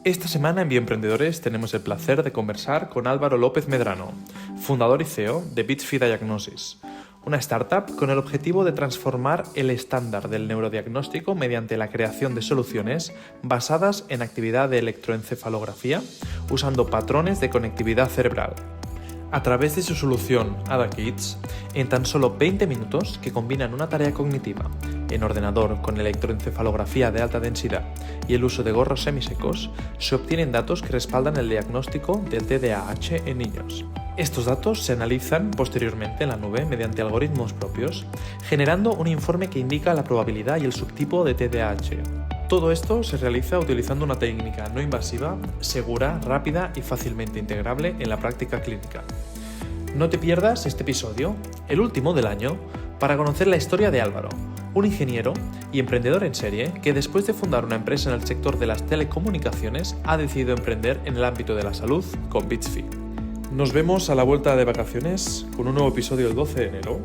Esta semana en Bioemprendedores tenemos el placer de conversar con Álvaro López Medrano, fundador y CEO de Bitsfi Diagnosis, una startup con el objetivo de transformar el estándar del neurodiagnóstico mediante la creación de soluciones basadas en actividad de electroencefalografía usando patrones de conectividad cerebral. A través de su solución AdaKids, en tan solo 20 minutos que combinan una tarea cognitiva en ordenador con electroencefalografía de alta densidad y el uso de gorros semisecos, se obtienen datos que respaldan el diagnóstico del TDAH en niños. Estos datos se analizan posteriormente en la nube mediante algoritmos propios, generando un informe que indica la probabilidad y el subtipo de TDAH. Todo esto se realiza utilizando una técnica no invasiva, segura, rápida y fácilmente integrable en la práctica clínica. No te pierdas este episodio, el último del año, para conocer la historia de Álvaro, un ingeniero y emprendedor en serie que después de fundar una empresa en el sector de las telecomunicaciones ha decidido emprender en el ámbito de la salud con Bitsfi. Nos vemos a la vuelta de vacaciones con un nuevo episodio el 12 de enero.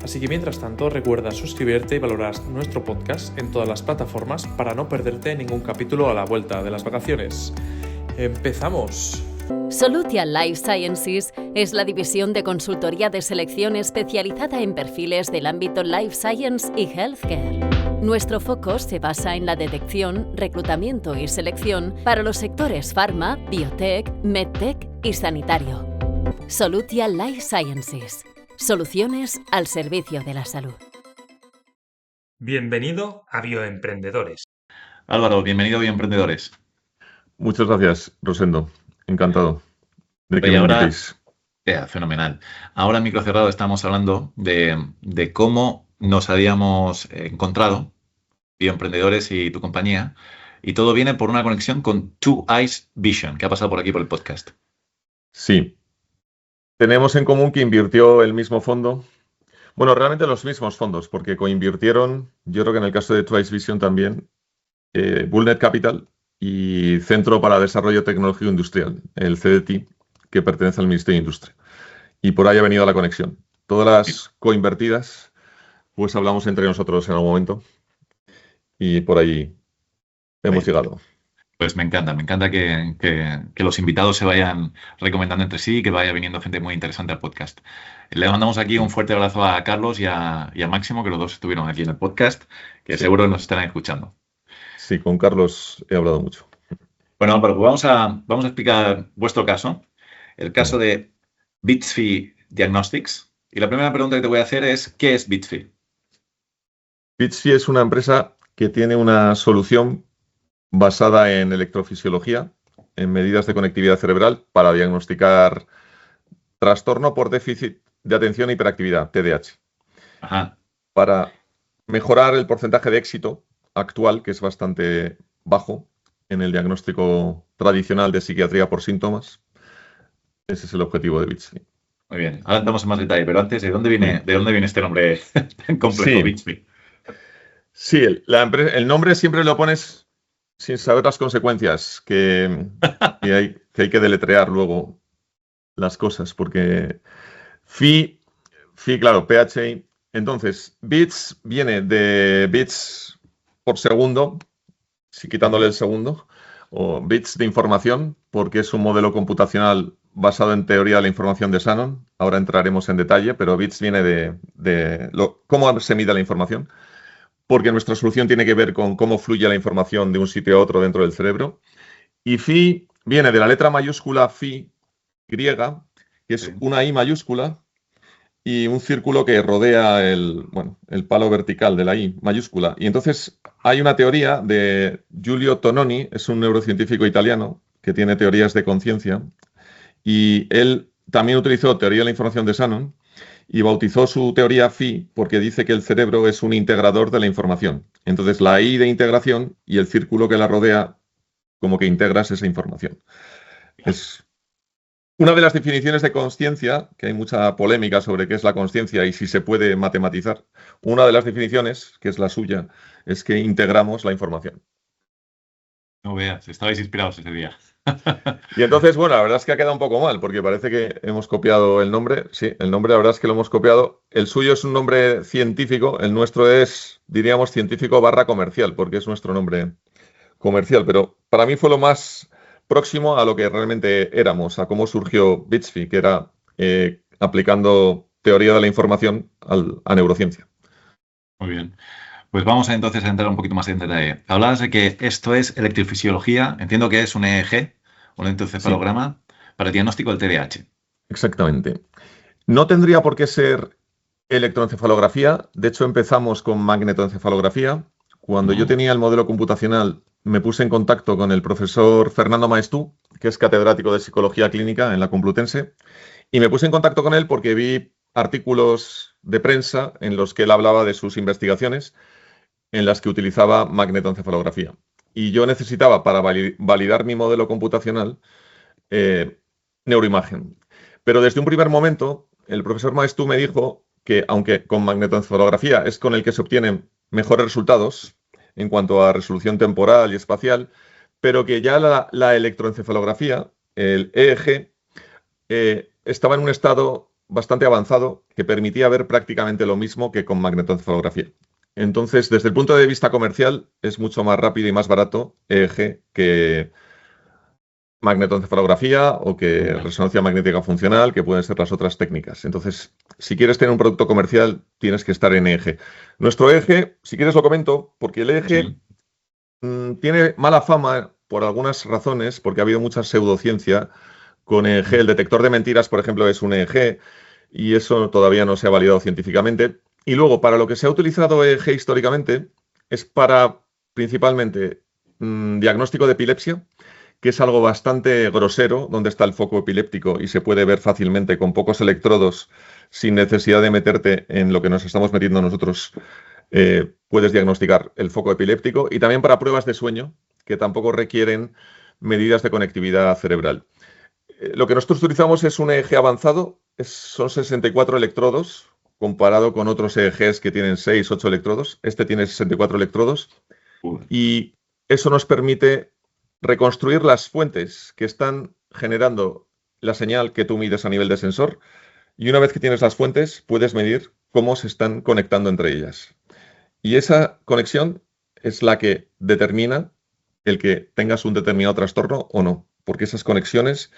Así que mientras tanto recuerda suscribirte y valorar nuestro podcast en todas las plataformas para no perderte ningún capítulo a la vuelta de las vacaciones. ¡Empezamos! Solutia Life Sciences es la división de consultoría de selección especializada en perfiles del ámbito Life Science y Healthcare. Nuestro foco se basa en la detección, reclutamiento y selección para los sectores Pharma, Biotech, MedTech y Sanitario. Solutia Life Sciences. Soluciones al servicio de la salud. Bienvenido a Bioemprendedores. Álvaro, bienvenido a Bioemprendedores. Muchas gracias, Rosendo. Encantado de que Oye, me ahora, invitéis. fenomenal. Ahora, en micro cerrado, estamos hablando de cómo nos habíamos encontrado, Bioemprendedores y tu compañía, y todo viene por una conexión con Two Eyes Vision, que ha pasado por aquí por el podcast. Sí. Tenemos en común que invirtió el mismo fondo. Bueno, realmente los mismos fondos, porque coinvirtieron, yo creo que en el caso de Twice Vision también, Bullnet Capital y Centro para Desarrollo Tecnológico Industrial, el CDT, que pertenece al Ministerio de Industria. Y por ahí ha venido la conexión. Todas las coinvertidas, pues hablamos entre nosotros en algún momento y por ahí hemos llegado. Pues me encanta que los invitados se vayan recomendando entre sí y que vaya viniendo gente muy interesante al podcast. Le mandamos aquí un fuerte abrazo a Carlos y a Máximo, que los dos estuvieron aquí en el podcast, que seguro nos estarán escuchando. Sí, con Carlos he hablado mucho. Bueno, Álvaro, pues vamos a explicar vuestro caso, el caso de Bitsfi Diagnostics. Y la primera pregunta que te voy a hacer es, ¿qué es Bitsfi? Bitsfi es una empresa que tiene una solución basada en electrofisiología, en medidas de conectividad cerebral para diagnosticar trastorno por déficit de atención e hiperactividad, TDAH. Ajá. Para mejorar el porcentaje de éxito actual, que es bastante bajo en el diagnóstico tradicional de psiquiatría por síntomas. Ese es el objetivo de Bitsfi. Muy bien, ahora entramos en más detalle, pero antes, ¿de dónde viene este nombre tan complejo, Sí. Bitsfi? Sí, el nombre siempre lo pones sin saber las consecuencias que hay que deletrear luego las cosas, porque Phi, claro, PHI. Entonces, bits viene de bits por segundo, si quitándole el segundo, o bits de información, porque es un modelo computacional basado en teoría de la información de Shannon. Ahora entraremos en detalle, pero bits viene de cómo se mide la información, porque nuestra solución tiene que ver con cómo fluye la información de un sitio a otro dentro del cerebro. Y Phi viene de la letra mayúscula Phi griega, que es una I mayúscula y un círculo que rodea el palo vertical de la I mayúscula. Y entonces hay una teoría de Giulio Tononi, es un neurocientífico italiano que tiene teorías de conciencia, y él también utilizó teoría de la información de Shannon y bautizó su teoría Phi porque dice que el cerebro es un integrador de la información. Entonces la I de integración y el círculo que la rodea, como que integras esa información. Es una de las definiciones de consciencia, que hay mucha polémica sobre qué es la consciencia y si se puede matematizar. Una de las definiciones, que es la suya, es que integramos la información. No veas, estabais inspirados ese día. Y entonces, bueno, la verdad es que ha quedado un poco mal, porque parece que hemos copiado el nombre. Sí, el nombre la verdad es que lo hemos copiado. El suyo es un nombre científico, el nuestro es, diríamos, científico / comercial, porque es nuestro nombre comercial. Pero para mí fue lo más próximo a lo que realmente éramos, a cómo surgió Bitsby, que era aplicando teoría de la información a neurociencia. Muy bien. Pues vamos entonces a entrar un poquito más en detalle. Hablabas de que esto es electrofisiología, entiendo que es un EEG, un electroencefalograma, para el diagnóstico del TDAH. Exactamente. No tendría por qué ser electroencefalografía, de hecho empezamos con magnetoencefalografía. Cuando yo tenía el modelo computacional, me puse en contacto con el profesor Fernando Maestú, que es catedrático de Psicología Clínica en la Complutense, y me puse en contacto con él porque vi artículos de prensa en los que él hablaba de sus investigaciones en las que utilizaba magnetoencefalografía. Y yo necesitaba, para validar mi modelo computacional, neuroimagen. Pero desde un primer momento, el profesor Maestú me dijo que, aunque con magnetoencefalografía es con el que se obtienen mejores resultados en cuanto a resolución temporal y espacial, pero que ya la electroencefalografía, el EEG, estaba en un estado bastante avanzado que permitía ver prácticamente lo mismo que con magnetoencefalografía. Entonces, desde el punto de vista comercial, es mucho más rápido y más barato EEG que magnetoencefalografía o que resonancia magnética funcional, que pueden ser las otras técnicas. Entonces, si quieres tener un producto comercial, tienes que estar en EEG. Nuestro EEG, si quieres lo comento, porque el EEG tiene mala fama por algunas razones, porque ha habido mucha pseudociencia con EEG. El detector de mentiras, por ejemplo, es un EEG y eso todavía no se ha validado científicamente. Y luego, para lo que se ha utilizado EEG históricamente, es para principalmente diagnóstico de epilepsia, que es algo bastante grosero, donde está el foco epiléptico y se puede ver fácilmente con pocos electrodos, sin necesidad de meterte en lo que nos estamos metiendo nosotros. Puedes diagnosticar el foco epiléptico, y también para pruebas de sueño, que tampoco requieren medidas de conectividad cerebral. Lo que nosotros utilizamos es un EEG avanzado, son 64 electrodos, comparado con otros EEGs que tienen 6, 8 electrodos. Este tiene 64 electrodos y eso nos permite reconstruir las fuentes que están generando la señal que tú mides a nivel de sensor, y una vez que tienes las fuentes puedes medir cómo se están conectando entre ellas. Y esa conexión es la que determina el que tengas un determinado trastorno o no, porque esas conexiones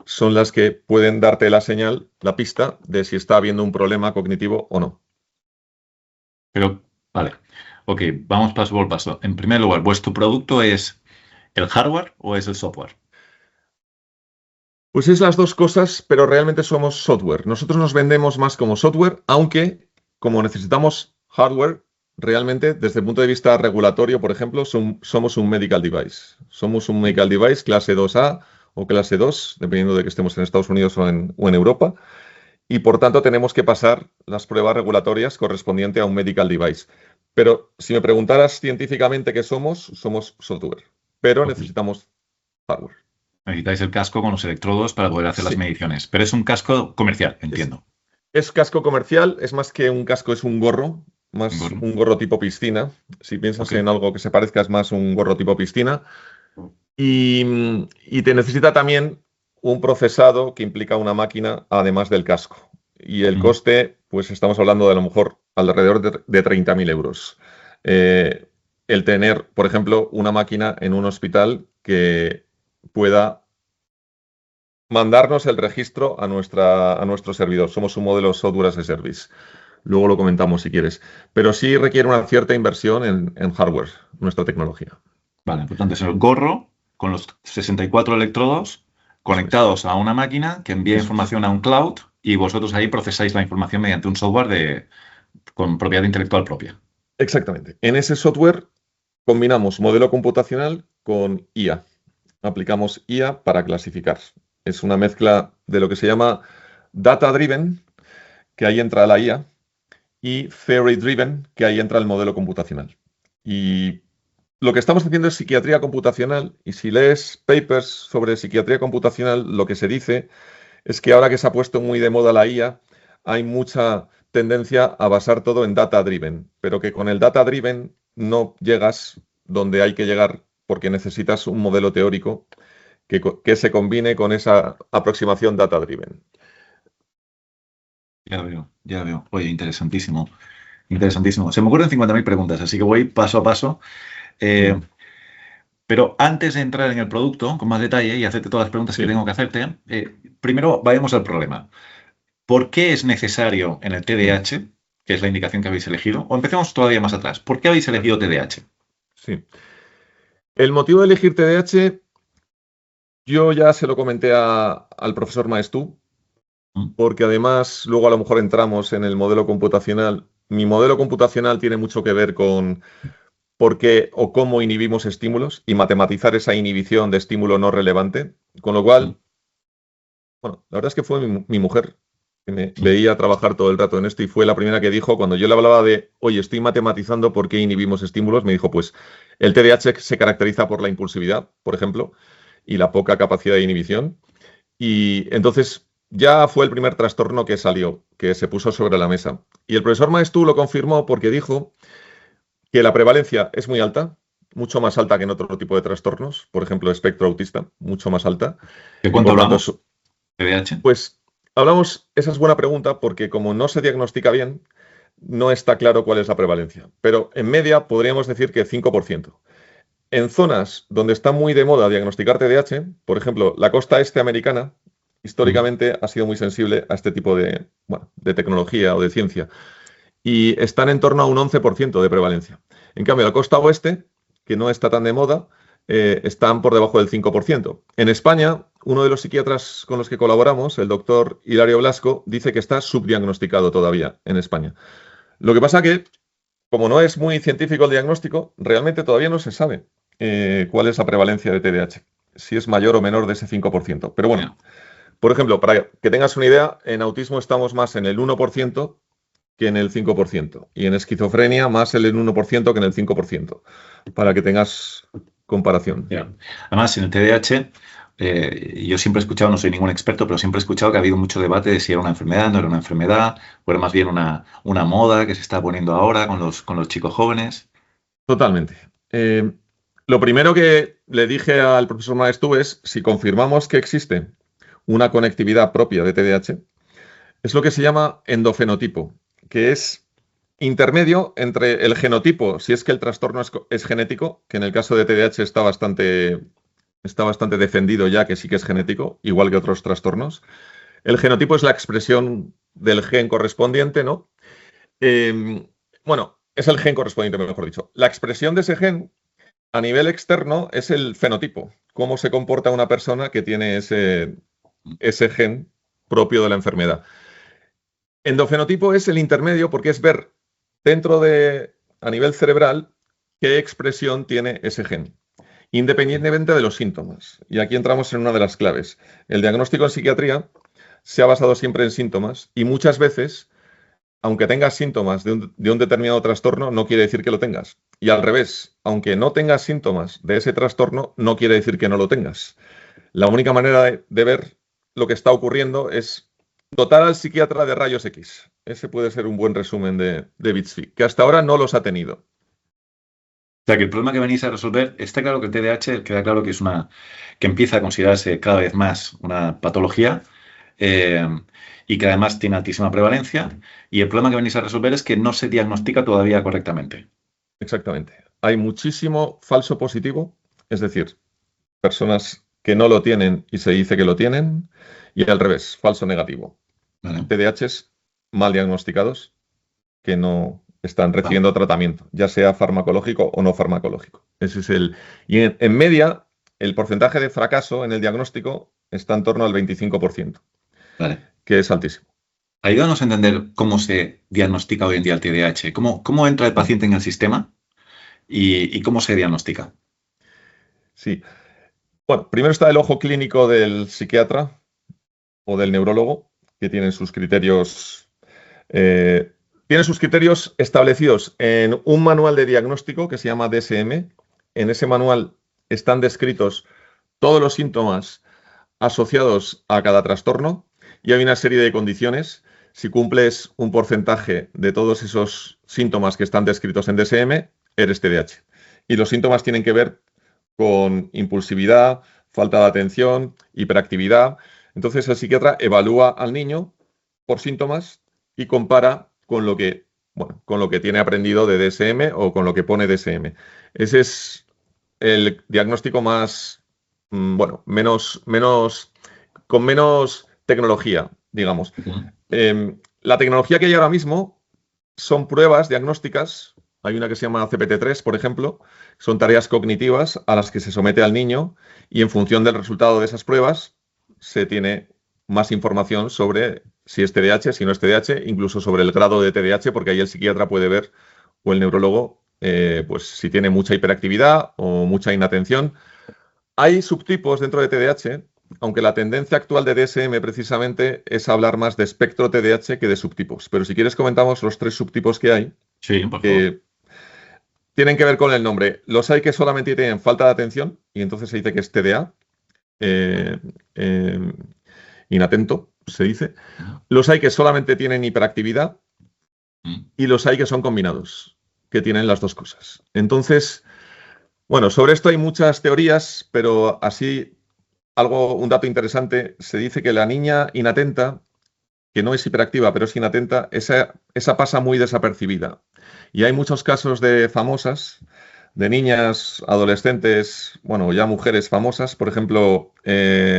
son las que pueden darte la señal, la pista de si está habiendo un problema cognitivo o no. Pero, vale, ok, vamos paso por paso. En primer lugar, ¿vuestro producto es el hardware o es el software? Pues es las dos cosas, pero realmente somos software. Nosotros nos vendemos más como software, aunque como necesitamos hardware, realmente desde el punto de vista regulatorio, por ejemplo, somos un medical device. Somos un medical device clase 2A o clase 2, dependiendo de que estemos en Estados Unidos o en Europa. Y por tanto tenemos que pasar las pruebas regulatorias correspondientes a un medical device. Pero si me preguntaras científicamente qué somos software. Pero necesitamos hardware. Necesitáis el casco con los electrodos para poder hacer las mediciones. Pero es un casco comercial, entiendo. Es casco comercial, es más que un casco, es un gorro. Más un gorro tipo piscina. Si piensas en algo que se parezca, es más un gorro tipo piscina. Y te necesita también un procesado que implica una máquina, además del casco. Y el coste, pues estamos hablando de a lo mejor alrededor de 30.000 euros. El tener, por ejemplo, una máquina en un hospital que pueda mandarnos el registro a nuestro servidor. Somos un modelo software as a service. Luego lo comentamos si quieres. Pero sí requiere una cierta inversión en hardware, nuestra tecnología. Vale, por tanto es el gorro con los 64 electrodos conectados a una máquina que envía información a un cloud, y vosotros ahí procesáis la información mediante un software con propiedad intelectual propia. Exactamente. En ese software combinamos modelo computacional con IA. Aplicamos IA para clasificar. Es una mezcla de lo que se llama data driven, que ahí entra la IA, y theory driven, que ahí entra el modelo computacional. Y lo que estamos haciendo es psiquiatría computacional, y si lees papers sobre psiquiatría computacional, lo que se dice es que ahora que se ha puesto muy de moda la IA, hay mucha tendencia a basar todo en data driven, pero que con el data driven no llegas donde hay que llegar, porque necesitas un modelo teórico que se combine con esa aproximación data driven. Ya veo. Oye, interesantísimo. Se me ocurren 50.000 preguntas, así que voy paso a paso. Pero antes de entrar en el producto con más detalle y hacerte todas las preguntas que tengo que hacerte, primero vayamos al problema. ¿Por qué es necesario en el TDAH, que es la indicación que habéis elegido? O empecemos todavía más atrás. ¿Por qué habéis elegido TDAH? Sí. El motivo de elegir TDAH, yo ya se lo comenté al profesor Maestú, porque además luego a lo mejor entramos en el modelo computacional. Mi modelo computacional tiene mucho que ver con por qué o cómo inhibimos estímulos y matematizar esa inhibición de estímulo no relevante. Con lo cual, bueno, la verdad es que fue mi mujer que me veía trabajar todo el rato en esto y fue la primera que dijo, cuando yo le hablaba de, oye, estoy matematizando por qué inhibimos estímulos, me dijo, pues el TDAH se caracteriza por la impulsividad, por ejemplo, y la poca capacidad de inhibición. Y entonces ya fue el primer trastorno que salió, que se puso sobre la mesa. Y el profesor Maestú lo confirmó porque dijo que la prevalencia es muy alta, mucho más alta que en otro tipo de trastornos, por ejemplo, espectro autista, mucho más alta. ¿De Y cuánto por tanto, hablamos? TDAH. pues hablamos, esa es buena pregunta porque como no se diagnostica bien, no está claro cuál es la prevalencia. Pero en media podríamos decir que 5%. En zonas donde está muy de moda diagnosticar TDAH, por ejemplo, la costa este americana, históricamente ha sido muy sensible a este tipo de, bueno, de tecnología o de ciencia y están en torno a un 11% de prevalencia. En cambio, la costa oeste, que no está tan de moda, están por debajo del 5%. En España, uno de los psiquiatras con los que colaboramos, el doctor Hilario Blasco, dice que está subdiagnosticado todavía en España. Lo que pasa que, como no es muy científico el diagnóstico, realmente todavía no se sabe cuál es la prevalencia de TDAH, si es mayor o menor de ese 5%. Pero bueno, por ejemplo, para que tengas una idea, en autismo estamos más en el 1% que en el 5%. Y en esquizofrenia más en el 1% que en el 5%. Para que tengas comparación. Además, en el TDAH, yo siempre he escuchado, no soy ningún experto, pero siempre he escuchado que ha habido mucho debate de si era una enfermedad, no era una enfermedad, o era más bien una moda que se está poniendo ahora con los chicos jóvenes. Totalmente. Lo primero que le dije al profesor Maestú es, si confirmamos que existe una conectividad propia de TDAH, es lo que se llama endofenotipo, que es intermedio entre el genotipo, si es que el trastorno es genético, que en el caso de TDAH está bastante defendido ya que sí que es genético, igual que otros trastornos. El genotipo es la expresión del gen correspondiente, ¿no? Bueno, es el gen correspondiente, mejor dicho. La expresión de ese gen a nivel externo es el fenotipo, cómo se comporta una persona que tiene ese gen propio de la enfermedad. Endofenotipo es el intermedio porque es ver dentro de, a nivel cerebral, qué expresión tiene ese gen, independientemente de los síntomas. Y aquí entramos en una de las claves. El diagnóstico en psiquiatría se ha basado siempre en síntomas y muchas veces, aunque tengas síntomas de un determinado trastorno, no quiere decir que lo tengas. Y al revés, aunque no tengas síntomas de ese trastorno, no quiere decir que no lo tengas. La única manera de ver lo que está ocurriendo es dotar al psiquiatra de rayos X. Ese puede ser un buen resumen de Bitsy, que hasta ahora no los ha tenido. O sea, que el problema que venís a resolver, está claro que el TDAH queda claro que que empieza a considerarse cada vez más una patología y que además tiene altísima prevalencia. Y el problema que venís a resolver es que no se diagnostica todavía correctamente. Exactamente. Hay muchísimo falso positivo, es decir, personas que no lo tienen y se dice que lo tienen, y al revés, falso negativo. ¿Vale? TDAHs mal diagnosticados que no están recibiendo tratamiento, ya sea farmacológico o no farmacológico. Ese es Y en media, el porcentaje de fracaso en el diagnóstico está en torno al 25%, Vale. que es altísimo. Ayúdanos a entender cómo se diagnostica hoy en día el TDAH, cómo entra el paciente en el sistema y cómo se diagnostica. Sí. Bueno, primero está el ojo clínico del psiquiatra o del neurólogo, que tienen sus criterios establecidos en un manual de diagnóstico que se llama DSM. En ese manual están descritos todos los síntomas asociados a cada trastorno y hay una serie de condiciones. Si cumples un porcentaje de todos esos síntomas que están descritos en DSM, eres TDAH. Y los síntomas tienen que ver con impulsividad, falta de atención, hiperactividad. Entonces el psiquiatra evalúa al niño por síntomas y compara con lo que tiene aprendido de DSM o con lo que pone DSM. Ese es el diagnóstico más, bueno, con menos tecnología, digamos. La tecnología que hay ahora mismo son pruebas diagnósticas. Hay una que se llama CPT-3, por ejemplo. Son tareas cognitivas a las que se somete al niño y en función del resultado de esas pruebas se tiene más información sobre si es TDAH, si no es TDAH, incluso sobre el grado de TDAH, porque ahí el psiquiatra puede ver, o el neurólogo, pues si tiene mucha hiperactividad o mucha inatención. Hay subtipos dentro de TDAH, aunque la tendencia actual de DSM precisamente es hablar más de espectro TDAH que de subtipos. Pero si quieres comentamos los 3 subtipos que hay. Sí, por favor. Que tienen que ver con el nombre. Los hay que solamente tienen falta de atención y entonces se dice que es TDA. Inatento, se dice. Los hay que solamente tienen hiperactividad y los hay que son combinados, que tienen las dos cosas. Entonces, bueno, sobre esto hay muchas teorías, pero así, un dato interesante, se dice que la niña inatenta, que no es hiperactiva, pero es inatenta, esa pasa muy desapercibida. Y hay muchos casos de famosas, de niñas, adolescentes, bueno, ya mujeres famosas. Por ejemplo,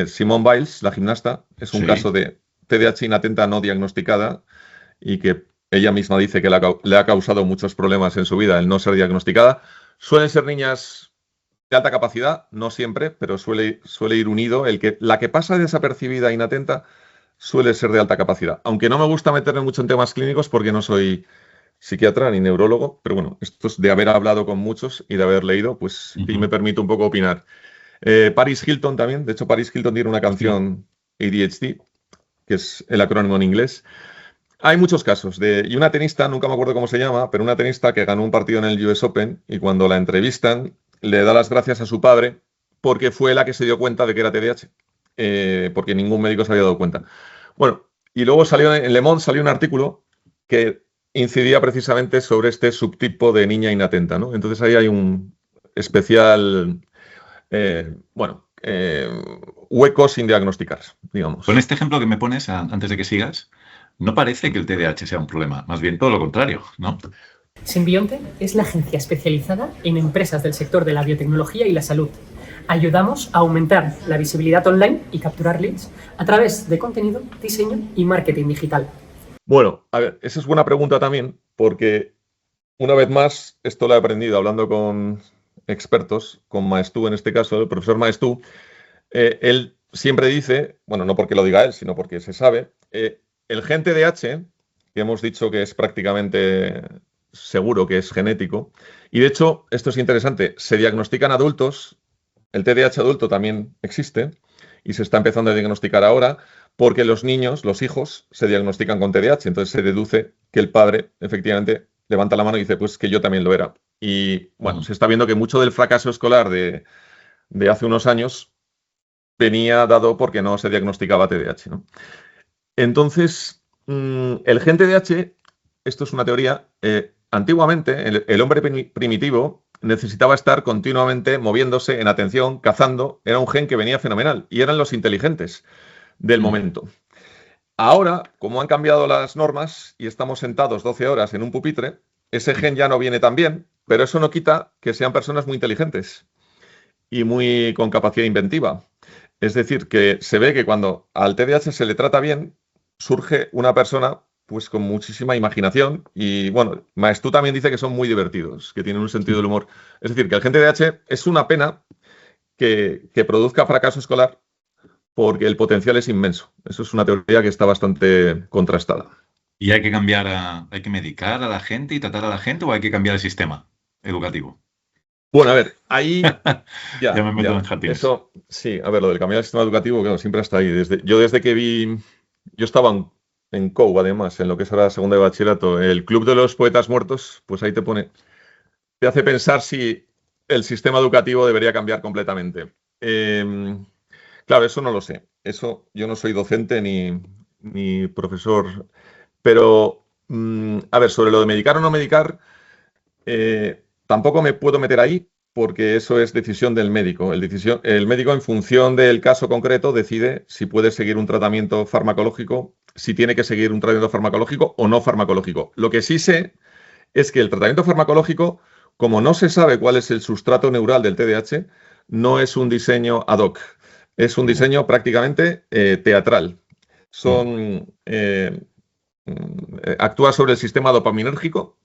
Simone Biles, la gimnasta, es un caso de TDAH inatenta no diagnosticada y que ella misma dice que le ha causado muchos problemas en su vida el no ser diagnosticada. Suelen ser niñas de alta capacidad, no siempre, pero suele ir unido. La que pasa desapercibida, inatenta, suele ser de alta capacidad. Aunque no me gusta meterme mucho en temas clínicos porque no soy psiquiatra ni neurólogo, pero bueno, esto es de haber hablado con muchos y de haber leído, pues sí me permite un poco opinar. Paris Hilton también, de hecho Paris Hilton tiene una canción ADHD, que es el acrónimo en inglés. Hay muchos casos y una tenista, nunca me acuerdo cómo se llama, pero una tenista que ganó un partido en el US Open y cuando la entrevistan le da las gracias a su padre porque fue la que se dio cuenta de que era TDAH, porque ningún médico se había dado cuenta. Bueno, y luego salió en Le Monde salió un artículo que incidía precisamente sobre este subtipo de niña inatenta, ¿no? Entonces ahí hay un especial, hueco sin diagnosticar, digamos. Con este ejemplo que me pones, antes de que sigas, no parece que el TDAH sea un problema, más bien todo lo contrario, ¿no? Simbionte es la agencia especializada en empresas del sector de la biotecnología y la salud. Ayudamos a aumentar la visibilidad online y capturar leads a través de contenido, diseño y marketing digital. Bueno, a ver, esa es buena pregunta también, porque una vez más, esto lo he aprendido hablando con expertos, con Maestú en este caso, el profesor Maestú. Él siempre dice, bueno, no porque lo diga él, sino porque se sabe, el gen TDAH, que hemos dicho que es prácticamente seguro que es genético, y de hecho, esto es interesante, se diagnostican adultos, el TDAH adulto también existe, y se está empezando a diagnosticar ahora, porque los niños, los hijos, se diagnostican con TDAH. Entonces se deduce que el padre, efectivamente, levanta la mano y dice, pues que yo también lo era. Y bueno, se está viendo que mucho del fracaso escolar de hace unos años venía dado porque no se diagnosticaba TDAH, ¿no? Entonces, el gen TDAH, esto es una teoría, antiguamente el hombre primitivo necesitaba estar continuamente moviéndose en atención, cazando. Era un gen que venía fenomenal y eran los inteligentes del momento. Ahora, como han cambiado las normas y estamos sentados 12 horas en un pupitre, ese gen ya no viene tan bien, pero eso no quita que sean personas muy inteligentes y muy con capacidad inventiva. Es decir, que se ve que cuando al TDAH se le trata bien, surge una persona pues con muchísima imaginación y, bueno, Maestú también dice que son muy divertidos, que tienen un sentido del humor. Es decir, que el gen TDAH es una pena que produzca fracaso escolar porque el potencial es inmenso. Eso es una teoría que está bastante contrastada. ¿Y hay que medicar a la gente y tratar a la gente o hay que cambiar el sistema educativo? Bueno, a ver, ahí ya me meto en jardines. Eso, sí, a ver, lo del cambiar el sistema educativo, claro, siempre está ahí. Desde que yo estaba en COU, además, en lo que es ahora segundo de bachillerato, el Club de los Poetas Muertos, pues ahí te hace pensar si el sistema educativo debería cambiar completamente. Claro, eso no lo sé. Eso yo no soy docente ni profesor. Pero, a ver, sobre lo de medicar o no medicar, tampoco me puedo meter ahí porque eso es decisión del médico. El médico, en función del caso concreto, decide si puede seguir un tratamiento farmacológico, si tiene que seguir un tratamiento farmacológico o no farmacológico. Lo que sí sé es que el tratamiento farmacológico, como no se sabe cuál es el sustrato neural del TDAH, no es un diseño ad hoc, es un diseño prácticamente teatral. Actúa sobre el sistema dopaminérgico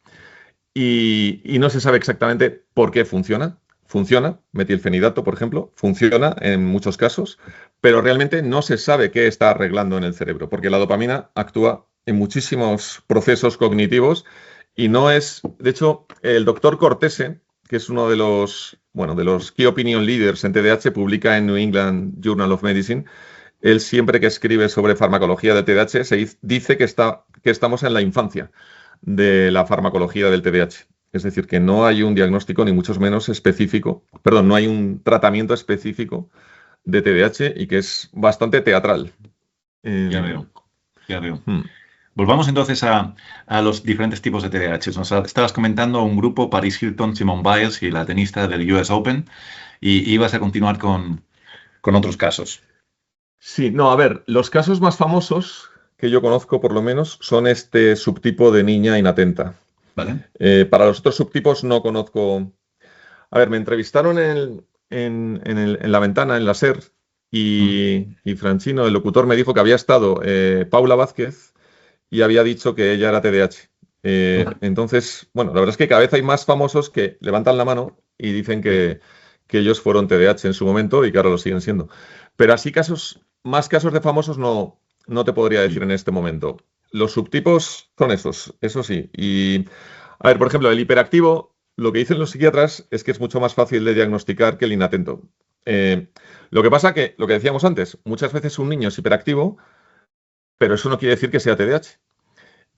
y no se sabe exactamente por qué funciona. Funciona, metilfenidato, por ejemplo, funciona en muchos casos, pero realmente no se sabe qué está arreglando en el cerebro, porque la dopamina actúa en muchísimos procesos cognitivos y no es... De hecho, el doctor Cortese, que es uno de los Key Opinion Leaders en TDAH, publica en New England Journal of Medicine. Él siempre que escribe sobre farmacología del TDAH dice que estamos en la infancia de la farmacología del TDAH. Es decir, que no hay un diagnóstico ni mucho menos específico, perdón, no hay un tratamiento específico de TDAH y que es bastante teatral. Ya veo. Volvamos entonces a los diferentes tipos de TDAH. Nos estabas comentando un grupo, Paris Hilton, Simone Biles y la tenista del US Open, y ibas a continuar con otros casos. Sí, no, a ver, los casos más famosos que yo conozco, por lo menos, son este subtipo de niña inatenta. Vale. Para los otros subtipos no conozco. A ver, me entrevistaron en La Ventana, en la SER, y Franchino, el locutor, me dijo que había estado Paula Vázquez y había dicho que ella era TDAH. Entonces, bueno, la verdad es que cada vez hay más famosos que levantan la mano y dicen que ellos fueron TDAH en su momento y que ahora lo siguen siendo. Pero así más casos de famosos no te podría decir en este momento. Los subtipos son esos, eso sí. Y, a ver, por ejemplo, el hiperactivo, lo que dicen los psiquiatras es que es mucho más fácil de diagnosticar que el inatento. Lo que pasa que, lo que decíamos antes, muchas veces un niño es hiperactivo, pero eso no quiere decir que sea TDAH.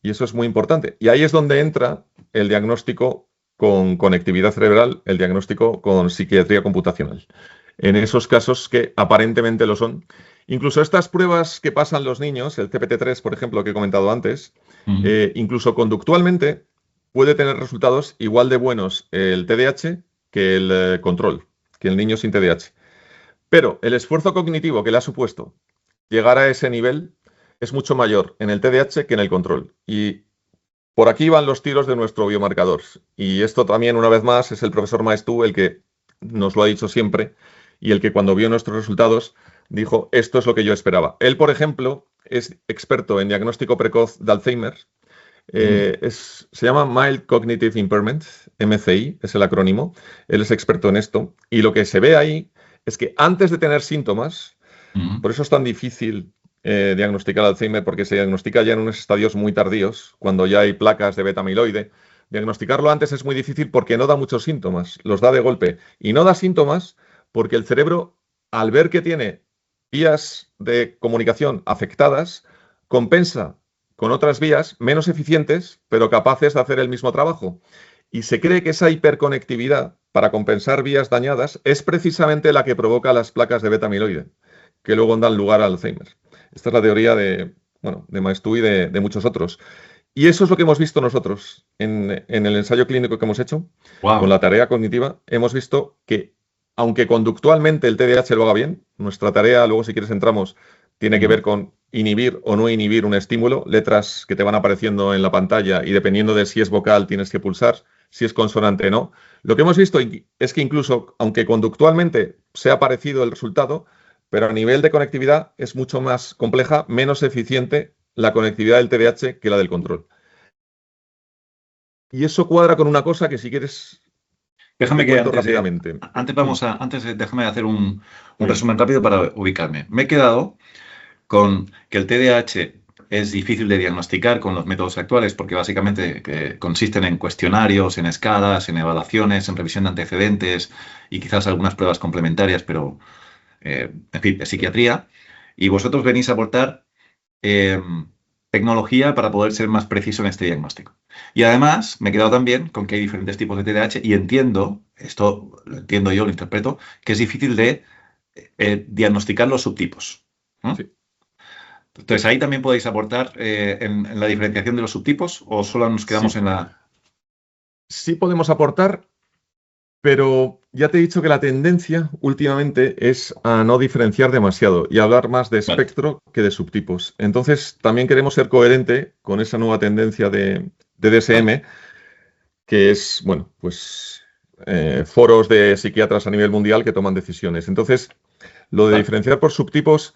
Y eso es muy importante. Y ahí es donde entra el diagnóstico con conectividad cerebral, el diagnóstico con psiquiatría computacional. En esos casos que aparentemente lo son. Incluso estas pruebas que pasan los niños, el CPT-3, por ejemplo, que he comentado antes, incluso conductualmente puede tener resultados igual de buenos el TDAH que el control, que el niño sin TDAH. Pero el esfuerzo cognitivo que le ha supuesto llegar a ese nivel es mucho mayor en el TDAH que en el control. Y por aquí van los tiros de nuestro biomarcador. Y esto también, una vez más, es el profesor Maestú el que nos lo ha dicho siempre y el que cuando vio nuestros resultados dijo, esto es lo que yo esperaba. Él, por ejemplo, es experto en diagnóstico precoz de Alzheimer. Se llama Mild Cognitive Impairment, MCI, es el acrónimo. Él es experto en esto. Y lo que se ve ahí es que antes de tener síntomas, por eso es tan difícil diagnosticar Alzheimer, porque se diagnostica ya en unos estadios muy tardíos, cuando ya hay placas de beta-amiloide. Diagnosticarlo antes es muy difícil porque no da muchos síntomas, los da de golpe. Y no da síntomas porque el cerebro, al ver que tiene vías de comunicación afectadas, compensa con otras vías menos eficientes, pero capaces de hacer el mismo trabajo. Y se cree que esa hiperconectividad para compensar vías dañadas es precisamente la que provoca las placas de beta-amiloide, que luego dan lugar al Alzheimer. Esta es la teoría de Maestú y de muchos otros. Y eso es lo que hemos visto nosotros en el ensayo clínico que hemos hecho. Wow. Con la tarea cognitiva. Hemos visto que, aunque conductualmente el TDAH lo haga bien, nuestra tarea, luego si quieres entramos, tiene que ver con inhibir o no inhibir un estímulo, letras que te van apareciendo en la pantalla y dependiendo de si es vocal tienes que pulsar, si es consonante o no. Lo que hemos visto es que incluso, aunque conductualmente sea parecido el resultado, pero a nivel de conectividad es mucho más compleja, menos eficiente la conectividad del TDAH que la del control. Y eso cuadra con una cosa que si quieres... Déjame que rápidamente. Déjame hacer un resumen rápido para ubicarme. Me he quedado con que el TDAH es difícil de diagnosticar con los métodos actuales porque básicamente consisten en cuestionarios, en escalas, en evaluaciones, en revisión de antecedentes y quizás algunas pruebas complementarias, pero en fin, de psiquiatría. Y vosotros venís a aportar tecnología para poder ser más preciso en este diagnóstico. Y además me he quedado también con que hay diferentes tipos de TDAH y entiendo, esto lo entiendo yo, lo interpreto, que es difícil de diagnosticar los subtipos. ¿No? Sí. Entonces, ¿ahí también podéis aportar en la diferenciación de los subtipos o solo nos quedamos en la...? Sí podemos aportar, pero ya te he dicho que la tendencia últimamente es a no diferenciar demasiado y hablar más de espectro que de subtipos. Entonces, también queremos ser coherente con esa nueva tendencia de DSM, que es, bueno, pues foros de psiquiatras a nivel mundial que toman decisiones. Entonces, lo de diferenciar por subtipos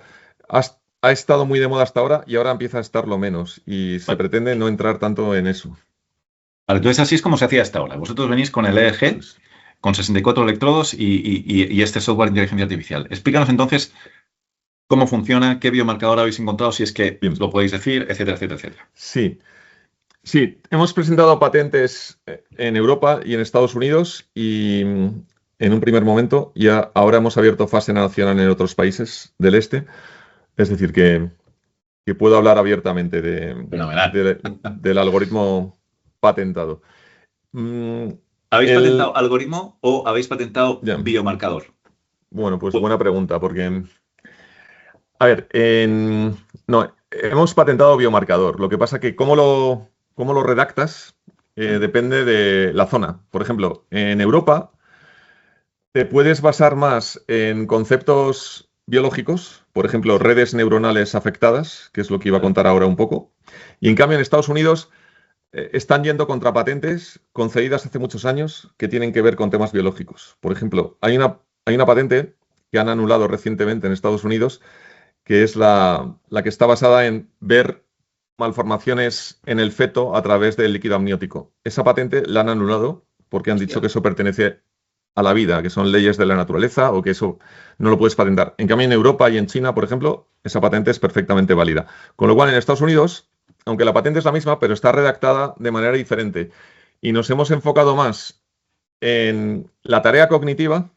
ha estado muy de moda hasta ahora y ahora empieza a estarlo menos y se pretende no entrar tanto en eso. Vale, entonces así es como se hacía hasta ahora. Vosotros venís con el EEG, con 64 electrodos y este software de inteligencia artificial. Explícanos entonces cómo funciona, qué biomarcador habéis encontrado, si es que Bien. lo podéis decir, etcétera, etcétera, etcétera. Sí, hemos presentado patentes en Europa y en Estados Unidos y en un primer momento y ahora hemos abierto fase nacional en otros países del este. Es decir, que puedo hablar abiertamente del algoritmo patentado. ¿Habéis patentado algoritmo o habéis patentado biomarcador? Bueno, pues buena pregunta, porque... A ver, no, hemos patentado biomarcador. Lo que pasa que cómo lo redactas depende de la zona. Por ejemplo, en Europa te puedes basar más en conceptos biológicos, por ejemplo, redes neuronales afectadas, que es lo que iba a contar ahora un poco. Y en cambio en Estados Unidos están yendo contra patentes concedidas hace muchos años que tienen que ver con temas biológicos. Por ejemplo, hay una patente que han anulado recientemente en Estados Unidos, que es la que está basada en ver malformaciones en el feto a través del líquido amniótico. Esa patente la han anulado porque han dicho que eso pertenece a la vida, que son leyes de la naturaleza o que eso no lo puedes patentar. En cambio, en Europa y en China, por ejemplo, esa patente es perfectamente válida. Con lo cual, en Estados Unidos, aunque la patente es la misma, pero está redactada de manera diferente. Y nos hemos enfocado más en la tarea cognitiva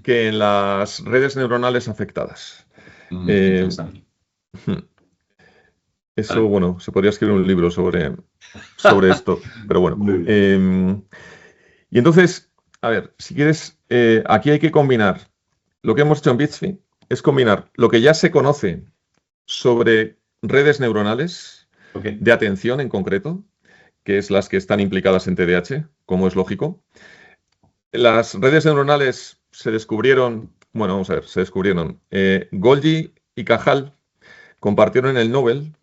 que en las redes neuronales afectadas. Eso, bueno, se podría escribir un libro sobre esto, pero bueno. Y entonces, a ver, si quieres, aquí hay que combinar, lo que hemos hecho en Bitsby es combinar lo que ya se conoce sobre redes neuronales de atención en concreto, que es las que están implicadas en TDAH, como es lógico. Las redes neuronales se descubrieron, bueno, vamos a ver, Golgi y Cajal compartieron el Nobel.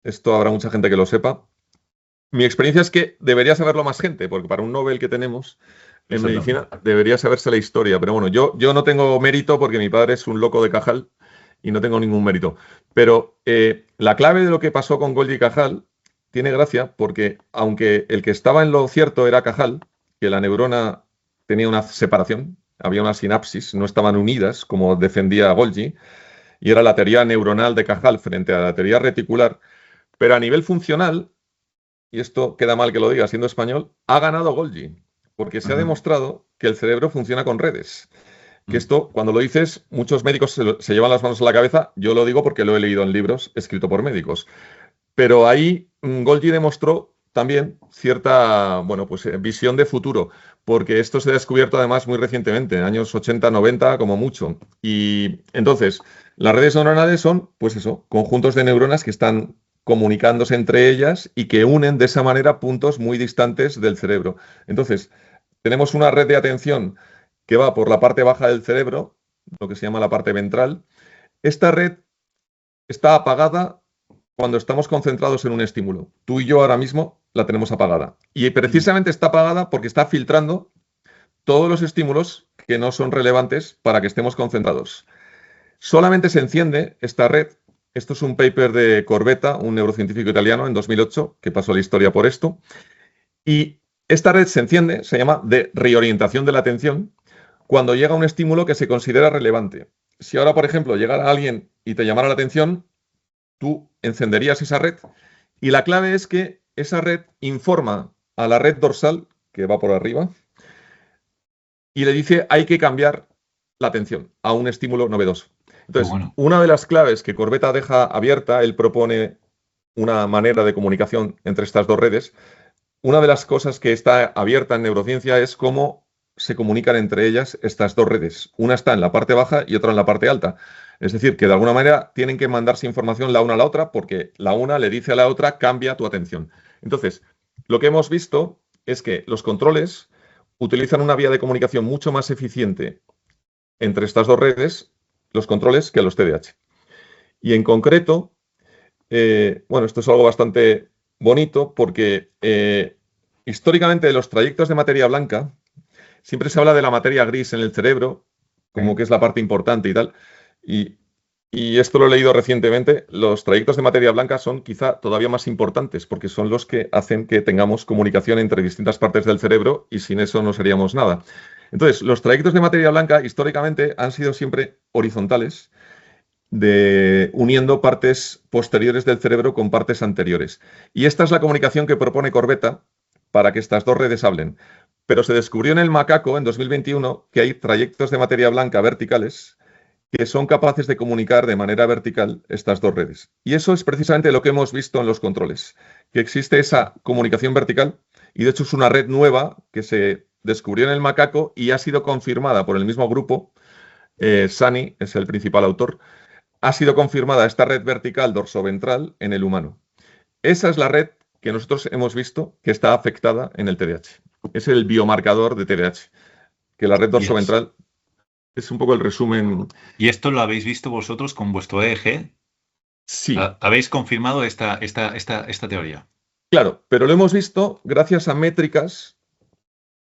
Esto habrá mucha gente que lo sepa. Mi experiencia es que debería saberlo más gente, porque para un Nobel que tenemos en medicina debería saberse la historia. Pero bueno, yo no tengo mérito porque mi padre es un loco de Cajal y no tengo ningún mérito. Pero la clave de lo que pasó con Golgi y Cajal tiene gracia porque aunque el que estaba en lo cierto era Cajal, que la neurona tenía una separación, había una sinapsis, no estaban unidas como defendía Golgi, y era la teoría neuronal de Cajal frente a la teoría reticular, pero a nivel funcional, y esto queda mal que lo diga siendo español, ha ganado Golgi, porque se ha demostrado que el cerebro funciona con redes. Que esto, cuando lo dices, muchos médicos se llevan las manos a la cabeza, yo lo digo porque lo he leído en libros escritos por médicos. Pero ahí Golgi demostró también cierta, bueno, pues visión de futuro, porque esto se ha descubierto además muy recientemente, en años 80, 90 como mucho. Y entonces, las redes neuronales son, pues eso, conjuntos de neuronas que están comunicándose entre ellas y que unen de esa manera puntos muy distantes del cerebro. Entonces, tenemos una red de atención que va por la parte baja del cerebro, lo que se llama la parte ventral. Esta red está apagada cuando estamos concentrados en un estímulo. Tú y yo ahora mismo la tenemos apagada. Y precisamente está apagada porque está filtrando todos los estímulos que no son relevantes para que estemos concentrados. Solamente se enciende esta red. Esto es un paper de Corbetta, un neurocientífico italiano, en 2008, que pasó a la historia por esto. Y esta red se enciende, se llama de reorientación de la atención, cuando llega un estímulo que se considera relevante. Si ahora, por ejemplo, llegara alguien y te llamara la atención, tú encenderías esa red y la clave es que esa red informa a la red dorsal, que va por arriba, y le dice hay que cambiar la atención a un estímulo novedoso. Entonces, una de las claves que Corbetta deja abierta, él propone una manera de comunicación entre estas dos redes. Una de las cosas que está abierta en neurociencia es cómo se comunican entre ellas estas dos redes. Una está en la parte baja y otra en la parte alta. Es decir, que de alguna manera tienen que mandarse información la una a la otra porque la una le dice a la otra cambia tu atención. Entonces, lo que hemos visto es que los controles utilizan una vía de comunicación mucho más eficiente entre estas dos redes, los controles, que los TDAH. Y en concreto, bueno, esto es algo bastante bonito porque históricamente los trayectos de materia blanca siempre se habla de la materia gris en el cerebro, como que es la parte importante y tal. Y esto lo he leído recientemente, los trayectos de materia blanca son quizá todavía más importantes porque son los que hacen que tengamos comunicación entre distintas partes del cerebro y sin eso no seríamos nada. Entonces, los trayectos de materia blanca históricamente han sido siempre horizontales, uniendo partes posteriores del cerebro con partes anteriores. Y esta es la comunicación que propone Corbetta para que estas dos redes hablen. Pero se descubrió en el macaco, en 2021, que hay trayectos de materia blanca verticales que son capaces de comunicar de manera vertical estas dos redes. Y eso es precisamente lo que hemos visto en los controles, que existe esa comunicación vertical y de hecho es una red nueva que se descubrió en el macaco y ha sido confirmada por el mismo grupo. Sani es el principal autor. Ha sido confirmada esta red vertical dorsoventral en el humano. Esa es la red que nosotros hemos visto que está afectada en el TDAH. Es el biomarcador de TDAH, que la red dorsoventral es un poco el resumen. ¿Y esto lo habéis visto vosotros con vuestro EEG? Sí. ¿Habéis confirmado esta teoría? Claro, pero lo hemos visto gracias a métricas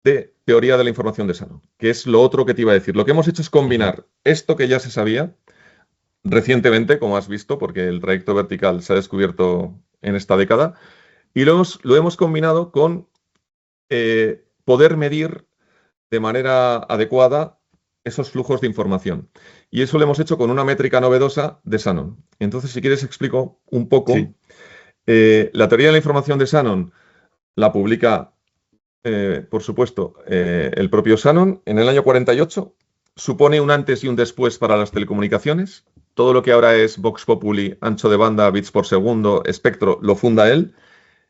de teoría de la información de Shannon, que es lo otro que te iba a decir. Lo que hemos hecho es combinar esto que ya se sabía recientemente, como has visto, porque el trayecto vertical se ha descubierto en esta década, y lo hemos combinado con poder medir de manera adecuada esos flujos de información. Y eso lo hemos hecho con una métrica novedosa de Shannon. Entonces, si quieres, explico un poco. Sí. La teoría de la información de Shannon la publica, por supuesto, el propio Shannon en el año 48. Supone un antes y un después para las telecomunicaciones. Todo lo que ahora es Vox Populi, ancho de banda, bits por segundo, espectro, lo funda él.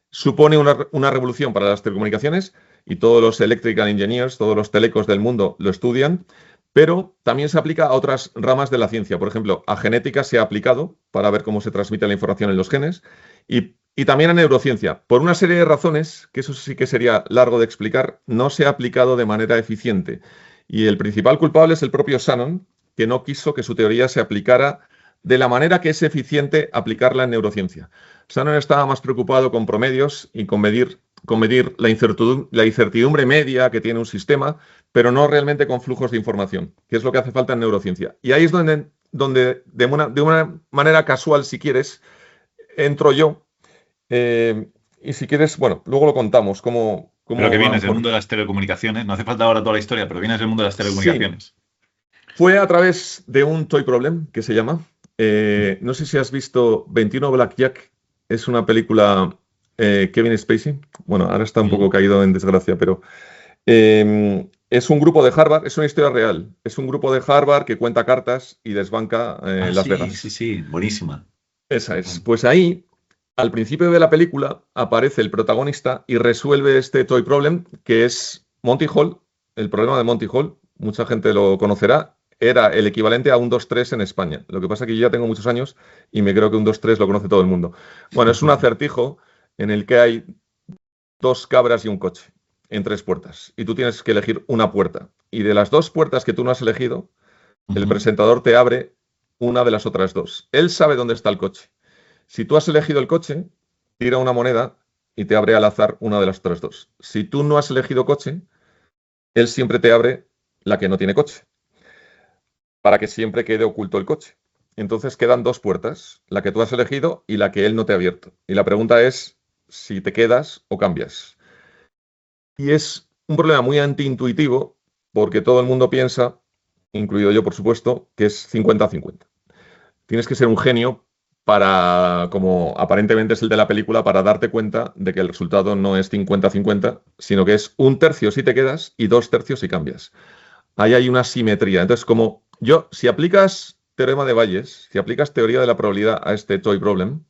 Supone una revolución para las telecomunicaciones y todos los electrical engineers, todos los telecos del mundo lo estudian, pero también se aplica a otras ramas de la ciencia. Por ejemplo, a genética se ha aplicado para ver cómo se transmite la información en los genes y también a neurociencia. Por una serie de razones, que eso sí que sería largo de explicar, no se ha aplicado de manera eficiente. Y el principal culpable es el propio Shannon, que no quiso que su teoría se aplicara de la manera que es eficiente aplicarla en neurociencia. Shannon estaba más preocupado con promedios y con medir la incertidumbre media que tiene un sistema, pero no realmente con flujos de información, que es lo que hace falta en neurociencia. Y ahí es donde de una manera casual, si quieres, entro yo. Y si quieres, bueno, luego lo contamos. Pero que vienes del mundo de las telecomunicaciones. No hace falta ahora toda la historia, pero vienes del mundo de las telecomunicaciones. Sí. Fue a través de un toy problem que se llama. No sé si has visto 21 Blackjack. Es una película Kevin Spacey. Bueno, ahora está un poco caído en desgracia, pero es un grupo de Harvard. Es una historia real. Es un grupo de Harvard que cuenta cartas y desbanca Las Vegas. Sí, buenísima. Esa es. Pues ahí, al principio de la película, aparece el protagonista y resuelve este toy problem, que es Monty Hall. El problema de Monty Hall, mucha gente lo conocerá. Era el equivalente a un 2-3 en España. Lo que pasa es que yo ya tengo muchos años y me creo que un 2-3 lo conoce todo el mundo. Bueno, es un acertijo en el que hay 2 cabras y un coche en 3 puertas. Y tú tienes que elegir una puerta. Y de las 2 puertas que tú no has elegido, el presentador te abre una de las otras 2. Él sabe dónde está el coche. Si tú has elegido el coche, tira una moneda y te abre al azar una de las otras 2. Si tú no has elegido coche, él siempre te abre la que no tiene coche, para que siempre quede oculto el coche. Entonces quedan 2 puertas, la que tú has elegido y la que él no te ha abierto. Y la pregunta es si te quedas o cambias. Y es un problema muy antiintuitivo porque todo el mundo piensa, incluido yo por supuesto, que es 50-50. Tienes que ser un genio para, como aparentemente es el de la película, para darte cuenta de que el resultado no es 50-50, sino que es 1/3 si te quedas y 2/3 si cambias. Ahí hay una simetría. Entonces, si aplicas teorema de Bayes, si aplicas teoría de la probabilidad a este toy problem,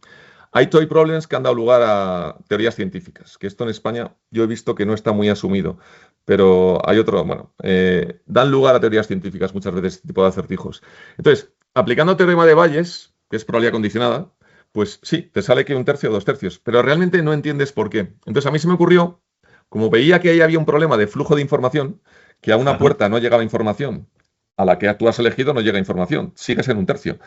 hay toy problems que han dado lugar a teorías científicas, que esto en España yo he visto que no está muy asumido, pero hay otro, dan lugar a teorías científicas muchas veces este tipo de acertijos. Entonces, aplicando teorema de Bayes, que es probabilidad condicionada, pues sí, te sale que 1/3 o 2/3, pero realmente no entiendes por qué. Entonces a mí se me ocurrió, como veía que ahí había un problema de flujo de información, que a una puerta no llegaba información, a la que tú has elegido no llega información, sigues en 1/3.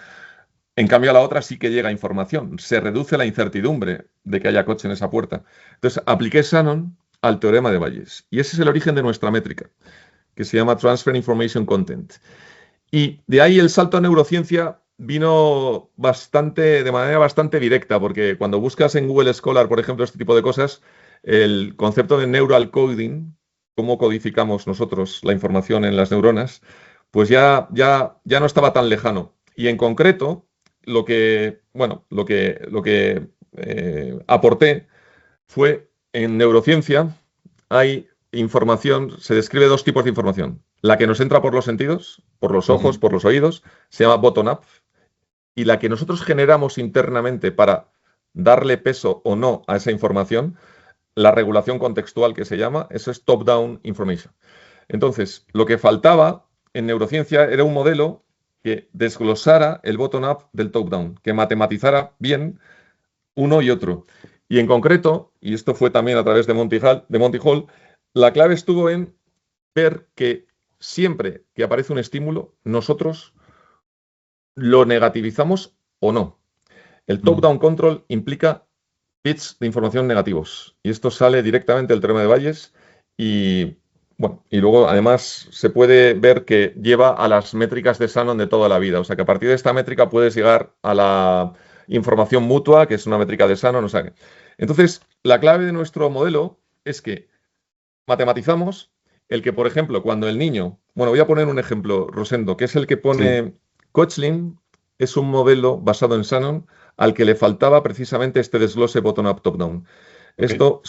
En cambio a la otra sí que llega información, se reduce la incertidumbre de que haya coche en esa puerta. Entonces apliqué Shannon al teorema de Bayes y ese es el origen de nuestra métrica. que se llama Transfer Information Content. Y de ahí el salto a neurociencia vino de manera bastante directa, porque cuando buscas en Google Scholar, por ejemplo, este tipo de cosas, el concepto de neural coding, cómo codificamos nosotros la información en las neuronas, pues ya no estaba tan lejano. Y en concreto, lo que aporté fue en neurociencia hay información, se describe dos tipos de información. La que nos entra por los sentidos, por los ojos, por los oídos, se llama bottom-up, y la que nosotros generamos internamente para darle peso o no a esa información, la regulación contextual que se llama, eso es top-down information. Entonces, lo que faltaba en neurociencia era un modelo que desglosara el bottom-up del top-down, que matematizara bien uno y otro. Y en concreto, y esto fue también a través de Monty Hall, la clave estuvo en ver que siempre que aparece un estímulo, nosotros lo negativizamos o no. El top-down control implica bits de información negativos. Y esto sale directamente del teorema de Bayes y luego además se puede ver que lleva a las métricas de Shannon de toda la vida. O sea que a partir de esta métrica puedes llegar a la información mutua, que es una métrica de Shannon. O sea que... Entonces, la clave de nuestro modelo es que matematizamos el que, por ejemplo, cuando el niño... Bueno, voy a poner un ejemplo, Rosendo, que es el que pone Koechlin, es un modelo basado en Shannon al que le faltaba precisamente este desglose bottom-up, top-down. Okay. Esto,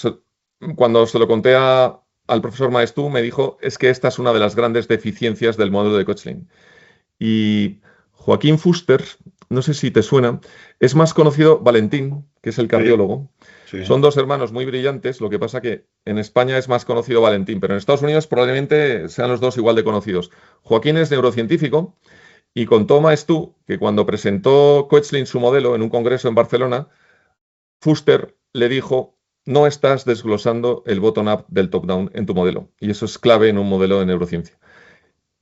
cuando se lo conté al profesor Maestú, me dijo, es que esta es una de las grandes deficiencias del modelo de Koechlin. Y Joaquín Fuster, no sé si te suena, es más conocido Valentín, que es el cardiólogo. Sí. Son dos hermanos muy brillantes, lo que pasa que en España es más conocido Valentín, pero en Estados Unidos probablemente sean los dos igual de conocidos. Joaquín es neurocientífico y contó Maestú que cuando presentó Koechlin su modelo en un congreso en Barcelona, Fuster le dijo, no estás desglosando el bottom-up del top-down en tu modelo. Y eso es clave en un modelo de neurociencia.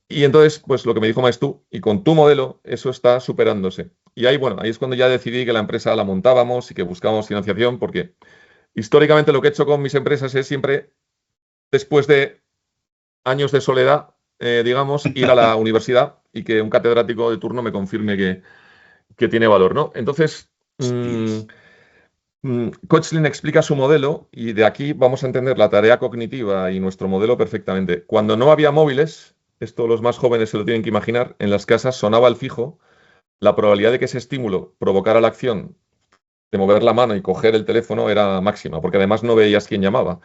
Y entonces, pues lo que me dijo Maestú, y con tu modelo, eso está superándose. Y ahí, ahí es cuando ya decidí que la empresa la montábamos y que buscábamos financiación, porque históricamente lo que he hecho con mis empresas es siempre, después de años de soledad, digamos, ir a la universidad y que un catedrático de turno me confirme que tiene valor, ¿no? Entonces, Koechlin explica su modelo y de aquí vamos a entender la tarea cognitiva y nuestro modelo perfectamente. Cuando no había móviles, esto los más jóvenes se lo tienen que imaginar, en las casas sonaba el fijo, la probabilidad de que ese estímulo provocara la acción de mover la mano y coger el teléfono era máxima, porque además no veías quién llamaba.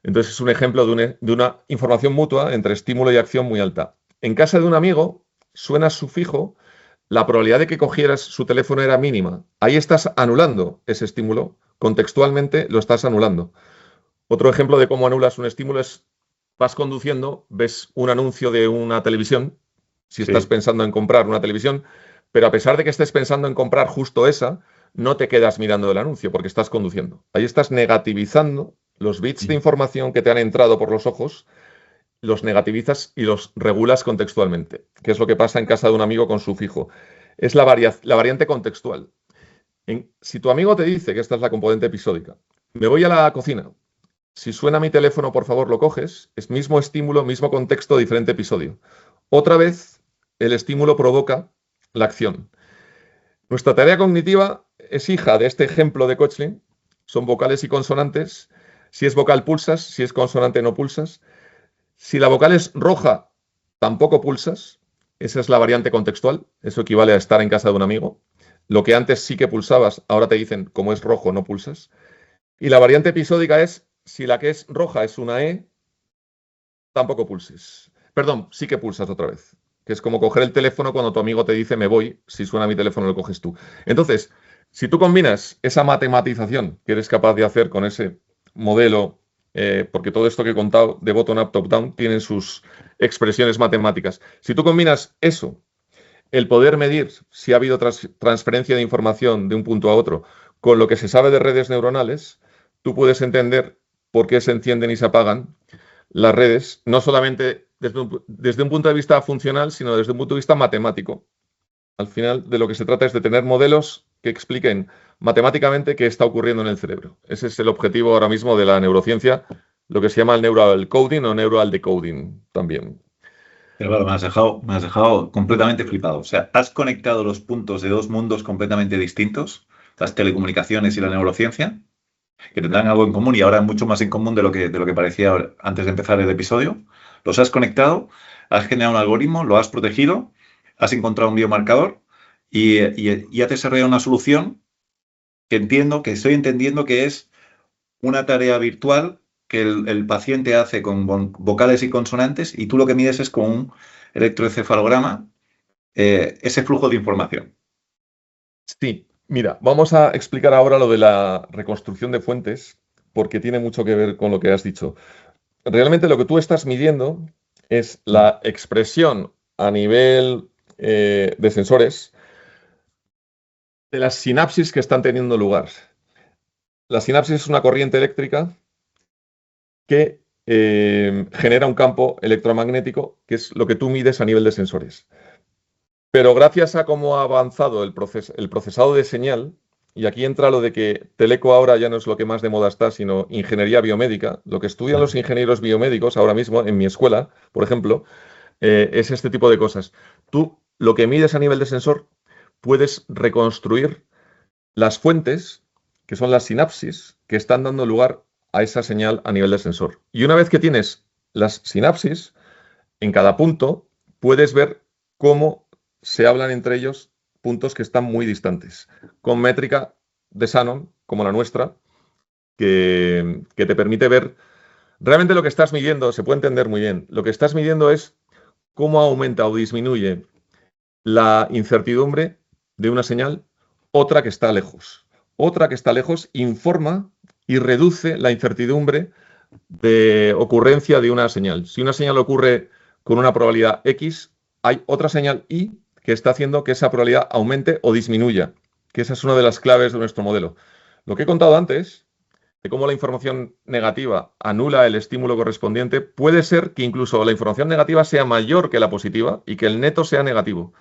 Entonces es un ejemplo de una información mutua entre estímulo y acción muy alta. En casa de un amigo, suena su fijo, la probabilidad de que cogieras su teléfono era mínima. Ahí estás anulando ese estímulo, contextualmente lo estás anulando. Otro ejemplo de cómo anulas un estímulo es, vas conduciendo, ves un anuncio de una televisión, si estás pensando en comprar una televisión, pero a pesar de que estés pensando en comprar justo esa, no te quedas mirando el anuncio porque estás conduciendo. Ahí estás negativizando los bits de información que te han entrado por los ojos, los negativizas y los regulas contextualmente, que es lo que pasa en casa de un amigo con su fijo. Es la variante contextual. Si tu amigo te dice que esta es la componente episódica, me voy a la cocina, si suena mi teléfono, por favor, lo coges, es mismo estímulo, mismo contexto, diferente episodio. Otra vez, el estímulo provoca la acción. Nuestra tarea cognitiva es hija de este ejemplo de Koechlin, son vocales y consonantes. Si es vocal, pulsas, si es consonante, no pulsas. Si la vocal es roja, tampoco pulsas. Esa es la variante contextual. Eso equivale a estar en casa de un amigo. Lo que antes sí que pulsabas, ahora te dicen, como es rojo, no pulsas. Y la variante episódica es, si la que es roja es una E, tampoco pulses. Perdón, sí que pulsas otra vez. Que es como coger el teléfono cuando tu amigo te dice, me voy, si suena mi teléfono lo coges tú. Entonces, si tú combinas esa matematización que eres capaz de hacer con ese modelo, porque todo esto que he contado de bottom-up, top-down, tienen sus expresiones matemáticas. Si tú combinas eso, el poder medir si ha habido transferencia de información de un punto a otro, con lo que se sabe de redes neuronales, tú puedes entender por qué se encienden y se apagan las redes, no solamente desde un punto de vista funcional, sino desde un punto de vista matemático. Al final, de lo que se trata es de tener modelos que expliquen matemáticamente qué está ocurriendo en el cerebro. Ese es el objetivo ahora mismo de la neurociencia, lo que se llama el neural coding o neural decoding también. Pero claro, me has dejado completamente flipado. O sea, has conectado los puntos de dos mundos completamente distintos, las telecomunicaciones y la neurociencia, que tendrán algo en común y ahora mucho más en común de lo que parecía antes de empezar el episodio. Los has conectado, has generado un algoritmo, lo has protegido, has encontrado un biomarcador y has desarrollado una solución que estoy entendiendo que es una tarea virtual que el paciente hace con vocales y consonantes y tú lo que mides es con un electroencefalograma ese flujo de información. Sí, mira, vamos a explicar ahora lo de la reconstrucción de fuentes, porque tiene mucho que ver con lo que has dicho. Realmente lo que tú estás midiendo es la expresión a nivel de sensores de las sinapsis que están teniendo lugar. La sinapsis es una corriente eléctrica que genera un campo electromagnético, que es lo que tú mides a nivel de sensores. Pero gracias a cómo ha avanzado el procesado de señal, y aquí entra lo de que teleco ahora ya no es lo que más de moda está, sino ingeniería biomédica. Lo que estudian los ingenieros biomédicos ahora mismo en mi escuela, por ejemplo, es este tipo de cosas. Tú lo que mides a nivel de sensor, puedes reconstruir las fuentes, que son las sinapsis, que están dando lugar a esa señal a nivel de sensor. Y una vez que tienes las sinapsis, en cada punto puedes ver cómo se hablan entre ellos puntos que están muy distantes, con métrica de Shannon, como la nuestra, que te permite ver realmente lo que estás midiendo, se puede entender muy bien. Lo que estás midiendo es cómo aumenta o disminuye la incertidumbre de una señal, otra que está lejos. Otra que está lejos informa y reduce la incertidumbre de ocurrencia de una señal. Si una señal ocurre con una probabilidad X, hay otra señal Y que está haciendo que esa probabilidad aumente o disminuya, que esa es una de las claves de nuestro modelo. Lo que he contado antes, de cómo la información negativa anula el estímulo correspondiente, puede ser que incluso la información negativa sea mayor que la positiva y que el neto sea negativo.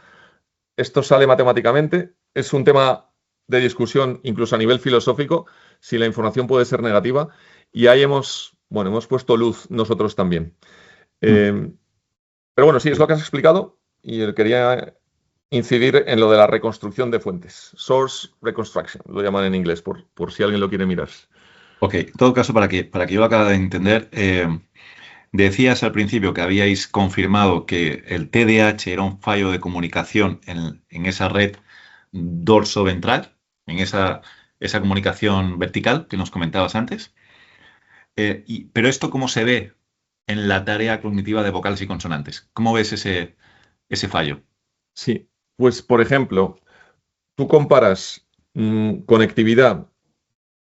Esto sale matemáticamente, es un tema de discusión incluso a nivel filosófico, si la información puede ser negativa, y ahí hemos puesto luz nosotros también. Pero bueno, sí, es lo que has explicado y quería incidir en lo de la reconstrucción de fuentes. Source Reconstruction, lo llaman en inglés, por si alguien lo quiere mirar. Ok, en todo caso, para que yo lo acabe de entender, decías al principio que habíais confirmado que el TDAH era un fallo de comunicación en esa red dorso-ventral, en esa comunicación vertical que nos comentabas antes. Pero esto, ¿cómo se ve en la tarea cognitiva de vocales y consonantes? ¿Cómo ves ese fallo? Sí, pues por ejemplo, tú comparas conectividad,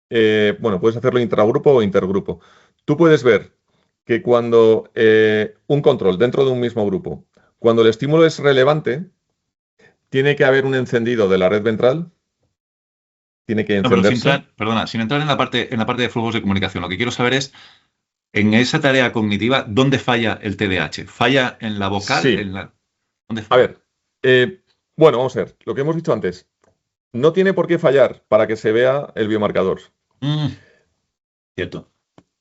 puedes hacerlo intragrupo o intergrupo. Tú puedes ver que cuando un control dentro de un mismo grupo, cuando el estímulo es relevante, tiene que haber un encendido de la red ventral, tiene que No, pero encenderse. sin entrar en la parte de flujos de comunicación, lo que quiero saber es, en esa tarea cognitiva, ¿dónde falla el TDAH? ¿Falla en la vocal? Sí. ¿Dónde A falla? ver, vamos a ver, lo que hemos dicho antes, no tiene por qué fallar para que se vea el biomarcador. Cierto.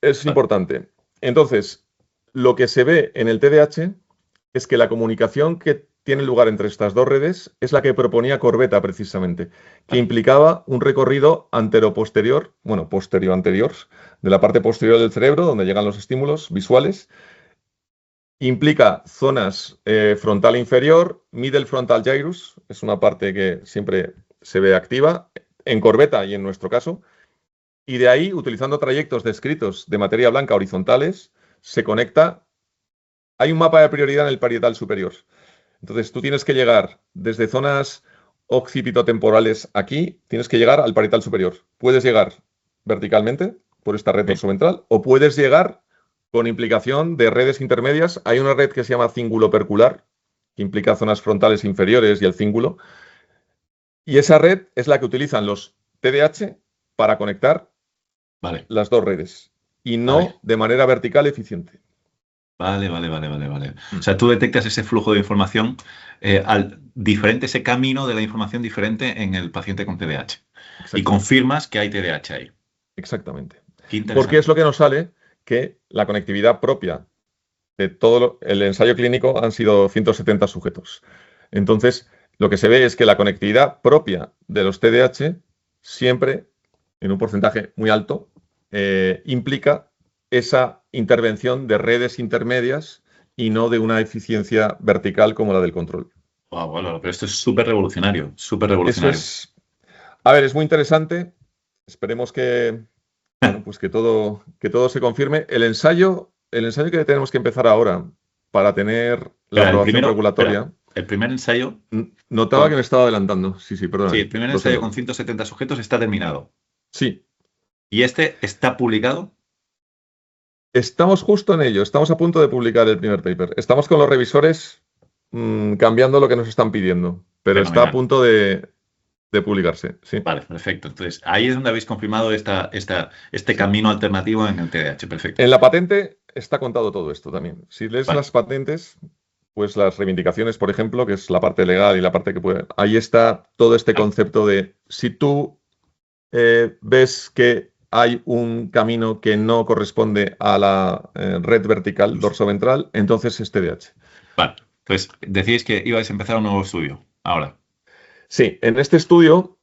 Es Vale. importante. Entonces, lo que se ve en el TDAH es que la comunicación que tiene lugar entre estas dos redes es la que proponía Corbetta precisamente, que implicaba un recorrido antero-posterior, posterior-anterior, de la parte posterior del cerebro, donde llegan los estímulos visuales. Implica zonas frontal inferior, middle frontal gyrus, es una parte que siempre se ve activa en Corbetta y en nuestro caso. Y de ahí, utilizando trayectos descritos de materia blanca horizontales, se conecta. Hay un mapa de prioridad en el parietal superior. Entonces, tú tienes que llegar desde zonas occipitotemporales aquí, tienes que llegar al parietal superior. Puedes llegar verticalmente por esta red dorsoventral o puedes llegar con implicación de redes intermedias. Hay una red que se llama cíngulo percular, que implica zonas frontales inferiores y el cíngulo. Y esa red es la que utilizan los TDAH para conectar las dos redes y no de manera vertical eficiente. Vale. O sea, tú detectas ese flujo de información ese camino de la información diferente en el paciente con TDAH. Y confirmas que hay TDAH ahí. Exactamente. Qué interesante. Porque es lo que nos sale que la conectividad propia el ensayo clínico han sido 170 sujetos. Entonces, lo que se ve es que la conectividad propia de los TDAH siempre, en un porcentaje muy alto, implica esa intervención de redes intermedias y no de una eficiencia vertical como la del control. Wow, bueno, pero esto es súper revolucionario, súper Eso revolucionario. a ver, es muy interesante. Esperemos que, bueno, pues que todo se confirme. El ensayo que tenemos que empezar ahora para tener la aprobación regulatoria. El primer ensayo. Notaba que me estaba adelantando. Sí, perdón. Sí, el primer ensayo con 170 sujetos está terminado. Sí. ¿Y este está publicado? Estamos justo en ello. Estamos a punto de publicar el primer paper. Estamos con los revisores cambiando lo que nos están pidiendo, pero Fenomenal. está a punto de publicarse. Sí. Vale, perfecto. Entonces, ahí es donde habéis confirmado este camino alternativo en el TDAH. Perfecto. En la patente está contado todo esto también. Si lees Vale. las patentes, pues las reivindicaciones, por ejemplo, que es la parte legal y la parte que puede... Ahí está todo este concepto de si tú ves que hay un camino que no corresponde a la red vertical dorso-ventral, entonces es TDAH. Vale. Entonces, decíais que ibais a empezar un nuevo estudio. Ahora. Sí, en este estudio,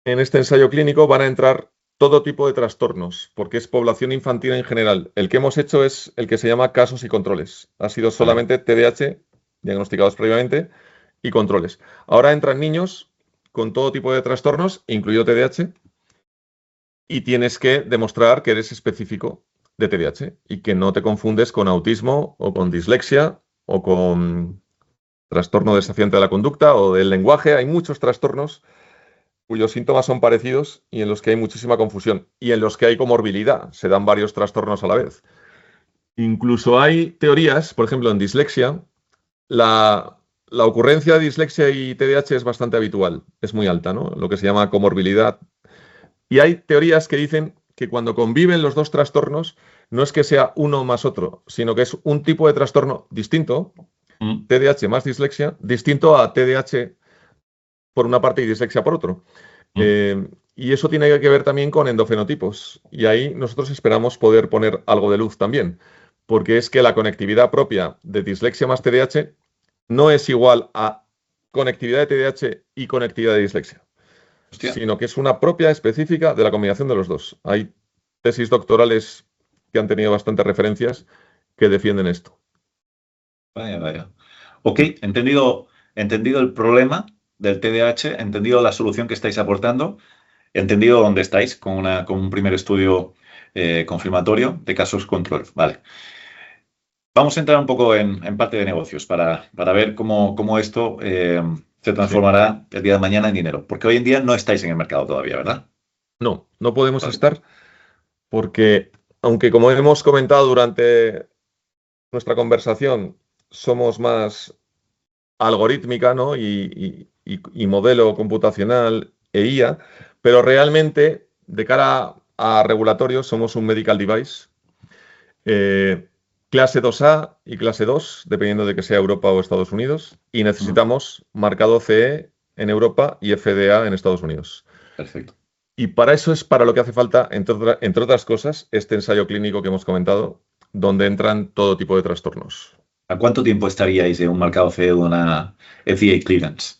en este ensayo clínico, van a entrar todo tipo de trastornos, porque es población infantil en general. El que hemos hecho es el que se llama casos y controles. Ha sido solamente TDAH, diagnosticados previamente, y controles. Ahora entran niños con todo tipo de trastornos, incluido TDAH, y tienes que demostrar que eres específico de TDAH y que no te confundes con autismo o con dislexia o con trastorno desafiante de la conducta o del lenguaje. Hay muchos trastornos cuyos síntomas son parecidos y en los que hay muchísima confusión y en los que hay comorbilidad. Se dan varios trastornos a la vez. Incluso hay teorías, por ejemplo, en dislexia, la ocurrencia de dislexia y TDAH es bastante habitual, es muy alta, ¿no? Lo que se llama comorbilidad. Y hay teorías que dicen que cuando conviven los dos trastornos, no es que sea uno más otro, sino que es un tipo de trastorno distinto, TDAH más dislexia, distinto a TDAH por una parte y dislexia por otro. Y eso tiene que ver también con endofenotipos. Y ahí nosotros esperamos poder poner algo de luz también, porque es que la conectividad propia de dislexia más TDAH no es igual a conectividad de TDAH y conectividad de dislexia, sino que es una propia específica de la combinación de los dos. Hay tesis doctorales que han tenido bastantes referencias que defienden esto. Vaya, vaya. Ok, entendido el problema del TDAH, entendido la solución que estáis aportando, entendido dónde estáis con un primer estudio confirmatorio de casos control. Vale. Vamos a entrar un poco en parte de negocios para ver cómo esto se transformará el día de mañana en dinero. Porque hoy en día no estáis en el mercado todavía, ¿verdad? No, no podemos estar porque, aunque como hemos comentado durante nuestra conversación, somos más algorítmica, ¿no? y modelo computacional e IA, pero realmente de cara a regulatorios somos un medical device, clase 2A y clase 2, dependiendo de que sea Europa o Estados Unidos, y necesitamos marcado CE en Europa y FDA en Estados Unidos. Perfecto. Y para eso es para lo que hace falta, entre otras cosas, este ensayo clínico que hemos comentado, donde entran todo tipo de trastornos. ¿A cuánto tiempo estaríais en un marcado CE de una FDA clearance?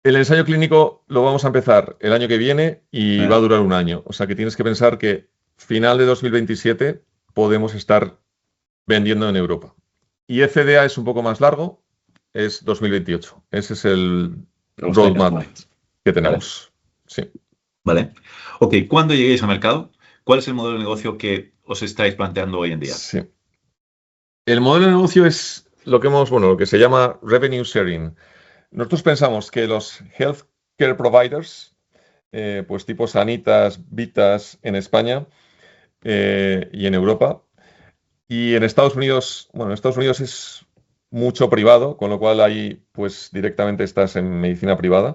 El ensayo clínico lo vamos a empezar el año que viene y va a durar un año. O sea que tienes que pensar que final de 2027 podemos estar vendiendo en Europa. Y FDA es un poco más largo, es 2028. Ese es el roadmap que tenemos. Vale. Sí. Vale. Ok, ¿cuándo lleguéis al mercado? ¿Cuál es el modelo de negocio que os estáis planteando hoy en día? Sí. El modelo de negocio es lo que se llama revenue sharing. Nosotros pensamos que los healthcare providers, pues tipo Sanitas, Vitas en España y en Europa, y en Estados Unidos, en Estados Unidos es mucho privado, con lo cual ahí pues directamente estás en medicina privada.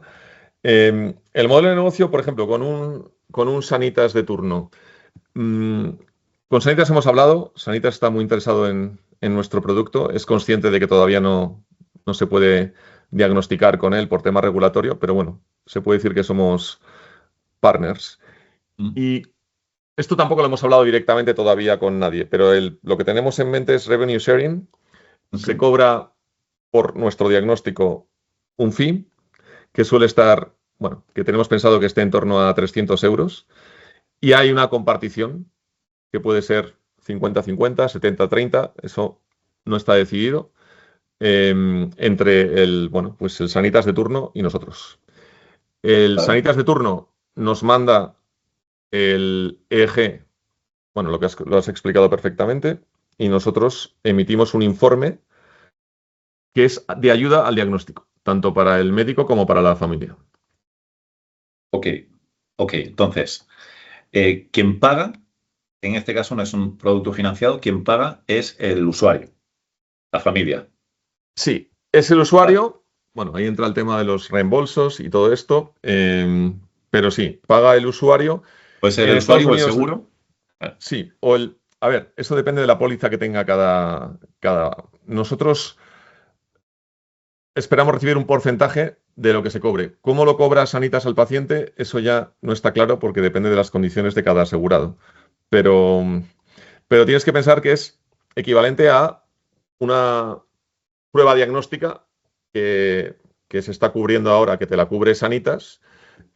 El modelo de negocio, por ejemplo, con un Sanitas de turno. Con Sanitas hemos hablado, Sanitas está muy interesado en nuestro producto, es consciente de que todavía no se puede diagnosticar con él por tema regulatorio, pero bueno, se puede decir que somos partners. Y Esto tampoco lo hemos hablado directamente todavía con nadie, pero lo que tenemos en mente es revenue sharing. Se cobra por nuestro diagnóstico un fee que suele estar, bueno, que tenemos pensado que esté en torno a 300 euros. Y hay una compartición que puede ser 50-50, 70-30, eso no está decidido, entre el Sanitas de turno y nosotros. El Sanitas de turno nos manda el EEG, bueno, lo has explicado perfectamente, y nosotros emitimos un informe que es de ayuda al diagnóstico, tanto para el médico como para la familia. Ok, entonces, quien paga, en este caso no es un producto financiado, quien paga es el usuario, la familia. Sí, es el usuario, bueno, ahí entra el tema de los reembolsos y todo esto, pero sí, paga el usuario. ¿Puede ser En el usuario o el Estados Unidos, seguro? sí, a ver, eso depende de la póliza que tenga cada. Nosotros esperamos recibir un porcentaje de lo que se cobre. ¿Cómo lo cobra Sanitas al paciente? Eso ya no está claro porque depende de las condiciones de cada asegurado. Pero tienes que pensar que es equivalente a una prueba diagnóstica que se está cubriendo ahora, que te la cubre Sanitas,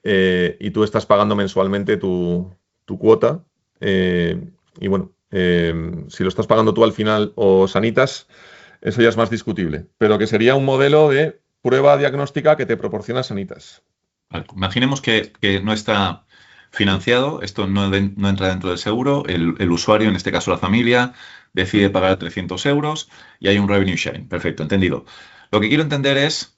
y tú estás pagando mensualmente tu cuota. Y bueno, si lo estás pagando tú al final o Sanitas, eso ya es más discutible, pero que sería un modelo de prueba diagnóstica que te proporciona Sanitas. Vale, imaginemos que no está financiado, esto no entra dentro del seguro, el usuario, en este caso la familia, decide pagar 300 euros y hay un revenue sharing. Perfecto, entendido. Lo que quiero entender es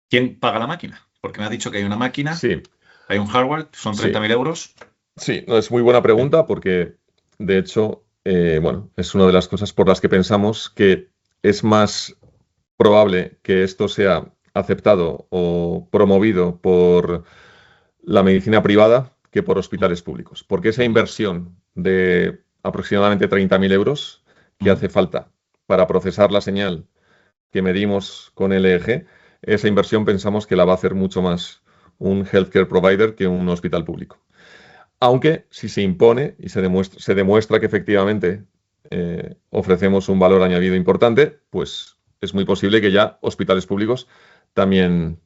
quién paga la máquina, porque me has dicho que hay una máquina, Sí, hay un hardware, son 30.000 euros. sí, no, es muy buena pregunta porque, de hecho, bueno, es una de las cosas por las que pensamos que es más probable que esto sea aceptado o promovido por la medicina privada que por hospitales públicos, porque esa inversión de aproximadamente 30.000 euros que hace falta para procesar la señal que medimos con el EEG, esa inversión pensamos que la va a hacer mucho más un healthcare provider que un hospital público. Aunque si se impone y se demuestra que efectivamente ofrecemos un valor añadido importante, pues es muy posible que ya hospitales públicos también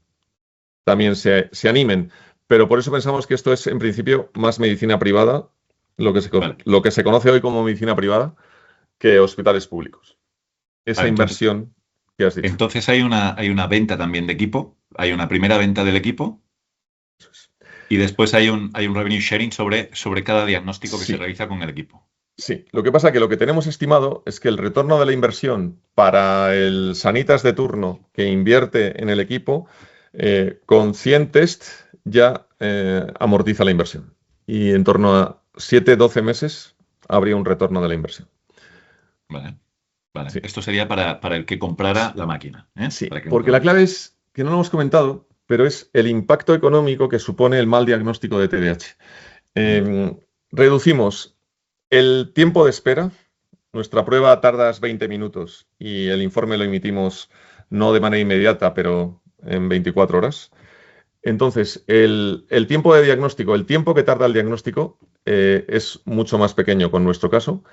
se animen. Pero por eso pensamos que esto es en principio más medicina privada, lo que se conoce hoy como medicina privada, que hospitales públicos. Esa inversión que has dicho. Entonces hay una venta también de equipo, hay una primera venta del equipo. Y después hay un revenue sharing sobre cada diagnóstico que se realiza con el equipo. Sí, lo que pasa es que lo que tenemos estimado es que el retorno de la inversión para el Sanitas de turno que invierte en el equipo, con 100 test ya amortiza la inversión. Y en torno a 7-12 meses habría un retorno de la inversión. Vale. Sí. Esto sería para el que comprara la máquina. Sí, porque la clave es, que no lo hemos comentado, pero es el impacto económico que supone el mal diagnóstico de TDAH. Reducimos el tiempo de espera. Nuestra prueba tarda 20 minutos y el informe lo emitimos no de manera inmediata, pero en 24 horas. Entonces, el tiempo de diagnóstico, el tiempo que tarda el diagnóstico es mucho más pequeño con nuestro caso.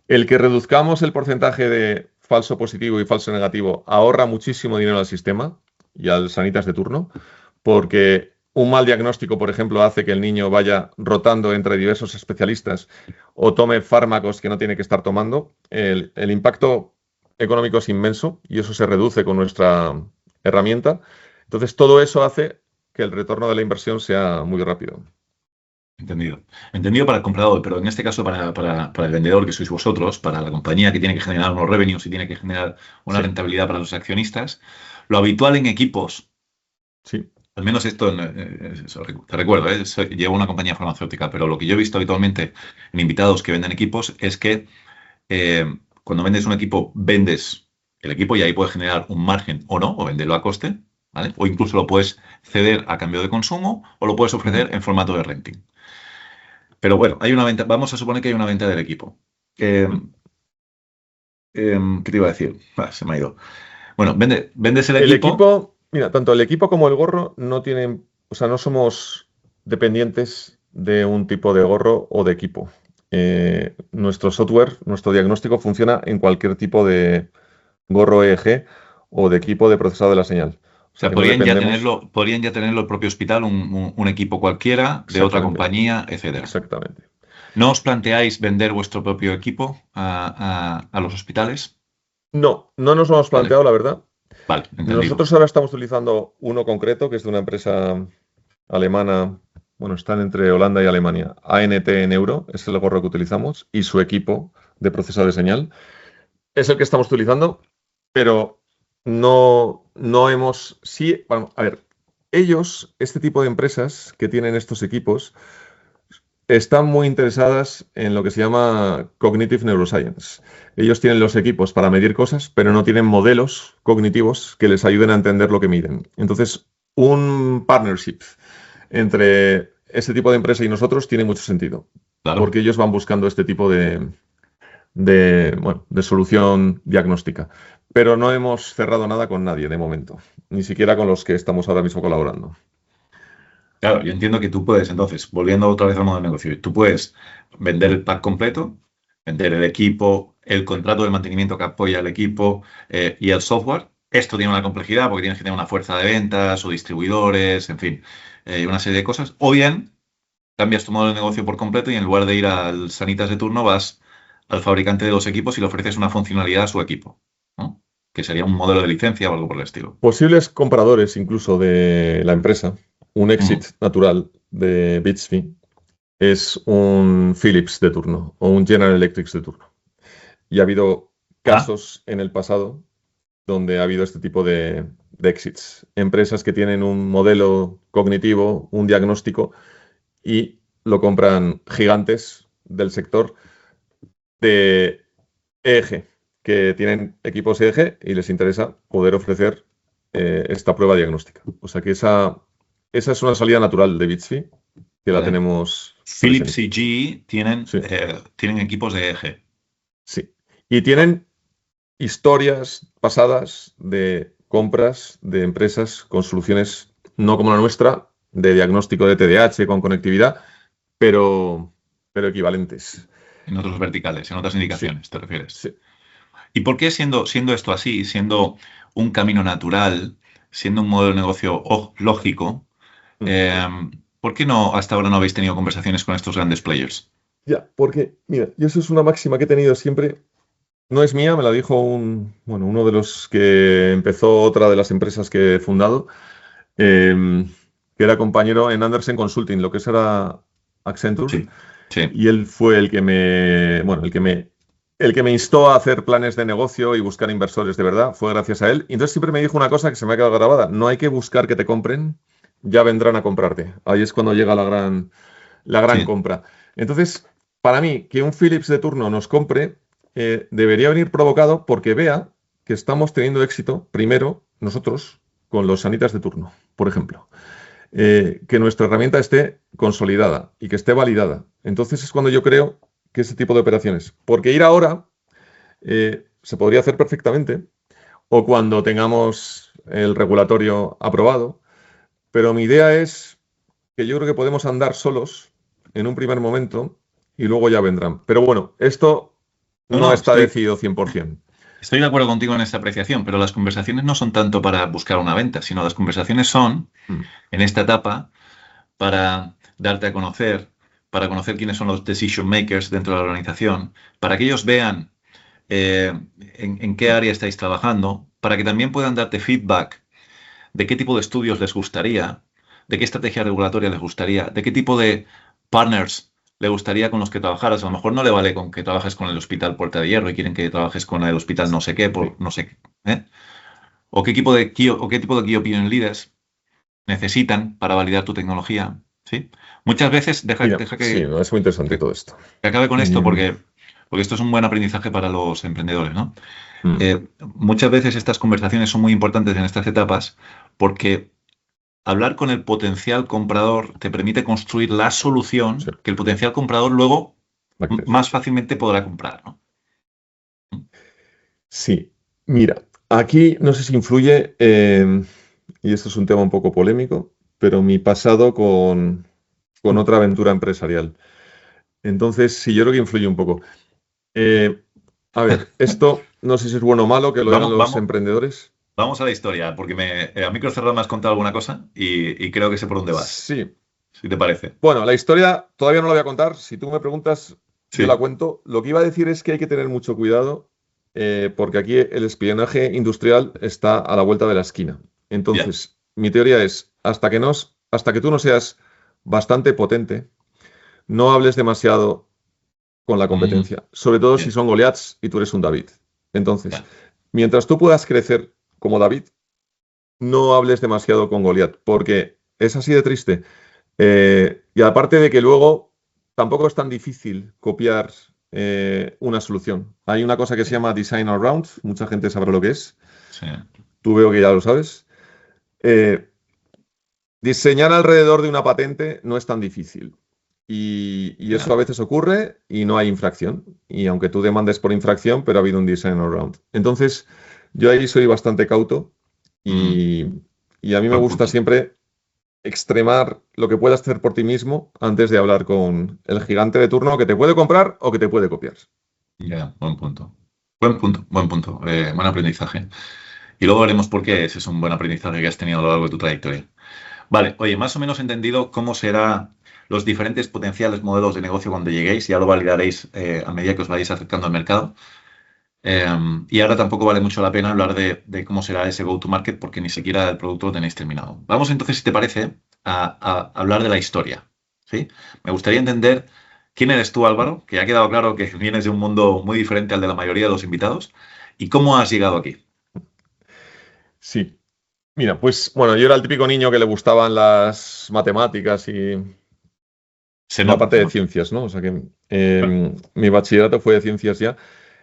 El que reduzcamos el porcentaje de falso positivo y falso negativo ahorra muchísimo dinero al sistema y al Sanitas de turno, porque un mal diagnóstico, por ejemplo, hace que el niño vaya rotando entre diversos especialistas o tome fármacos que no tiene que estar tomando. El impacto económico es inmenso y eso se reduce con nuestra herramienta. Entonces, todo eso hace que el retorno de la inversión sea muy rápido. Entendido para el comprador, pero en este caso para el vendedor, que sois vosotros, para la compañía que tiene que generar unos revenues y tiene que generar una rentabilidad para los accionistas, lo habitual en equipos, al menos esto, te recuerdo, llevo una compañía farmacéutica, pero lo que yo he visto habitualmente en invitados que venden equipos es que cuando vendes un equipo, vendes el equipo y ahí puedes generar un margen o no, o venderlo a coste, ¿vale? O incluso lo puedes ceder a cambio de consumo o lo puedes ofrecer en formato de renting. Pero bueno, hay una venta, vamos a suponer que hay una venta del equipo. ¿Qué te iba a decir? Se me ha ido. Bueno, vendes el equipo. El equipo, mira, tanto el equipo como el gorro no tienen, o sea, no somos dependientes de un tipo de gorro o de equipo. Nuestro software, nuestro diagnóstico funciona en cualquier tipo de gorro EEG o de equipo de procesado de la señal. O sea, que no dependemos. podrían ya tenerlo el propio hospital, un equipo cualquiera, de otra Exactamente. compañía, etcétera. Exactamente. ¿No os planteáis vender vuestro propio equipo a los hospitales? No, no nos lo hemos Vale, planteado, la verdad. vale, entendido. Nosotros ahora estamos utilizando uno concreto, que es de una empresa alemana, bueno, están entre Holanda y Alemania. ANT Neuro es el gorro que utilizamos y su equipo de procesado de señal es el que estamos utilizando, pero no hemos. Sí, bueno, a ver, ellos, este tipo de empresas que tienen estos equipos, están muy interesadas en lo que se llama Cognitive Neuroscience. Ellos tienen los equipos para medir cosas, pero no tienen modelos cognitivos que les ayuden a entender lo que miden. Entonces, un partnership entre ese tipo de empresa y nosotros tiene mucho sentido, Claro. porque ellos van buscando este tipo de solución diagnóstica. Pero no hemos cerrado nada con nadie de momento, ni siquiera con los que estamos ahora mismo colaborando. Claro, yo entiendo que tú puedes, entonces, volviendo otra vez al modo de negocio, tú puedes vender el pack completo, vender el equipo, el contrato de mantenimiento que apoya el equipo y el software. Esto tiene una complejidad porque tienes que tener una fuerza de ventas o distribuidores, en fin, una serie de cosas. O bien cambias tu modo de negocio por completo y en lugar de ir al Sanitas de turno vas al fabricante de los equipos y le ofreces una funcionalidad a su equipo, ¿no? Que sería un modelo de licencia o algo por el estilo. Posibles compradores incluso de la empresa, un exit Ujú. natural de Bitsby es un Philips de turno o un General Electric de turno. Y ha habido Ah, casos en el pasado donde ha habido este tipo de exits. Empresas que tienen un modelo cognitivo, un diagnóstico y lo compran gigantes del sector de EEG, que tienen equipos EEG y les interesa poder ofrecer esta prueba diagnóstica. O sea que esa es una salida natural de Bitsby, que la vale. tenemos Philips presente. y GE Sí, tienen equipos de EG. sí. Y tienen historias pasadas de compras de empresas con soluciones no como la nuestra, de diagnóstico de TDAH con conectividad, pero, pero equivalentes. En otros verticales, en otras Sí, indicaciones, ¿te refieres? sí. ¿Y por qué siendo esto así, siendo un camino natural, siendo un modelo de negocio lógico, Mm. eh, ¿por qué no hasta ahora no habéis tenido conversaciones con estos grandes players? Ya, porque, mira, y eso es una máxima que he tenido siempre. No es mía, me la dijo uno de los que empezó otra de las empresas que he fundado, eh, que era compañero en Andersen Consulting, lo que era Accenture, Sí, sí. y él fue el que me instó a hacer planes de negocio y buscar inversores de verdad, fue gracias a él. Y entonces siempre me dijo una cosa que se me ha quedado grabada: no hay que buscar que te compren, ya vendrán a comprarte. Ahí es cuando llega la gran Sí. compra. Entonces, para mí, que un Philips de turno nos compre, debería venir provocado porque vea que estamos teniendo éxito, primero, nosotros, con los sanitas de turno, por ejemplo. Que nuestra herramienta esté consolidada y que esté validada. Entonces es cuando yo creo que ese tipo de operaciones. Porque ir ahora se podría hacer perfectamente, o cuando tengamos el regulatorio aprobado, pero mi idea es que yo creo que podemos andar solos en un primer momento y luego ya vendrán. Pero bueno, esto No, no no, está decidido 100%. estoy de acuerdo contigo en esta apreciación, pero las conversaciones no son tanto para buscar una venta, sino las conversaciones son, Mm. en esta etapa, para darte a conocer, para conocer quiénes son los decision makers dentro de la organización, para que ellos vean en qué área estáis trabajando, para que también puedan darte feedback de qué tipo de estudios les gustaría, de qué estrategia regulatoria les gustaría, de qué tipo de partners le gustaría con los que trabajaras. A lo mejor no le vale con que trabajes con el Hospital Puerta de Hierro y quieren que trabajes con el Hospital no sé qué, Sí. por no sé qué. ¿Eh? O qué tipo de key opinion leaders necesitan para validar tu tecnología. ¿Sí? Muchas veces, deja, Mira, deja sí, que, no, es muy interesante que- todo esto. que acabe con esto Mm, porque esto es un buen aprendizaje para los emprendedores, ¿no? mm, Muchas veces estas conversaciones son muy importantes en estas etapas porque hablar con el potencial comprador te permite construir la sí, solución que el potencial comprador luego la quieres. más fácilmente podrá comprar, ¿no? Sí, mira, aquí no sé si influye, y esto es un tema un poco polémico, pero mi pasado con con otra aventura empresarial. Entonces, sí, yo creo que influye un poco. A ver, esto no sé si es bueno o malo que lo hagan los emprendedores. Vamos a la historia, porque a micro cerrado me has contado alguna cosa y creo que sé por dónde vas. Sí. Si te parece. Bueno, la historia todavía no la voy a contar. Si tú me preguntas, Sí. yo la cuento. Lo que iba a decir es que hay que tener mucho cuidado porque aquí el espionaje industrial está a la vuelta de la esquina. Entonces, mi teoría es, hasta que tú no seas bastante potente, no hables demasiado con la competencia, sobre todo si son Goliaths y tú eres un David. Entonces, mientras tú puedas crecer como David, no hables demasiado con Goliat, porque es así de triste. Y aparte de que luego tampoco es tan difícil copiar una solución. Hay una cosa que se llama Design Around, mucha gente sabrá lo que es. Sí. Tú veo que ya lo sabes. Diseñar alrededor de una patente no es tan difícil. Y eso a veces ocurre y no hay infracción. Y aunque tú demandes por infracción, pero ha habido un design around. Entonces, yo ahí soy bastante cauto y a mí me gusta siempre extremar lo que puedas hacer por ti mismo antes de hablar con el gigante de turno que te puede comprar o que te puede copiar. Ya, buen punto. Buen punto. Buen aprendizaje. Y luego veremos por qué ese es un buen aprendizaje que has tenido a lo largo de tu trayectoria. Vale, oye, más o menos entendido cómo serán los diferentes potenciales modelos de negocio cuando lleguéis. Ya lo validaréis a medida que os vayáis acercando al mercado. Y ahora tampoco vale mucho la pena hablar de cómo será ese go-to-market porque ni siquiera el producto lo tenéis terminado. Vamos entonces, si te parece, a hablar de la historia. ¿Sí? Me gustaría entender quién eres tú, Álvaro, que ha quedado claro que vienes de un mundo muy diferente al de la mayoría de los invitados, y cómo has llegado aquí. Sí. Mira, pues bueno, yo era el típico niño que le gustaban las matemáticas y la parte de ciencias, ¿no? O sea que mi bachillerato fue de ciencias ya.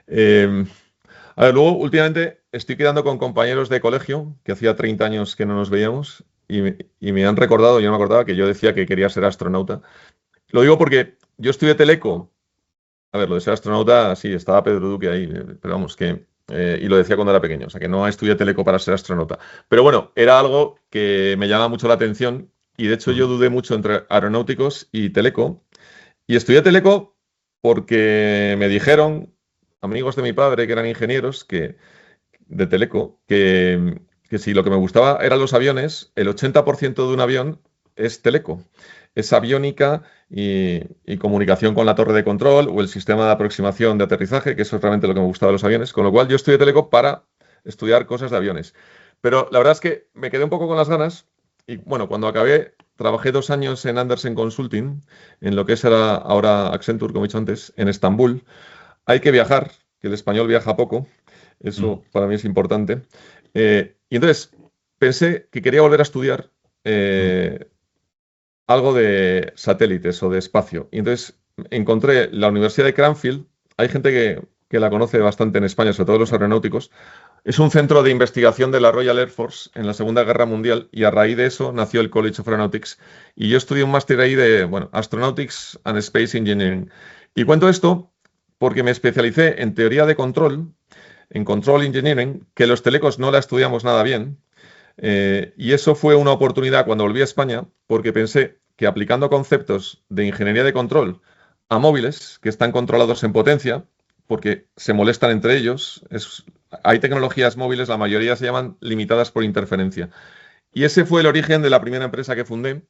A ver, luego últimamente estoy quedando con compañeros de colegio que hacía 30 años que no nos veíamos y me han recordado, yo no me acordaba que yo decía que quería ser astronauta. Lo digo porque yo estudié teleco. A ver, lo de ser astronauta, sí, estaba Pedro Duque ahí, pero vamos, y lo decía cuando era pequeño, o sea, que no estudié teleco para ser astronauta. Pero bueno, era algo que me llama mucho la atención y de hecho yo dudé mucho entre aeronáuticos y teleco. Y estudié teleco porque me dijeron amigos de mi padre que eran ingenieros de teleco que si lo que me gustaba eran los aviones, el 80% de un avión es teleco. Es aviónica y comunicación con la torre de control o el sistema de aproximación de aterrizaje, que eso es realmente lo que me gustaba de los aviones. Con lo cual yo estudié teleco para estudiar cosas de aviones. Pero la verdad es que me quedé un poco con las ganas y bueno, cuando acabé, trabajé 2 años en Andersen Consulting, en lo que es ahora Accenture, como he dicho antes, en Estambul. Hay que viajar, que el español viaja poco. Eso para mí es importante. Y entonces pensé que quería volver a estudiar algo de satélites o de espacio. Y entonces encontré la Universidad de Cranfield. Hay gente que la conoce bastante en España, sobre todo los aeronáuticos. Es un centro de investigación de la Royal Air Force en la Segunda Guerra Mundial y a raíz de eso nació el College of Aeronautics. Y yo estudié un máster ahí de, bueno, Astronautics and Space Engineering. Y cuento esto porque me especialicé en teoría de control, en Control Engineering, que los telecos no la estudiamos nada bien. Y eso fue una oportunidad cuando volví a España, porque pensé que aplicando conceptos de ingeniería de control a móviles que están controlados en potencia, porque se molestan entre ellos, hay tecnologías móviles, la mayoría se llaman limitadas por interferencia. Y ese fue el origen de la primera empresa que fundé,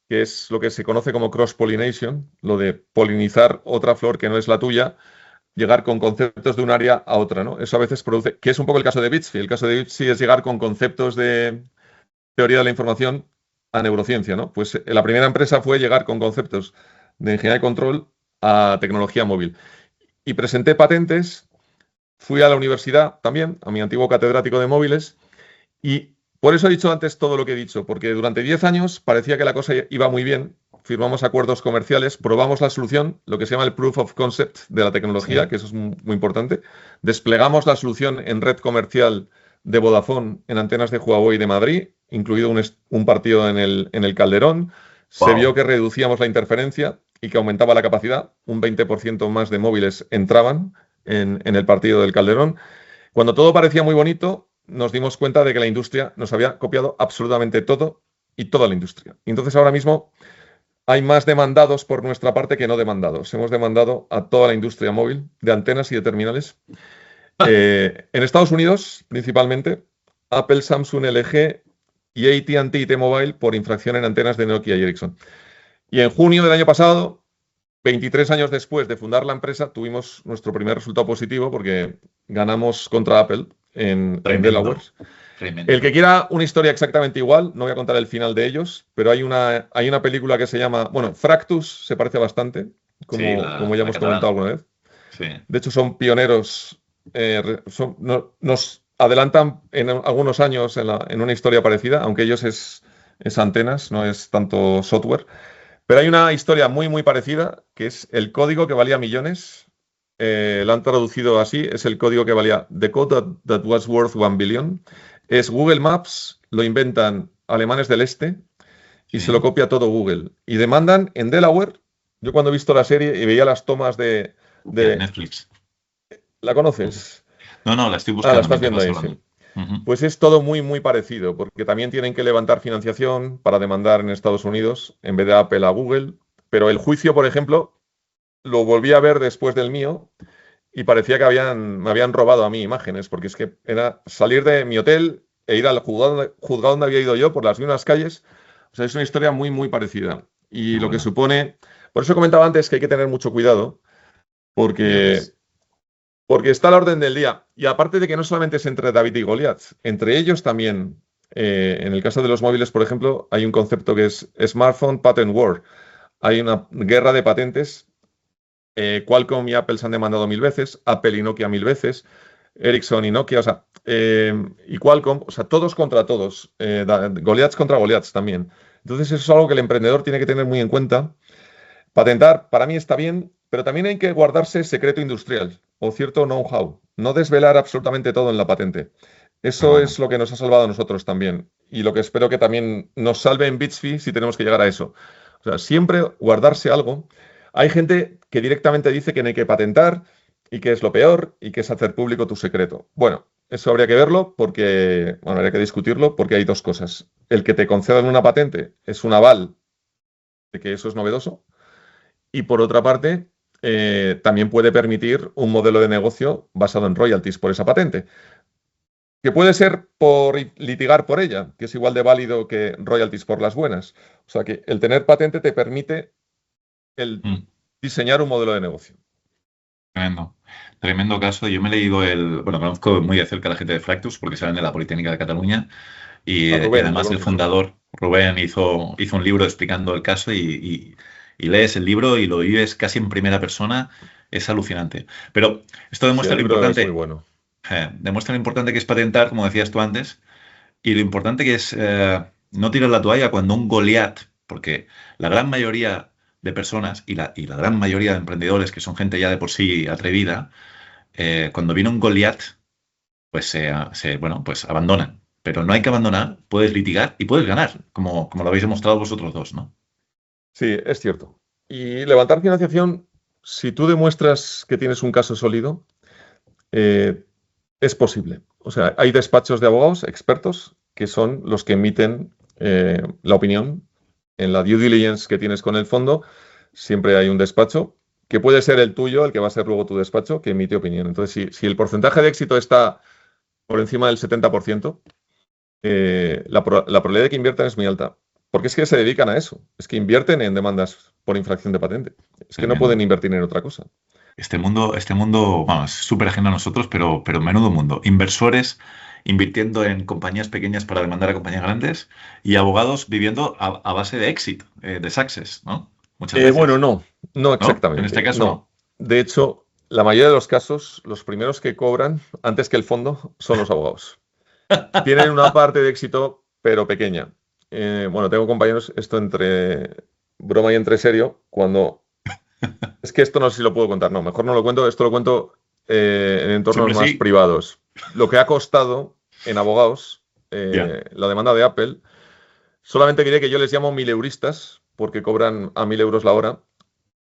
que es lo que se conoce como cross-pollination, lo de polinizar otra flor que no es la tuya, llegar con conceptos de un área a otra, ¿no? Eso a veces produce, que es un poco el caso de Bitsy. El caso de Bitsy es llegar con conceptos de teoría de la información a neurociencia, ¿no? Pues la primera empresa fue llegar con conceptos de ingeniería de control a tecnología móvil. Y presenté patentes, fui a la universidad también, a mi antiguo catedrático de móviles, y por eso he dicho antes todo lo que he dicho, porque durante 10 años parecía que la cosa iba muy bien, firmamos acuerdos comerciales, probamos la solución, lo que se llama el proof of concept de la tecnología, que eso es muy importante. Desplegamos la solución en red comercial de Vodafone en antenas de Huawei de Madrid, incluido un partido en el Calderón. Se vio que reducíamos la interferencia y que aumentaba la capacidad. Un 20% más de móviles entraban en el partido del Calderón. Cuando todo parecía muy bonito, nos dimos cuenta de que la industria nos había copiado absolutamente todo y toda la industria. Y entonces ahora mismo hay más demandados por nuestra parte que no demandados. Hemos demandado a toda la industria móvil de antenas y de terminales. En Estados Unidos, principalmente, Apple, Samsung, LG y AT&T y T-Mobile por infracción en antenas de Nokia y Ericsson. Y en junio del año pasado, 23 años después de fundar la empresa, tuvimos nuestro primer resultado positivo porque ganamos contra Apple en Delaware. Tremendo. El que quiera una historia exactamente igual, no voy a contar el final de ellos, pero hay una película que se llama, bueno, Fractus, se parece bastante, como ya hemos comentado alguna vez. Sí. De hecho, son pioneros, nos adelantan en algunos años en una historia parecida, aunque ellos es antenas, no es tanto software. Pero hay una historia muy, muy parecida, que es el código que valía millones. Lo han traducido así, es el código que valía The Code that was worth 1 billion. Es Google Maps, lo inventan alemanes del este y se lo copia todo Google. Y demandan en Delaware. Yo cuando he visto la serie y veía las tomas de Netflix. ¿La conoces? No, la estoy buscando. La estás viendo ahí, sí. Pues es todo muy, muy parecido, porque también tienen que levantar financiación para demandar en Estados Unidos, en vez de Apple a Google. Pero el juicio, por ejemplo, lo volví a ver después del mío y parecía que me habían robado a mí imágenes, porque es que era salir de mi hotel e ir al juzgado donde había ido yo por las mismas calles. O sea, es una historia muy, muy parecida. Y lo que supone... Por eso comentaba antes que hay que tener mucho cuidado, porque está a la orden del día. Y aparte de que no solamente es entre David y Goliat, entre ellos también, en el caso de los móviles, por ejemplo, hay un concepto que es Smartphone Patent War. Hay una guerra de patentes. Qualcomm y Apple se han demandado 1000 veces, Apple y Nokia 1000 veces, Ericsson y Nokia, o sea, y Qualcomm, o sea, todos contra todos, Goliaths contra Goliaths también. Entonces eso es algo que el emprendedor tiene que tener muy en cuenta. Patentar, para mí está bien, pero también hay que guardarse secreto industrial o cierto know-how. No desvelar absolutamente todo en la patente. Eso es lo que nos ha salvado a nosotros también. Y lo que espero que también nos salve en Bitsby si tenemos que llegar a eso. O sea, siempre guardarse algo. Hay gente que directamente dice que no hay que patentar y que es lo peor y que es hacer público tu secreto. Bueno, eso habría que verlo porque, bueno, habría que discutirlo porque hay dos cosas. El que te concedan una patente es un aval de que eso es novedoso. Y por otra parte, también puede permitir un modelo de negocio basado en royalties por esa patente, que puede ser por litigar por ella, que es igual de válido que royalties por las buenas. O sea que el tener patente te permite el diseñar un modelo de negocio. Tremendo caso. Yo me he leído bueno, conozco muy de cerca a la gente de Fractus porque salen de la Politécnica de Cataluña y además el fundador, Rubén, hizo un libro explicando el caso y lees el libro y lo vives casi en primera persona. Es alucinante. Pero esto demuestra lo importante. Es muy bueno. Demuestra lo importante que es patentar, como decías tú antes, y lo importante que es no tirar la toalla cuando un Goliat, porque la gran mayoría de personas y la gran mayoría de emprendedores, que son gente ya de por sí atrevida, cuando viene un Goliat, pues pues abandonan. Pero no hay que abandonar, puedes litigar y puedes ganar, como lo habéis demostrado vosotros dos, ¿no? Sí, es cierto. Y levantar financiación, si tú demuestras que tienes un caso sólido, es posible. O sea, hay despachos de abogados expertos que son los que emiten la opinión. En la due diligence que tienes con el fondo, siempre hay un despacho que puede ser el tuyo, el que va a ser luego tu despacho, que emite opinión. Entonces, si el porcentaje de éxito está por encima del 70%, la probabilidad de que inviertan es muy alta. Porque es que se dedican a eso. Es que invierten en demandas por infracción de patente. Es que no pueden invertir en otra cosa. Este mundo, vamos, es súper ajeno a nosotros, pero menudo mundo. Inversores invirtiendo en compañías pequeñas para demandar a compañías grandes y abogados viviendo a base de exit, de success, ¿no? Muchas veces. Bueno, no exactamente. En este caso no. De hecho, la mayoría de los casos, los primeros que cobran antes que el fondo son los abogados. Tienen una parte de éxito, pero pequeña. Bueno, tengo compañeros, esto entre broma y entre serio, cuando... Es que esto no sé si lo puedo contar, no, mejor no lo cuento, esto lo cuento en entornos más privados. Lo que ha costado en abogados la demanda de Apple, solamente diré que yo les llamo mileuristas porque cobran a 1000 euros la hora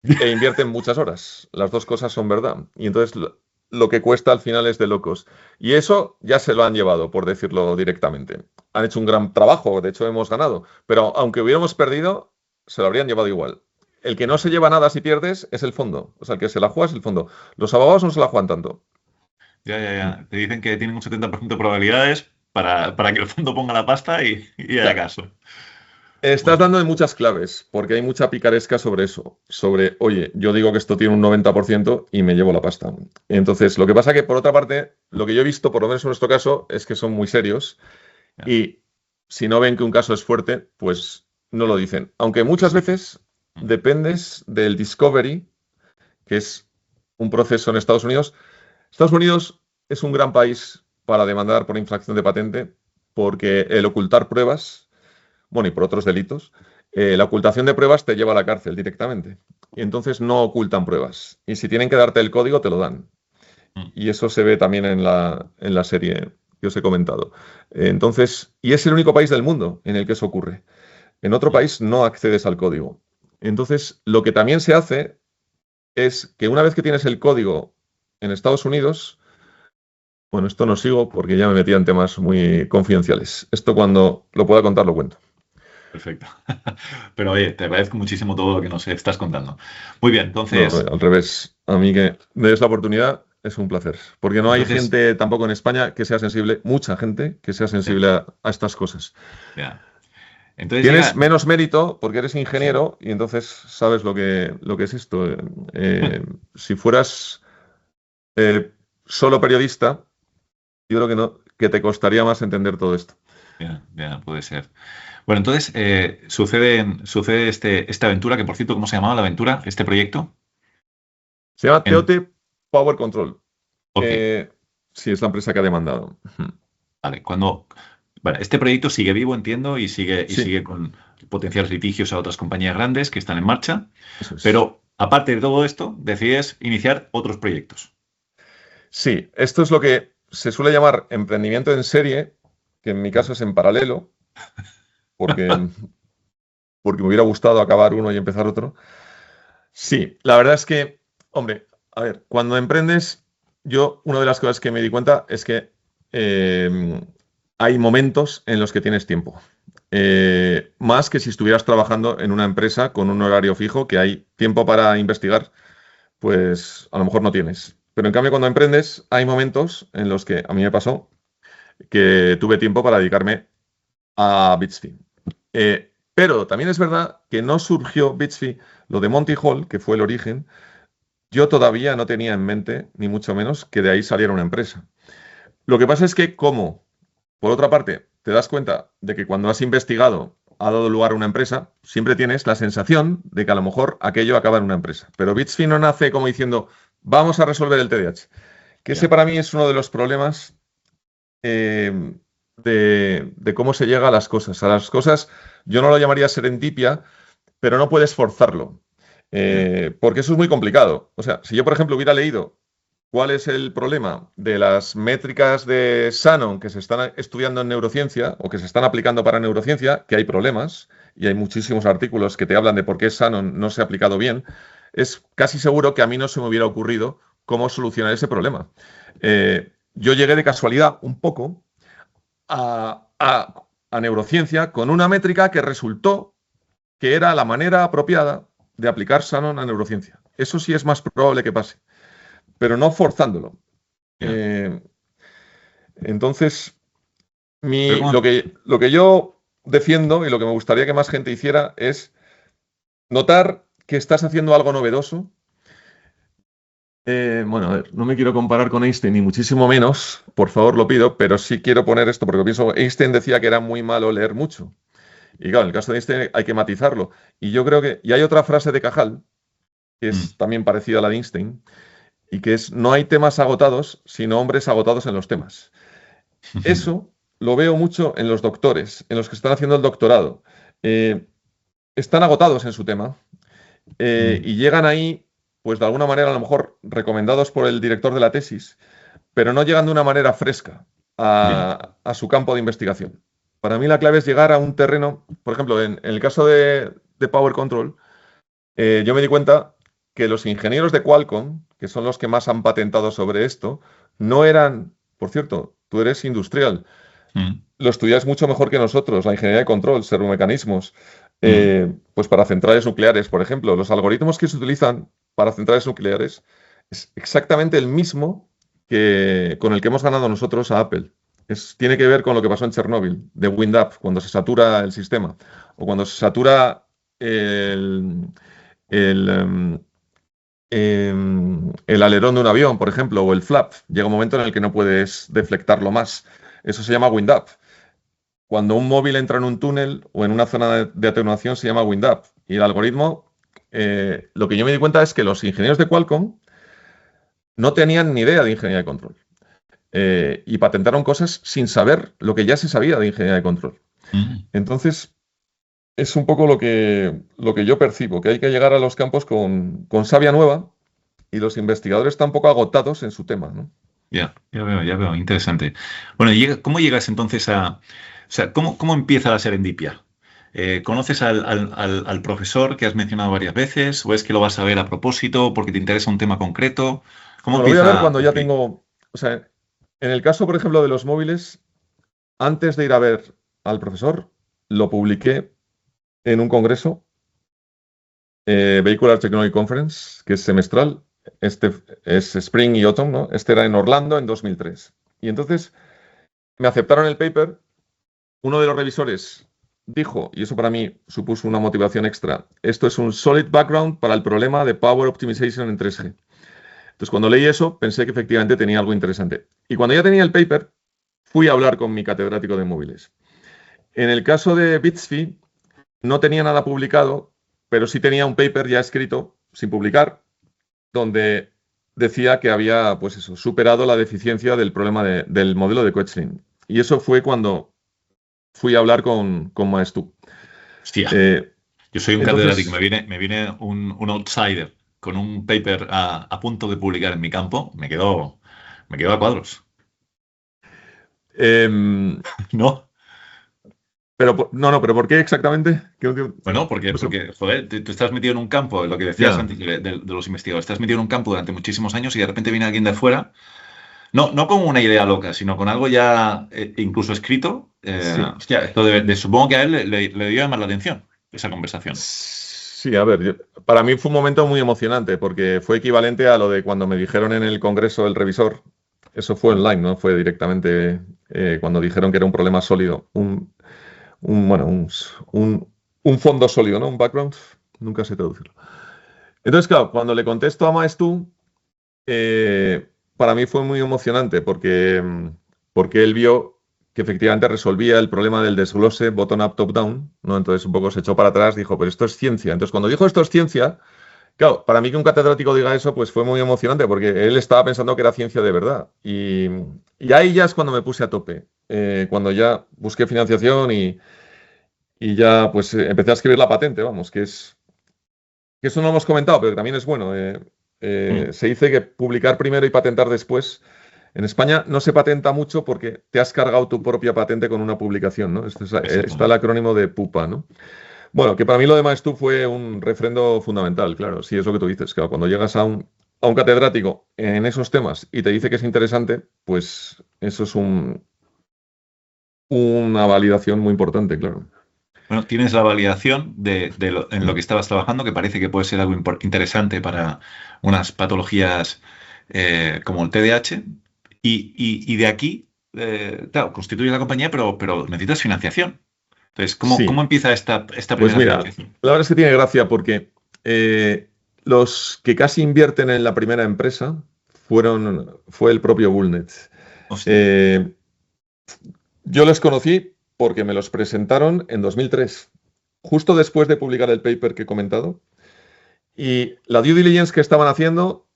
e invierten muchas horas. Las dos cosas son verdad. Y entonces lo que cuesta al final es de locos. Y eso ya se lo han llevado, por decirlo directamente. Han hecho un gran trabajo, de hecho hemos ganado. Pero aunque hubiéramos perdido, se lo habrían llevado igual. El que no se lleva nada si pierdes es el fondo. O sea, el que se la juega es el fondo. Los abogados no se la juegan tanto. Ya. Te dicen que tienen un 70% de probabilidades para que el fondo ponga la pasta y haga caso. Estás dando en muchas claves, porque hay mucha picaresca sobre eso. Sobre, oye, yo digo que esto tiene un 90% y me llevo la pasta. Entonces, lo que pasa que, por otra parte, lo que yo he visto, por lo menos en nuestro caso, es que son muy serios. Y si no ven que un caso es fuerte, pues no lo dicen. Aunque muchas veces dependes del discovery, que es un proceso en Estados Unidos. Estados Unidos es un gran país para demandar por infracción de patente, porque el ocultar pruebas, bueno, y por otros delitos, la ocultación de pruebas te lleva a la cárcel directamente. Y entonces no ocultan pruebas. Y si tienen que darte el código, te lo dan. Y eso se ve también en la serie que os he comentado. Entonces, y es el único país del mundo en el que eso ocurre. En otro país no accedes al código. Entonces, lo que también se hace es que una vez que tienes el código en Estados Unidos, bueno, esto no sigo porque ya me metía en temas muy confidenciales. Esto cuando lo pueda contar lo cuento. Perfecto. Pero oye, te agradezco muchísimo todo lo que nos estás contando. Muy bien, entonces... No, al revés. A mí que me des la oportunidad es un placer. Porque no hay gente tampoco en España que sea sensible, mucha gente que sea sensible a estas cosas. Ya. Entonces tienes menos mérito porque eres ingeniero y entonces sabes lo que es esto. Si fueras solo periodista, yo creo que te costaría más entender todo esto. Ya, puede ser. Bueno, entonces sucede esta aventura, que por cierto, ¿cómo se llamaba la aventura, este proyecto? Se llama TOT Power Control. Okay. Sí, es la empresa que ha demandado. Vale, este proyecto sigue vivo, entiendo, y sigue con potenciales litigios a otras compañías grandes que están en marcha. Pero aparte de todo esto, decides iniciar otros proyectos. Sí, esto es lo que se suele llamar emprendimiento en serie, que en mi caso es en paralelo, porque me hubiera gustado acabar uno y empezar otro. Sí, la verdad es que, hombre, a ver, cuando emprendes, una de las cosas que me di cuenta es que hay momentos en los que tienes tiempo. Más que si estuvieras trabajando en una empresa con un horario fijo, que hay tiempo para investigar, pues a lo mejor no tienes. Pero en cambio, cuando emprendes, hay momentos en los que a mí me pasó que tuve tiempo para dedicarme a Bitsby. Pero también es verdad que no surgió Bitsby, lo de Monty Hall, que fue el origen. Yo todavía no tenía en mente, ni mucho menos, que de ahí saliera una empresa. Lo que pasa es que, por otra parte, te das cuenta de que cuando has investigado ha dado lugar a una empresa, siempre tienes la sensación de que a lo mejor aquello acaba en una empresa. Pero Bitsby no nace como diciendo, vamos a resolver el TDAH. Que ese para mí es uno de los problemas de cómo se llega a las cosas. A las cosas, yo no lo llamaría serendipia, pero no puedes forzarlo. Porque eso es muy complicado. O sea, si yo, por ejemplo, hubiera leído cuál es el problema de las métricas de Shannon que se están estudiando en neurociencia o que se están aplicando para neurociencia, que hay problemas y hay muchísimos artículos que te hablan de por qué Shannon no se ha aplicado bien, es casi seguro que a mí no se me hubiera ocurrido cómo solucionar ese problema. Yo llegué de casualidad un poco a neurociencia con una métrica que resultó que era la manera apropiada de aplicar Shannon a neurociencia. Eso sí es más probable que pase, pero no forzándolo. Entonces, lo que yo defiendo y lo que me gustaría que más gente hiciera es notar que estás haciendo algo novedoso. Bueno, a ver, no me quiero comparar con Einstein, ni muchísimo menos, por favor lo pido, pero sí quiero poner esto, porque pienso, Einstein decía que era muy malo leer mucho. Y claro, en el caso de Einstein hay que matizarlo. Y yo creo que, y hay otra frase de Cajal, que es también parecida a la de Einstein, y que es, no hay temas agotados, sino hombres agotados en los temas. Eso lo veo mucho en los doctores, en los que están haciendo el doctorado. Están agotados en su tema y llegan ahí, pues de alguna manera a lo mejor recomendados por el director de la tesis, pero no llegan de una manera fresca a su campo de investigación. Para mí la clave es llegar a un terreno, por ejemplo, en el caso de Power Control, yo me di cuenta que los ingenieros de Qualcomm, que son los que más han patentado sobre esto, no eran, por cierto, tú eres industrial, lo estudias mucho mejor que nosotros, la ingeniería de control, servomecanismos. Pues para centrales nucleares, por ejemplo, los algoritmos que se utilizan para centrales nucleares es exactamente el mismo que con el que hemos ganado nosotros a Apple. Tiene que ver con lo que pasó en Chernóbil, de wind up, cuando se satura el sistema, o cuando se satura el, el, el alerón de un avión, por ejemplo, o el flap. Llega un momento en el que no puedes deflectarlo más. Eso se llama wind up. Cuando un móvil entra en un túnel o en una zona de atenuación se llama wind up. Y el algoritmo, lo que yo me di cuenta es que los ingenieros de Qualcomm no tenían ni idea de ingeniería de control. Y patentaron cosas sin saber lo que ya se sabía de ingeniería de control. Entonces, es un poco lo que yo percibo, que hay que llegar a los campos con savia nueva y los investigadores están un poco agotados en su tema, ¿no? Ya veo, interesante. Bueno, ¿cómo llegas entonces o sea, ¿cómo empieza la serendipia? ¿Conoces al profesor que has mencionado varias veces? ¿O es que lo vas a ver a propósito porque te interesa un tema concreto? ¿Cómo Lo voy a empieza? ver cuando ya tengo... O sea, en el caso, por ejemplo, de los móviles, antes de ir a ver al profesor, lo publiqué en un congreso, Vehicular Technology Conference, que es semestral. Este es Spring y Autumn, ¿no? Este era en Orlando en 2003. Y entonces me aceptaron el paper. Uno de los revisores dijo, y eso para mí supuso una motivación extra, esto es un solid background para el problema de Power Optimization en 3G. Entonces, cuando leí eso, pensé que efectivamente tenía algo interesante. Y cuando ya tenía el paper, fui a hablar con mi catedrático de móviles. En el caso de Bitsby, no tenía nada publicado, pero sí tenía un paper ya escrito, sin publicar, donde decía que había, pues eso, superado la deficiencia del problema del modelo de Koechlin. Y eso fue cuando fui a hablar con Maestu. Hostia, yo soy un catedrático, me viene un outsider con un paper a punto de publicar en mi campo, me quedo a cuadros. ¿No? Pero, no, pero ¿por qué exactamente? Bueno, porque joder, tú estás metido en un campo, lo que decías antes de los investigadores, estás metido en un campo durante muchísimos años y de repente viene alguien de afuera, no con una idea loca, sino con algo ya incluso escrito. Sí. Hostia, esto supongo que a él le dio llamar la atención esa conversación. Sí, a ver, para mí fue un momento muy emocionante porque fue equivalente a lo de cuando me dijeron en el congreso del revisor. Eso fue online, no fue directamente cuando dijeron que era un problema sólido, un fondo sólido, ¿no? Un background, nunca sé traducirlo. Entonces, claro, cuando le contesto a Maestu, para mí fue muy emocionante porque él vio que efectivamente resolvía el problema del desglose bottom-up, top-down, ¿no? Entonces un poco se echó para atrás, dijo, pero esto es ciencia. Entonces, cuando dijo esto es ciencia, claro, para mí que un catedrático diga eso, pues fue muy emocionante porque él estaba pensando que era ciencia de verdad. Y ahí ya es cuando me puse a tope, cuando ya busqué financiación y ya pues empecé a escribir la patente, vamos, que eso no lo hemos comentado, pero que también es bueno. Se dice que publicar primero y patentar después. En España no se patenta mucho porque te has cargado tu propia patente con una publicación, ¿no? Está el acrónimo de PUPA, ¿no? Bueno, que para mí lo de Maestu fue un refrendo fundamental, claro, sí, es lo que tú dices, claro, cuando llegas a un catedrático en esos temas y te dice que es interesante, pues eso es una validación muy importante, claro. Bueno, tienes la validación en lo que estabas trabajando, que parece que puede ser algo interesante para unas patologías como el TDAH, y de aquí, claro, constituyes la compañía, pero necesitas financiación. Entonces, ¿cómo empieza esta primera Pues mira, financiación? la verdad es que tiene gracia porque los que casi invierten en la primera empresa fue el propio Bullnet. Yo les conocí porque me los presentaron en 2003, justo después de publicar el paper que he comentado. Y la due diligence que estaban haciendo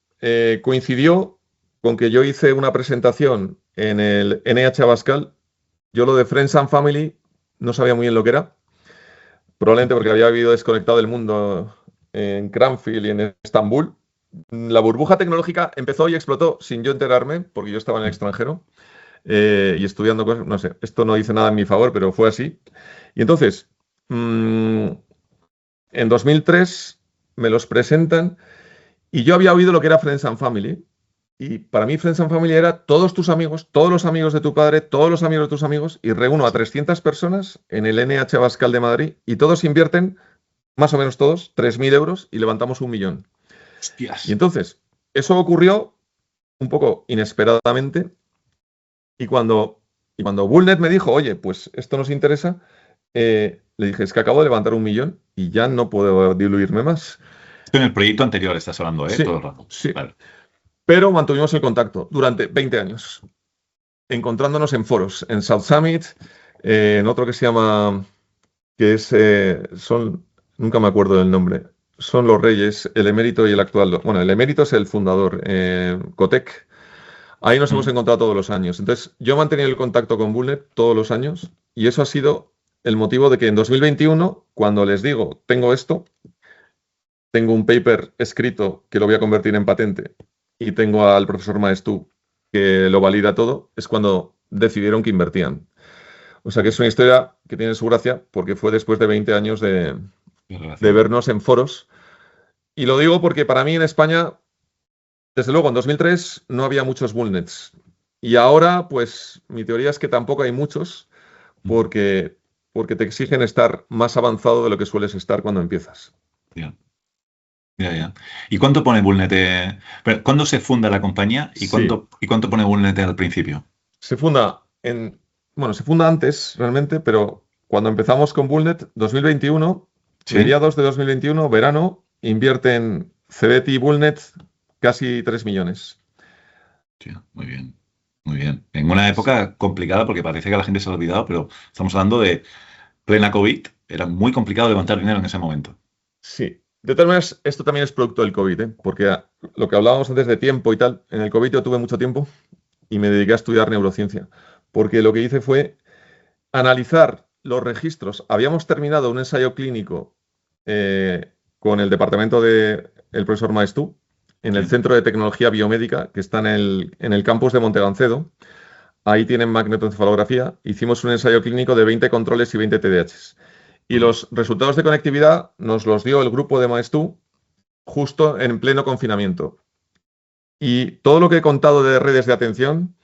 coincidió con que yo hice una presentación en el NH Abascal. Yo lo de Friends and Family no sabía muy bien lo que era, probablemente porque había vivido desconectado del mundo en Cranfield y en Estambul. La burbuja tecnológica empezó y explotó sin yo enterarme, porque yo estaba en el extranjero y estudiando cosas, no sé, esto no dice nada en mi favor, pero fue así. Y entonces, en 2003 me los presentan y yo había oído lo que era Friends and Family Y para mí Friends and Family era todos tus amigos, todos los amigos de tu padre, todos los amigos de tus amigos, y reúno a 300 personas en el NH Abascal de Madrid y todos invierten, más o menos todos, 3.000 euros y levantamos 1 millón. Hostias. Y entonces, eso ocurrió un poco inesperadamente y cuando Bullnet me dijo, oye, pues esto nos interesa, le dije, es que acabo de levantar 1 millón y ya no puedo diluirme más. Esto en el proyecto anterior estás hablando, Sí, todo el rato. sí. Vale. Pero mantuvimos el contacto durante 20 años, encontrándonos en foros, en South Summit, en otro que se llama, que es, nunca me acuerdo del nombre, son los reyes, el emérito y el actual. Bueno, el emérito es el fundador, Cotec. Ahí nos hemos encontrado todos los años. Entonces, yo he mantenido el contacto con Bullnet todos los años y eso ha sido el motivo de que en 2021, cuando les digo, tengo esto, tengo un paper escrito que lo voy a convertir en patente y tengo al profesor Maestú que lo valida todo, es cuando decidieron que invertían. O sea que es una historia que tiene su gracia porque fue después de 20 años de vernos en foros. Y lo digo porque para mí en España, desde luego en 2003 no había muchos Bullnets. Y ahora, pues mi teoría es que tampoco hay muchos porque te exigen estar más avanzado de lo que sueles estar cuando empiezas. Ya. ¿Y cuánto pone Bullnet? ¿Cuándo se funda la compañía y cuánto pone Bullnet al principio? Se funda antes realmente, pero cuando empezamos con Bullnet, 2021, mediados de 2021, verano, invierten Cebeti y Bullnet casi 3 millones. Sí, muy bien, muy bien. En una época complicada porque parece que la gente se ha olvidado, pero estamos hablando de plena COVID. Era muy complicado levantar dinero en ese momento. Sí. De todas maneras, esto también es producto del COVID, porque lo que hablábamos antes de tiempo y tal, en el COVID yo tuve mucho tiempo y me dediqué a estudiar neurociencia, porque lo que hice fue analizar los registros. Habíamos terminado un ensayo clínico con el departamento del profesor Maestú, en el Centro de Tecnología Biomédica, que está en el campus de Montegancedo. Ahí tienen magnetoencefalografía. Hicimos un ensayo clínico de 20 controles y 20 TDAHs. Y los resultados de conectividad nos los dio el grupo de Maestú justo en pleno confinamiento. Y todo lo que he contado de redes de atención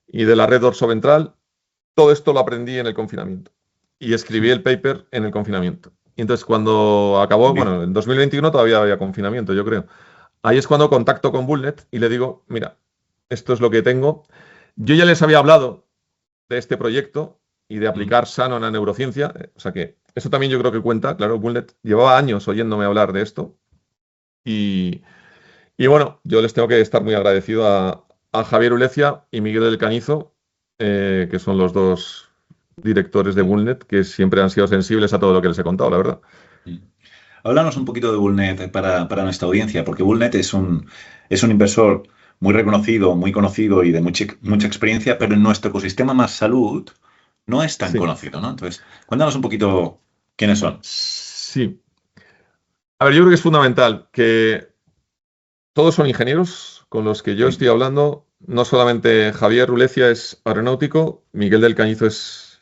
y de la red dorsoventral, todo esto lo aprendí en el confinamiento. Y escribí el paper en el confinamiento. Y entonces cuando acabó, bueno, en 2021 todavía había confinamiento, yo creo. Ahí es cuando contacto con Bullnet y le digo, mira, esto es lo que tengo. Yo ya les había hablado de este proyecto y de aplicar Sano en la neurociencia. O sea que eso también yo creo que cuenta. Claro, Bullnet llevaba años oyéndome hablar de esto. Y bueno, yo les tengo que estar muy agradecido a Javier Ulecia y Miguel del Cañizo, que son los dos directores de Bullnet, que siempre han sido sensibles a todo lo que les he contado, la verdad. Háblanos un poquito de Bullnet para nuestra audiencia, porque Bullnet es un inversor muy reconocido, muy conocido y de mucha experiencia, pero en nuestro ecosistema más salud no es tan conocido, ¿no? Entonces, cuéntanos un poquito quiénes son. Sí. A ver, yo creo que es fundamental que todos son ingenieros con los que yo estoy hablando. No solamente Javier Ulecia es aeronáutico, Miguel del Cañizo es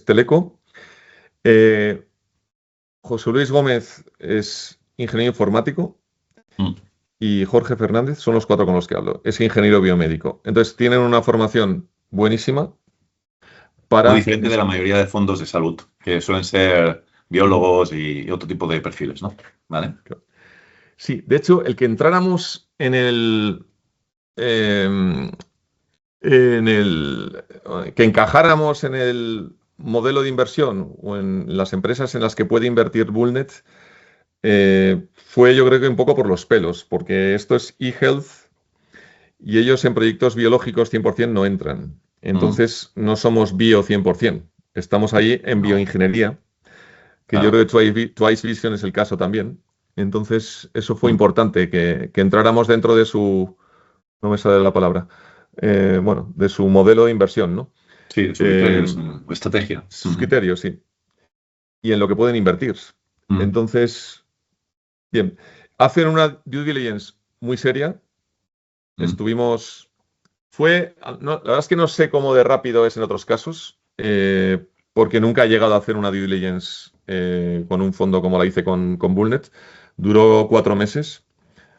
teleco, José Luis Gómez es ingeniero informático y Jorge Fernández son los 4 con los que hablo. Es ingeniero biomédico. Entonces tienen una formación buenísima para... Muy diferente de la mayoría de fondos de salud, que suelen ser biólogos y otro tipo de perfiles, ¿no? ¿Vale? Sí, de hecho, el que entráramos que encajáramos en el modelo de inversión o en las empresas en las que puede invertir Bullnet fue yo creo que un poco por los pelos, porque esto es eHealth y ellos en proyectos biológicos 100% no entran. Entonces no somos bio 100%. Estamos ahí en bioingeniería, que yo creo que Twice Vision es el caso también. Entonces eso fue importante, que entráramos dentro de su... No me sale la palabra. De su modelo de inversión, ¿no? Sí, de su criterio, su estrategia. Sus criterios, sí. Y en lo que pueden invertir. Entonces, bien, hacen una due diligence muy seria. Estuvimos... la verdad es que no sé cómo de rápido es en otros casos, porque nunca he llegado a hacer una due diligence con un fondo como la hice con Bullnet. Duró 4 meses,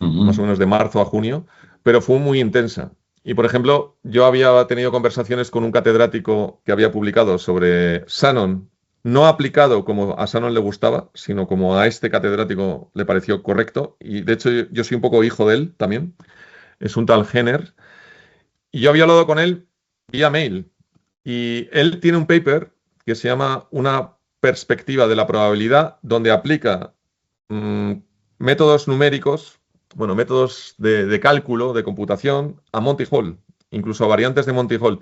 más o menos de marzo a junio. pero fue muy intensa. Y, por ejemplo, yo había tenido conversaciones con un catedrático que había publicado sobre Shannon, no aplicado como a Shannon le gustaba, sino como a este catedrático le pareció correcto. Y, de hecho, yo soy un poco hijo de él también. Es un tal Jenner. Y yo había hablado con él vía mail. Y él tiene un paper que se llama Una perspectiva de la probabilidad, donde aplica métodos numéricos, bueno, métodos de cálculo, de computación, a Monty Hall, incluso a variantes de Monty Hall.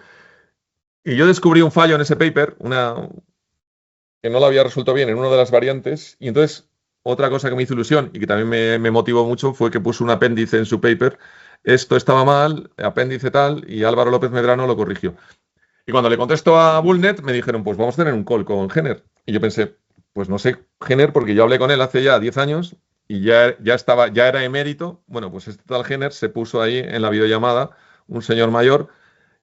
Y yo descubrí un fallo en ese paper, que no lo había resuelto bien en una de las variantes, y entonces otra cosa que me hizo ilusión y que también me motivó mucho fue que puso un apéndice en su paper, esto estaba mal, apéndice tal, y Álvaro López Medrano lo corrigió. Y cuando le contesto a Bullnet, me dijeron, pues vamos a tener un call con Jenner. Y yo pensé, pues no sé Jenner, porque yo hablé con él hace ya 10 años y ya era emérito. Bueno, pues este tal Jenner se puso ahí en la videollamada, un señor mayor,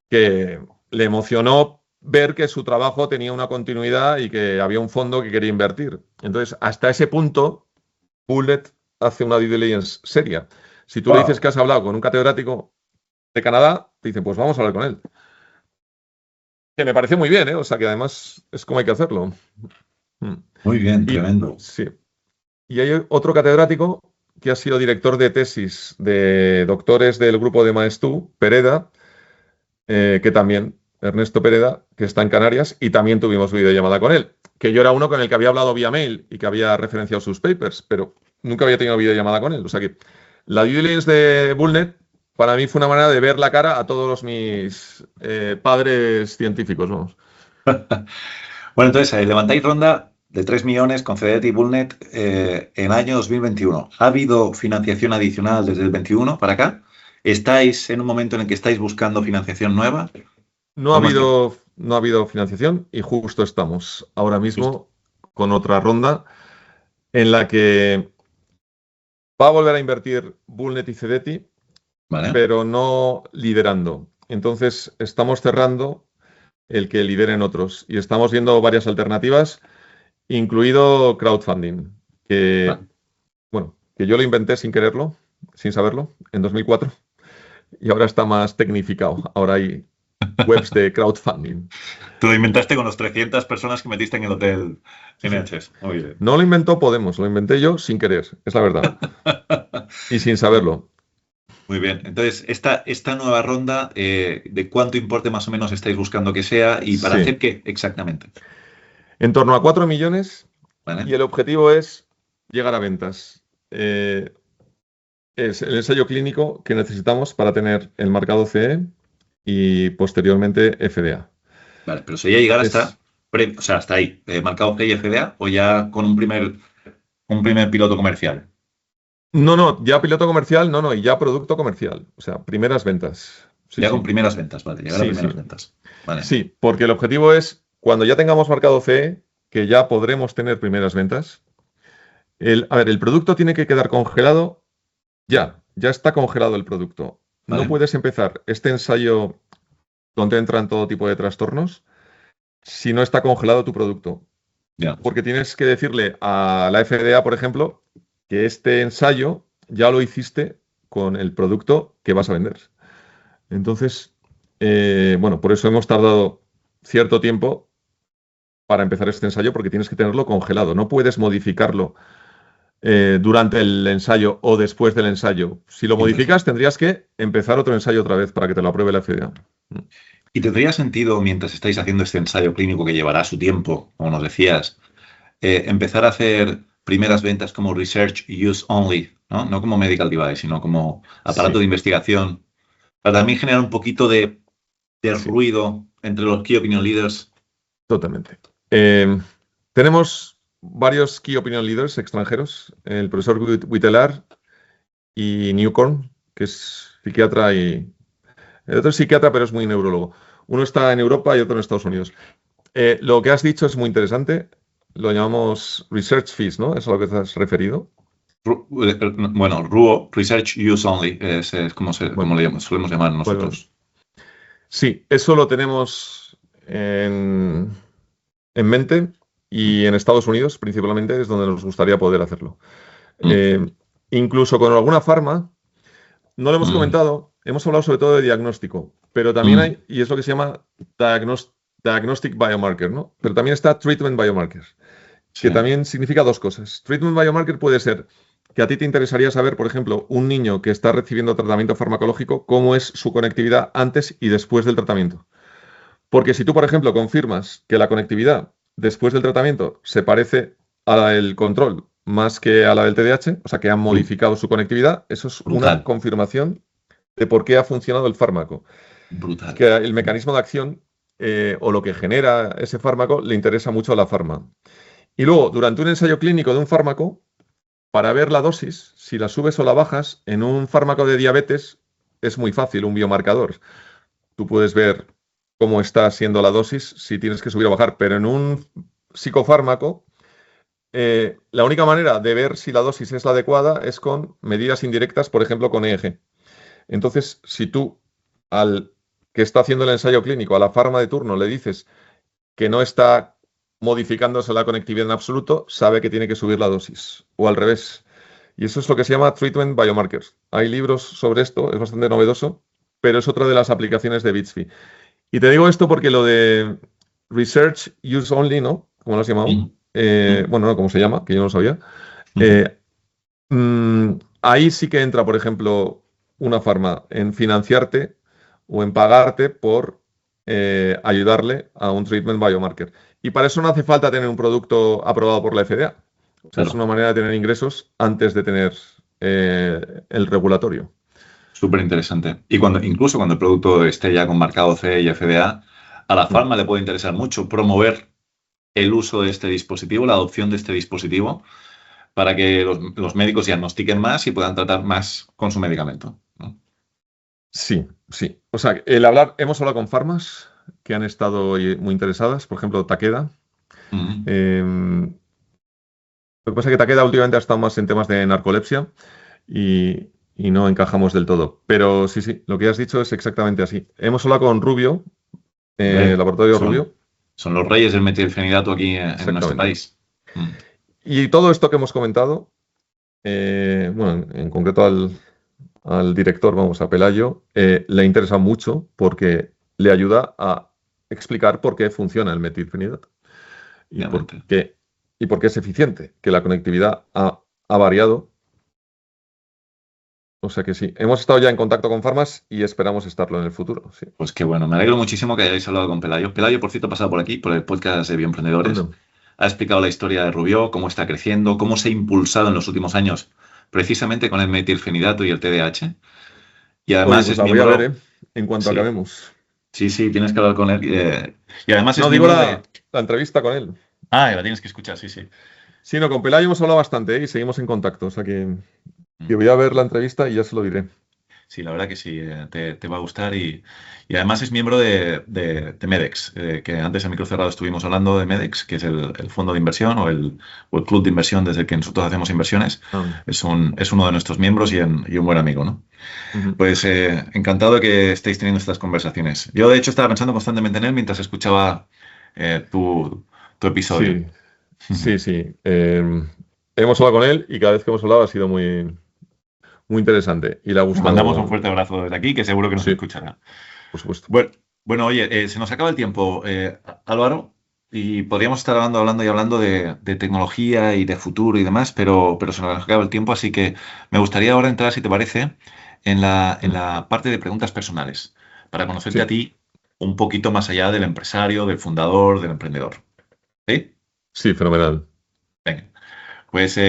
que le emocionó ver que su trabajo tenía una continuidad y que había un fondo que quería invertir. Entonces, hasta ese punto, Bullnet hace una due diligence seria. Si tú le dices que has hablado con un catedrático de Canadá, te dicen, pues vamos a hablar con él. Que me pareció muy bien, ¿eh? O sea, que además es como hay que hacerlo. Muy bien, tremendo. Sí. Y hay otro catedrático que ha sido director de tesis de doctores del grupo de Maestú, Pereda, que también, Ernesto Pereda, que está en Canarias, y también tuvimos videollamada con él. Que yo era uno con el que había hablado vía mail y que había referenciado sus papers, pero nunca había tenido videollamada con él. O sea que la due diligence de Bullnet para mí fue una manera de ver la cara a todos mis padres científicos, vamos. Bueno, entonces, levantáis ronda de 3 millones con CDT y Bullnet en año 2021. ¿Ha habido financiación adicional desde el 21 para acá? ¿Estáis en un momento en el que estáis buscando financiación nueva? No ha habido financiación y justo estamos ahora mismo con otra ronda en la que va a volver a invertir Bullnet y CDT, Vale. pero no liderando. Entonces estamos cerrando el que lideren otros y estamos viendo varias alternativas, incluido crowdfunding, que yo lo inventé sin quererlo, sin saberlo, en 2004 y ahora está más tecnificado. Ahora hay webs de crowdfunding. Tú lo inventaste con los 300 personas que metiste en el hotel NHS. Muy bien. No lo inventó Podemos, lo inventé yo sin querer, es la verdad. Y sin saberlo. Muy bien. Entonces, esta nueva ronda, ¿de cuánto importe más o menos estáis buscando que sea y para hacer qué exactamente? En torno a 4 millones, ¿vale? Y el objetivo es llegar a ventas. Es el ensayo clínico que necesitamos para tener el marcado CE y posteriormente FDA. Vale, pero sería llegar hasta ahí, marcado CE y FDA, o ya con un primer piloto comercial. No, ya piloto comercial, no, y ya producto comercial. O sea, primeras ventas. Sí, con primeras ventas, vale, llegar a primeras ventas. Vale. Sí, porque el objetivo es, cuando ya tengamos marcado CE, que ya podremos tener primeras ventas. El producto tiene que quedar congelado ya está congelado el producto. Vale. No puedes empezar este ensayo donde entran todo tipo de trastornos si no está congelado tu producto. Ya. Porque tienes que decirle a la FDA, por ejemplo, que este ensayo ya lo hiciste con el producto que vas a vender. Entonces, por eso hemos tardado cierto tiempo para empezar este ensayo, porque tienes que tenerlo congelado. No puedes modificarlo durante el ensayo o después del ensayo. Si lo modificas, tendrías que empezar otro ensayo otra vez para que te lo apruebe la FDA. ¿Y tendría sentido, mientras estáis haciendo este ensayo clínico que llevará su tiempo, como nos decías, empezar a hacer primeras ventas como research use only, no como medical device, sino como aparato de investigación, para también generar un poquito de ruido entre los key opinion leaders? Totalmente. Tenemos varios key opinion leaders extranjeros, el profesor Witelar y Newcorn, que es psiquiatra, y el otro es psiquiatra, pero es muy neurólogo. Uno está en Europa y otro en Estados Unidos. Lo que has dicho es muy interesante. Lo llamamos research fees, ¿no? ¿Es a lo que te has referido? Bueno, RUO, Research Use Only, es como le solemos llamar nosotros. Sí, eso lo tenemos en mente. Y en Estados Unidos, principalmente, es donde nos gustaría poder hacerlo. Incluso con alguna farma, no lo hemos comentado, hemos hablado sobre todo de diagnóstico, pero también Mm. hay, y es lo que se llama diagnostic biomarker, ¿no? Pero también está treatment biomarker, que Sí. también significa dos cosas. Treatment biomarker puede ser que a ti te interesaría saber, por ejemplo, un niño que está recibiendo tratamiento farmacológico, cómo es su conectividad antes y después del tratamiento. Porque si tú, por ejemplo, confirmas que la conectividad después del tratamiento se parece a la del control más que a la del TDAH, o sea, que han modificado su conectividad, eso es una Brutal. confirmación de por qué ha funcionado el fármaco. Brutal. Que el mecanismo de acción o lo que genera ese fármaco le interesa mucho a la farma. Y luego, durante un ensayo clínico de un fármaco, para ver la dosis, si la subes o la bajas, en un fármaco de diabetes es muy fácil, un biomarcador. Tú puedes ver cómo está siendo la dosis, si tienes que subir o bajar, pero en un psicofármaco, la única manera de ver si la dosis es la adecuada es con medidas indirectas, por ejemplo, con EEG. Entonces, si tú al que está haciendo el ensayo clínico, a la farma de turno, le dices que no está modificándose la conectividad en absoluto, sabe que tiene que subir la dosis, o al revés. Y eso es lo que se llama treatment biomarkers. Hay libros sobre esto, es bastante novedoso, pero es otra de las aplicaciones de Bitsby. Y te digo esto porque lo de Research Use Only, ¿no? ¿Cómo lo has llamado? Bueno, no, ¿cómo se llama? Que yo no lo sabía. Ahí sí que entra, por ejemplo, una farma en financiarte o en pagarte por ayudarle a un treatment biomarker. Y para eso no hace falta tener un producto aprobado por la FDA. O sea, Claro. es una manera de tener ingresos antes de tener el regulatorio. Súper interesante. Y incluso cuando el producto esté ya con marcado CE y FDA, a la farma le puede interesar mucho promover el uso de este dispositivo, la adopción de este dispositivo, para que los médicos diagnostiquen más y puedan tratar más con su medicamento, ¿no? Sí, sí. O sea, hemos hablado con farmas que han estado muy interesadas, por ejemplo, Takeda. Lo que pasa es que Takeda últimamente ha estado más en temas de narcolepsia y no encajamos del todo. Pero sí, sí, lo que has dicho es exactamente así. Hemos hablado con Rubio, Laboratorio Rubio. Son los reyes del metilfenidato aquí en nuestro país. Y todo esto que hemos comentado, bueno, en concreto al director, vamos, a Pelayo, le interesa mucho porque le ayuda a explicar por qué funciona el metilfenidato y por qué es eficiente, que la conectividad ha variado. O sea que sí, hemos estado ya en contacto con farmas y esperamos estarlo en el futuro. Sí. Pues qué bueno, me alegro muchísimo que hayáis hablado con Pelayo. Pelayo, por cierto, ha pasado por aquí, por el podcast de Bioemprendedores. Ha explicado la historia de Rubio, cómo está creciendo, cómo se ha impulsado en los últimos años, precisamente con el metilfenidato y el TDAH. Y además pues la voy a ver, en cuanto acabemos. Sí, sí, tienes que hablar con él. Y además no, digo la entrevista con él. Ah, la tienes que escuchar, sí, sí. Sí, no, con Pelayo hemos hablado bastante y seguimos en contacto. O sea que voy a ver la entrevista y ya se lo diré. Sí, la verdad que sí, te va a gustar y además es miembro de MEDEX, que antes en Microcerrado estuvimos hablando de MEDEX, que es el fondo de inversión o el club de inversión desde el que nosotros hacemos inversiones. Es uno de nuestros miembros y un buen amigo, ¿no? Pues encantado de que estéis teniendo estas conversaciones. Yo, de hecho, estaba pensando constantemente en él mientras escuchaba tu episodio. Sí, sí. Hemos hablado con él y cada vez que hemos hablado ha sido muy interesante. Y le ha gustado. Mandamos un fuerte abrazo desde aquí, que seguro que nos escuchará. Por supuesto. Bueno, oye, se nos acaba el tiempo, Álvaro, y podríamos estar hablando de tecnología y de futuro y demás, pero se nos acaba el tiempo, así que me gustaría ahora entrar, si te parece, en la parte de preguntas personales, para conocerte a ti un poquito más allá del empresario, del fundador, del emprendedor. ¿Sí? Sí, fenomenal. Venga, pues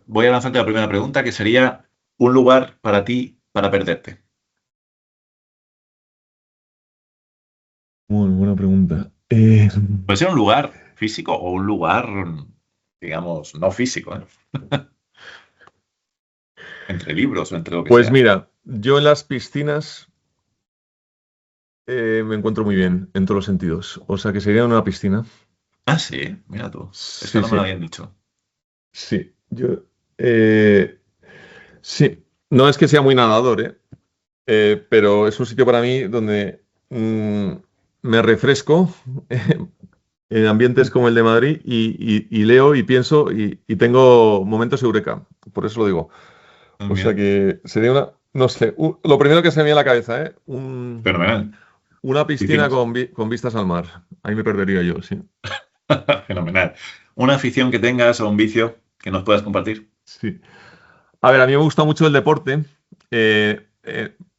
voy a lanzarte la primera pregunta, que sería un lugar para ti para perderte. Muy buena pregunta. Puede ser un lugar físico o un lugar, digamos, no físico, ¿eh? Entre libros o entre lo que sea. Pues mira, yo en las piscinas me encuentro muy bien en todos los sentidos. O sea que sería una piscina. Ah, sí, mira tú. Sí, Esto no me lo habían dicho. Sí, yo... sí, no es que sea muy nadador, pero es un sitio para mí donde me refresco en ambientes como el de Madrid y leo y pienso y tengo momentos eureka. Por eso lo digo. O sea que sería no sé, lo primero que se me viene a la cabeza, ¿eh? Fenomenal. Una piscina Piscinas. con vistas al mar. Ahí me perdería yo, sí. Fenomenal. ¿Una afición que tengas o un vicio que nos puedas compartir? Sí. A ver, a mí me gusta mucho el deporte.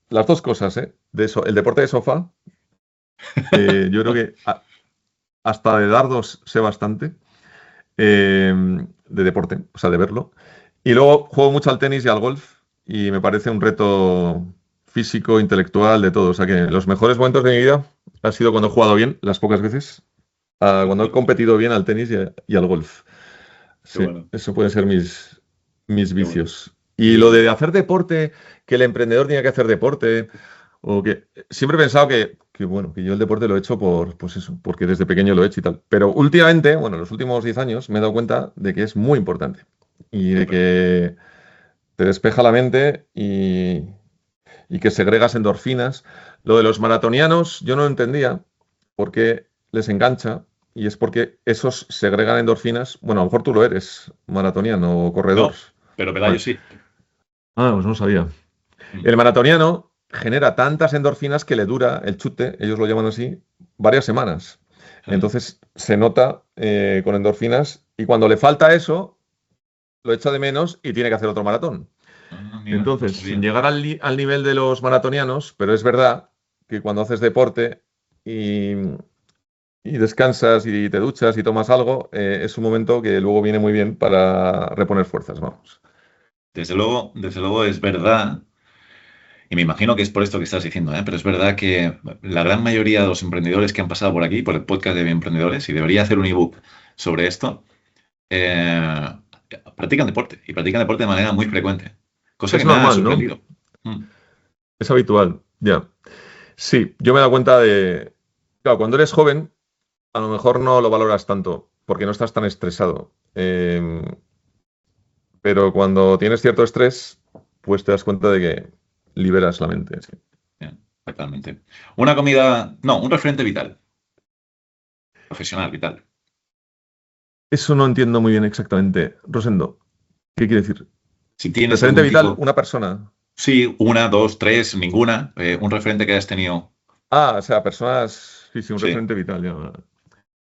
Las dos cosas, ¿eh? El deporte de sofá. Yo creo que hasta de dardos sé bastante. De deporte, o sea, de verlo. Y luego juego mucho al tenis y al golf. Y me parece un reto físico, intelectual, de todo. O sea que los mejores momentos de mi vida ha sido cuando he jugado bien, las pocas veces, cuando he competido bien al tenis y al golf. Qué Sí, bueno, eso pueden ser mis qué bueno. vicios. Y lo de hacer deporte, que el emprendedor tiene que hacer deporte, o que siempre he pensado bueno, que yo el deporte lo he hecho pues eso, porque desde pequeño lo he hecho y tal. Pero últimamente, bueno, en los últimos 10 años me he dado cuenta de que es muy importante y de Súper. que te despeja la mente y que segregas endorfinas. Lo de los maratonianos yo no entendía por qué les engancha y es porque esos segregan endorfinas. Bueno, a lo mejor tú lo eres, maratoniano o corredor. No, pero Pelayo Vale. sí. Ah, pues no sabía. Mm. El maratoniano genera tantas endorfinas que le dura el chute, ellos lo llaman así, varias semanas. Ah, Entonces se nota con endorfinas y cuando le falta eso, lo echa de menos y tiene que hacer otro maratón. mira, no Entonces, sin sabía. llegar al nivel de los maratonianos, pero es verdad que cuando haces deporte y descansas y te duchas y tomas algo, es un momento que luego viene muy bien para reponer fuerzas, vamos. Desde luego es verdad, y me imagino que es por esto que estás diciendo, ¿eh? Pero es verdad que la gran mayoría de los emprendedores que han pasado por aquí, por el podcast de Emprendedores, y debería hacer un ebook sobre esto, eh, practican deporte, y practican deporte de manera muy frecuente, cosa que Es me ha normal, ¿no? sorprendido. Mm, Es habitual, ya. Sí, yo me he dado cuenta de... Claro, cuando eres joven, a lo mejor no lo valoras tanto, porque no estás tan estresado. Pero cuando tienes cierto estrés, pues te das cuenta de que liberas la mente. Sí. bien, totalmente. Una comida, no, un referente vital, profesional, vital. Eso no entiendo muy bien exactamente. Rosendo, ¿qué quiere decir? Si tienes Referente algún vital, tipo, una persona. sí, una, dos, tres, ninguna, un referente que hayas tenido. Ah, o sea, personas. Sí, sí, un Sí. referente vital. Ya.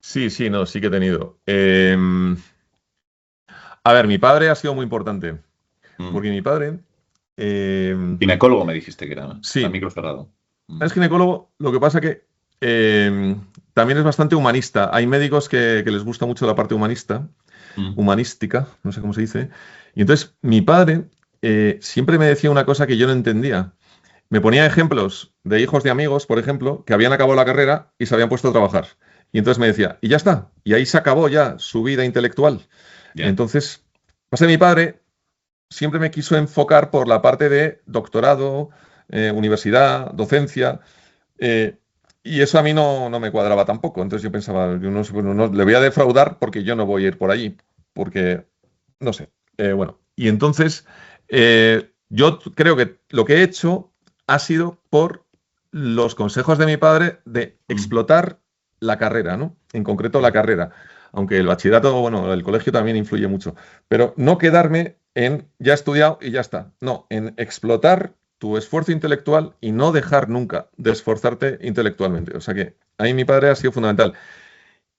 Sí, sí, no, sí que he tenido. A ver, mi padre ha sido muy importante. Mm. Porque mi padre. Ginecólogo me dijiste que era, ¿no? Está Sí, micro cerrado. Mm. es ginecólogo. Lo que pasa que también es bastante humanista. Hay médicos que les gusta mucho la parte Mm. humanística, no sé cómo se dice. Y entonces mi padre siempre me decía una cosa que yo no entendía. Me ponía ejemplos de hijos de amigos, por ejemplo, que habían acabado la carrera y se habían puesto a trabajar. Y entonces me decía, y ya está. Y ahí se acabó ya su vida intelectual. Ya. Entonces, pasa que mi padre siempre me quiso enfocar por la parte de doctorado, universidad, docencia. eh, y eso a mí no me cuadraba tampoco. Entonces yo pensaba, yo no, sé, bueno, le voy a defraudar porque yo no voy a ir por allí. Porque, no sé. Bueno, y entonces yo creo que lo que he hecho ha sido por los consejos de mi padre de Mm. explotar la carrera, ¿no? En concreto la carrera. Aunque el bachillerato, bueno, el colegio también influye mucho. Pero no quedarme en ya he estudiado y ya está. No, en explotar tu esfuerzo intelectual y no dejar nunca de esforzarte intelectualmente. O sea que ahí mi padre ha sido fundamental.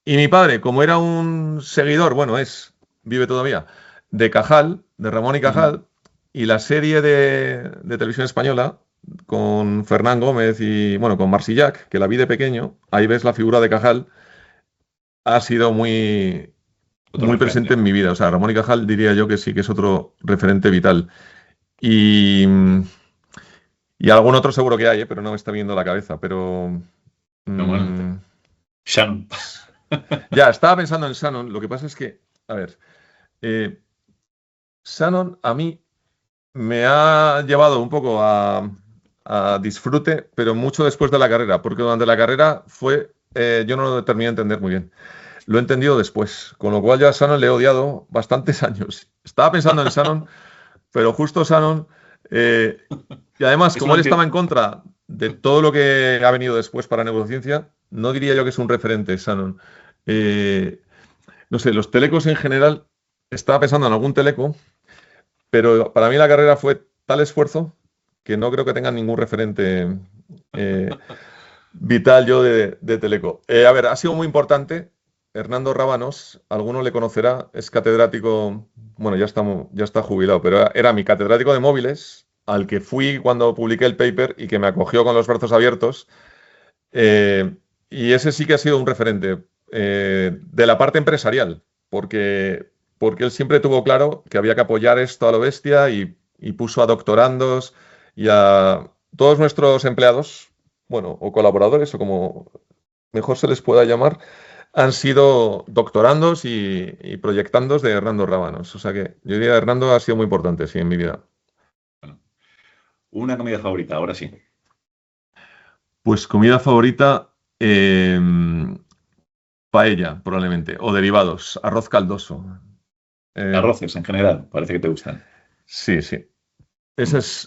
Y mi padre, como era un seguidor, bueno, vive todavía, de Cajal, de Ramón y Mm. Cajal, y la serie de televisión española con Fernán Gómez y, bueno, con Marsillac, que la vi de pequeño, ahí ves la figura de Cajal, ha sido Otro muy presente referente. en mi vida. O sea, Ramón y Cajal diría yo que sí que es otro referente vital. Y, y algún otro seguro que hay, pero no me está viendo la cabeza. Pero No, bueno, mm, Shannon. ya, estaba pensando en Shannon. Lo que pasa es que, a ver, eh, Shannon a mí me ha llevado un poco a disfrute, pero mucho después de la carrera, porque durante la carrera yo no lo terminé de entender muy bien. Lo he entendido después, con lo cual yo a Shannon le he odiado bastantes años. Estaba pensando en Shannon, pero justo Shannon, eh, y además, Es como una él estaba anti- en contra de todo lo que ha venido después para neurociencia, no diría yo que es un referente, Shannon. Eh, no sé, los telecos en general, estaba pensando en algún teleco, pero para mí la carrera fue tal esfuerzo que no creo que tengan ningún referente vital yo de Teleco. A ver, ha sido muy importante. Hernando Rábanos, alguno le conocerá, es catedrático, bueno, ya está jubilado, pero era mi catedrático de móviles, al que fui cuando publiqué el paper y que me acogió con los brazos abiertos. Y ese sí que ha sido un referente de la parte empresarial, porque él siempre tuvo claro que había que apoyar esto a lo bestia y puso a doctorandos y a todos nuestros empleados, bueno, o colaboradores, o como mejor se les pueda llamar, han sido doctorandos y proyectandos de Hernando Rábanos. O sea que yo diría que Hernando ha sido muy importante, sí, en mi vida. Bueno, una comida favorita, ahora sí. Pues comida favorita, paella, probablemente, o derivados, arroz caldoso. Arroces en general, parece que te gustan. Sí, sí.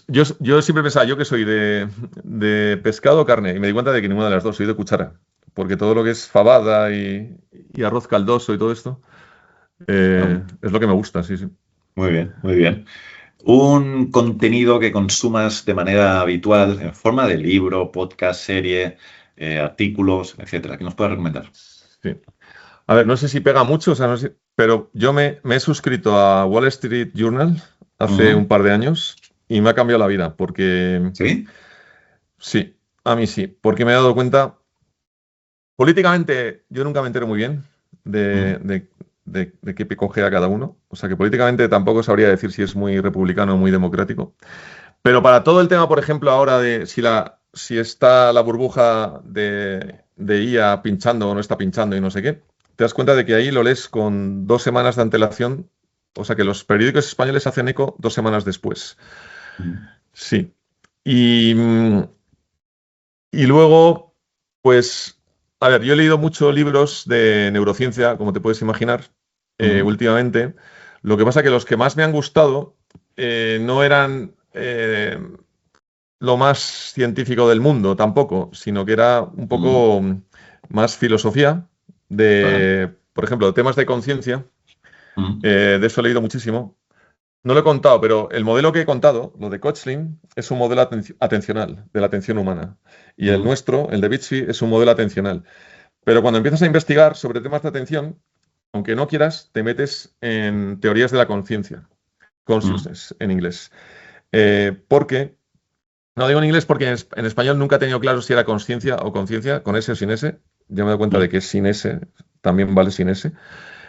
Yo siempre pensaba, yo que soy de pescado o carne, y me di cuenta de que ninguna de las dos, soy de cuchara. Porque todo lo que es fabada y arroz caldoso y todo esto es lo que me gusta, sí, sí. Muy bien, muy bien. Un contenido que consumas de manera habitual, en forma de libro, podcast, serie, artículos, etcétera, que nos puedas recomendar. Sí. A ver, no sé si pega mucho, o sea, no sé, pero yo me he suscrito a Wall Street Journal hace un par de años y me ha cambiado la vida, porque ¿Sí? sí, a mí sí, porque me he dado cuenta, políticamente yo nunca me entero muy bien de qué cogea cada uno, o sea que políticamente tampoco sabría decir si es muy republicano o muy democrático, pero para todo el tema, por ejemplo, ahora de si está la burbuja de IA pinchando o no está pinchando y no sé qué, te das cuenta de que ahí lo lees con 2 semanas de antelación, o sea que los periódicos españoles hacen eco 2 semanas después. Sí. Y, y luego, pues, a ver, yo he leído muchos libros de neurociencia, como te puedes imaginar, últimamente. Lo que pasa que los que más me han gustado no eran lo más científico del mundo tampoco, sino que era un poco más filosofía por ejemplo, temas de conciencia. De eso he leído muchísimo. No lo he contado, pero el modelo que he contado, lo de Koechlin, es un modelo atencional, de la atención humana. Y el nuestro, el de Bitsy, es un modelo atencional. Pero cuando empiezas a investigar sobre temas de atención, aunque no quieras, te metes en teorías de la conciencia, consciousness en inglés. Porque, no digo en inglés porque en español nunca he tenido claro si era conciencia o conciencia, con S o sin S. Ya me doy cuenta de que es sin S, también vale sin S.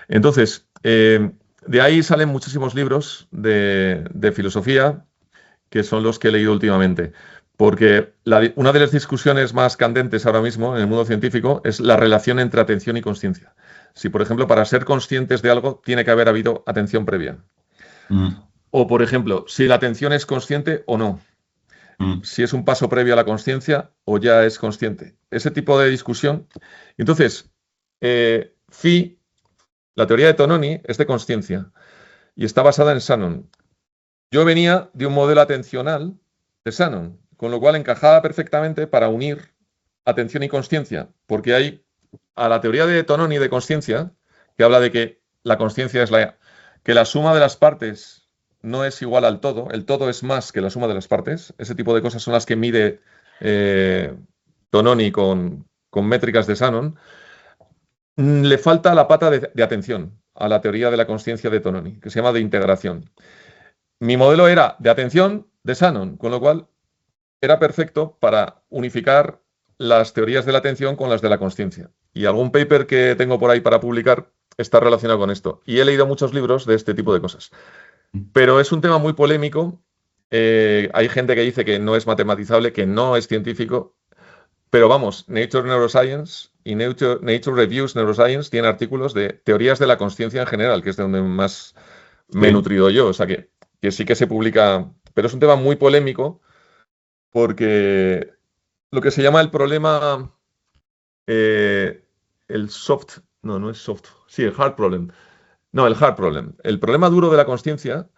Entonces, de ahí salen muchísimos libros de filosofía, que son los que he leído últimamente. Porque una de las discusiones más candentes ahora mismo en el mundo científico es la relación entre atención y consciencia. Si, por ejemplo, para ser conscientes de algo tiene que haber habido atención previa. O, por ejemplo, si la atención es consciente o no. Si es un paso previo a la consciencia o ya es consciente. Ese tipo de discusión. Entonces, la teoría de Tononi es de consciencia y está basada en Shannon. Yo venía de un modelo atencional de Shannon, con lo cual encajaba perfectamente para unir atención y consciencia, porque hay a la teoría de Tononi de consciencia, que habla de que la consciencia es que la suma de las partes no es igual al todo, el todo es más que la suma de las partes. Ese tipo de cosas son las que mide Tononi con métricas de Shannon. Le falta la pata de atención a la teoría de la consciencia de Tononi, que se llama de integración. Mi modelo era de atención de Shannon, con lo cual era perfecto para unificar las teorías de la atención con las de la consciencia. Y algún paper que tengo por ahí para publicar está relacionado con esto. Y he leído muchos libros de este tipo de cosas. Pero es un tema muy polémico. Hay gente que dice que no es matematizable, que no es científico. Pero vamos, Nature Neuroscience y Nature Reviews Neuroscience tienen artículos de teorías de la consciencia en general, que es de donde más me he nutrido yo. O sea que sí que se publica, pero es un tema muy polémico porque lo que se llama el problema, el soft, no es soft, sí, el hard problem. No, el hard problem. El problema duro de la consciencia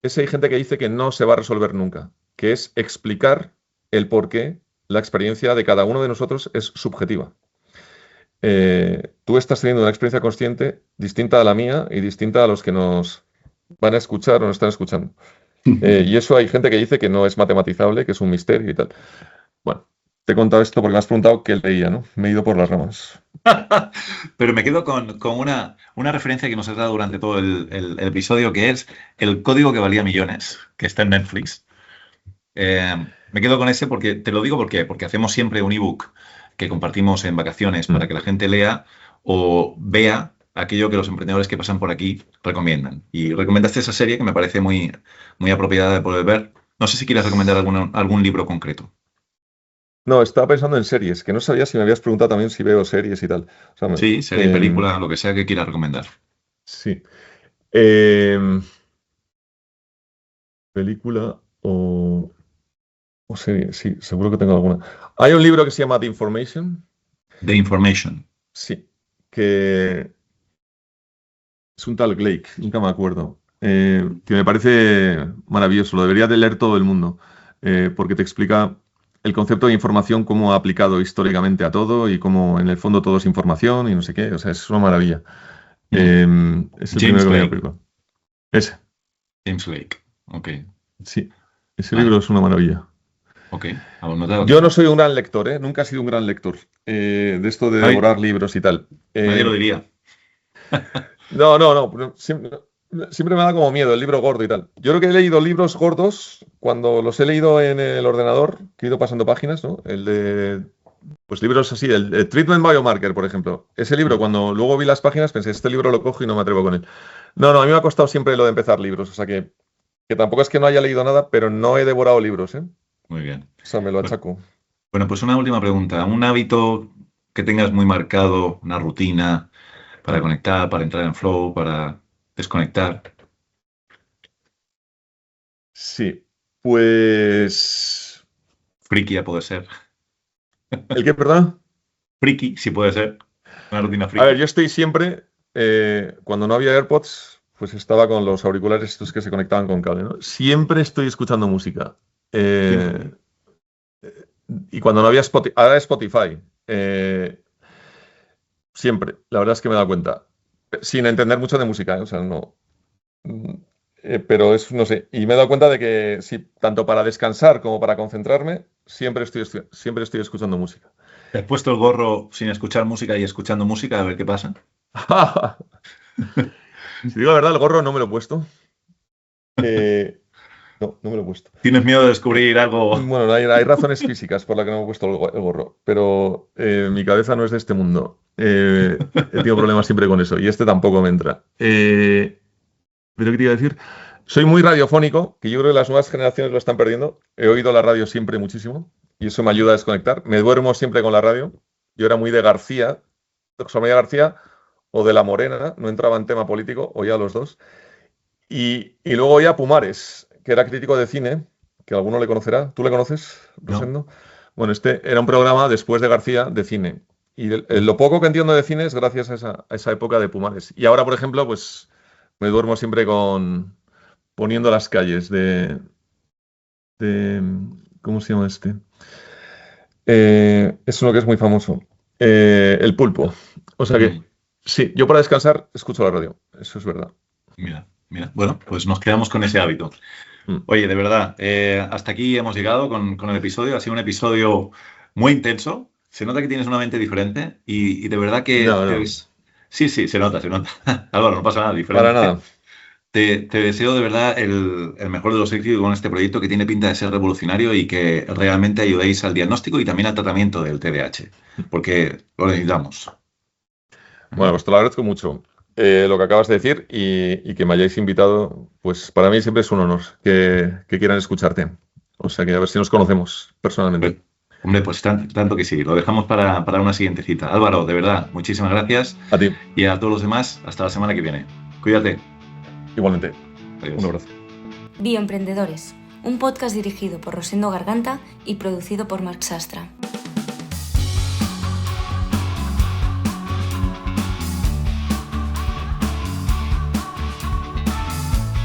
es hay gente que dice que no se va a resolver nunca, que es explicar el por qué la experiencia de cada uno de nosotros es subjetiva. Tú estás teniendo una experiencia consciente distinta a la mía y distinta a los que nos van a escuchar o nos están escuchando. Y eso hay gente que dice que no es matematizable, que es un misterio y tal. Bueno, te he contado esto porque me has preguntado qué leía, ¿no? Me he ido por las ramas. Pero me quedo con una referencia que nos has dado durante todo el episodio, que es El código que valía millones, que está en Netflix. Me quedo con ese porque, te lo digo porque hacemos siempre un ebook que compartimos en vacaciones para que la gente lea o vea aquello que los emprendedores que pasan por aquí recomiendan. Y recomendaste esa serie que me parece muy, muy apropiada de poder ver. No sé si quieres recomendar algún libro concreto. No, estaba pensando en series, que no sabía si me habías preguntado también si veo series y tal. O sea, Sí, serie, película, lo que sea que quieras recomendar. Sí. Película o serie, sí, seguro que tengo alguna. Hay un libro que se llama The Information. The Information. Sí, que es un tal Blake, nunca me acuerdo, que me parece maravilloso, lo debería de leer todo el mundo, porque te explica el concepto de información, cómo ha aplicado históricamente a todo y cómo en el fondo todo es información y no sé qué, o sea, es una maravilla. Es el James primero que me Blake. aplico. Ese, James Blake. Ok. sí, ese Vale. libro es una maravilla. Ok. Anotado. Yo no soy un gran lector, nunca he sido un gran lector de esto de Nadie- devorar libros y tal. Nadie lo diría. No, siempre me da como miedo el libro gordo y tal. Yo creo que he leído libros gordos cuando los he leído en el ordenador, que he ido pasando páginas, ¿no? Pues libros así, el Treatment Biomarker, por ejemplo. Ese libro, cuando luego vi las páginas, pensé, este libro lo cojo y no me atrevo con él. No, a mí me ha costado siempre lo de empezar libros, o sea que tampoco es que no haya leído nada, pero no he devorado libros, ¿eh? Muy bien. O sea, me lo achaco. Bueno, pues una última pregunta. ¿Un hábito que tengas muy marcado, una rutina para conectar, para entrar en flow, para desconectar? Sí, pues... Friki ya puede ser. ¿El qué, perdón? Friki, sí puede ser. Una rutina A friki. ver, yo estoy siempre, cuando no había AirPods, pues estaba con los auriculares estos que se conectaban con cable, ¿no? Siempre estoy escuchando música. Y cuando no había Spotify, ahora Spotify, siempre, la verdad es que me he dado cuenta, sin entender mucho de música, o sea, no. mm, pero es, no sé, y me he dado cuenta de que sí, tanto para descansar como para concentrarme, siempre estoy escuchando música. ¿Te has puesto el gorro sin escuchar música y escuchando música a ver qué pasa? Si digo la verdad, el gorro no me lo he puesto. No me lo he puesto. ¿Tienes miedo de descubrir algo? Bueno, hay razones físicas por las que no me he puesto el gorro, pero mi cabeza no es de este mundo. He tenido problemas siempre con eso y este tampoco me entra. ¿Pero qué te iba a decir? Soy muy radiofónico, que yo creo que las nuevas generaciones lo están perdiendo. He oído la radio siempre muchísimo y eso me ayuda a desconectar. Me duermo siempre con la radio. Yo era muy de García, de José María García o de La Morena, no entraba en tema político, oía los dos. Y luego oía Pumares, que era crítico de cine, que alguno le conocerá. ¿Tú le conoces, Rosendo? Bueno, este era un programa después de García de cine. Y lo poco que entiendo de cine es gracias a esa época de Pumares. Y ahora, por ejemplo, pues me duermo siempre poniendo las calles ¿cómo se llama este? Es uno que es muy famoso. El Pulpo. O sea que, sí, yo para descansar escucho la radio. Eso es verdad. Mira. Bueno, pues nos quedamos con ese hábito. Oye, de verdad, hasta aquí hemos llegado con el episodio. Ha sido un episodio muy intenso. Se nota que tienes una mente diferente y de verdad que... No. Sí, se nota. Álvaro, no pasa nada diferente. Para nada. Te deseo de verdad el mejor de los éxitos con este proyecto que tiene pinta de ser revolucionario y que realmente ayudéis al diagnóstico y también al tratamiento del TDAH, porque lo necesitamos. Bueno, pues te lo agradezco mucho lo que acabas de decir y que me hayáis invitado, pues para mí siempre es un honor que quieran escucharte. O sea que a ver si nos conocemos personalmente. Hombre, pues tanto que sí. Lo dejamos para una siguiente cita. Álvaro, de verdad, muchísimas gracias. A ti. Y a todos los demás, hasta la semana que viene. Cuídate. Igualmente. Adiós. Un abrazo. Bioemprendedores, un podcast dirigido por Rosendo Garganta y producido por Marc Sastra.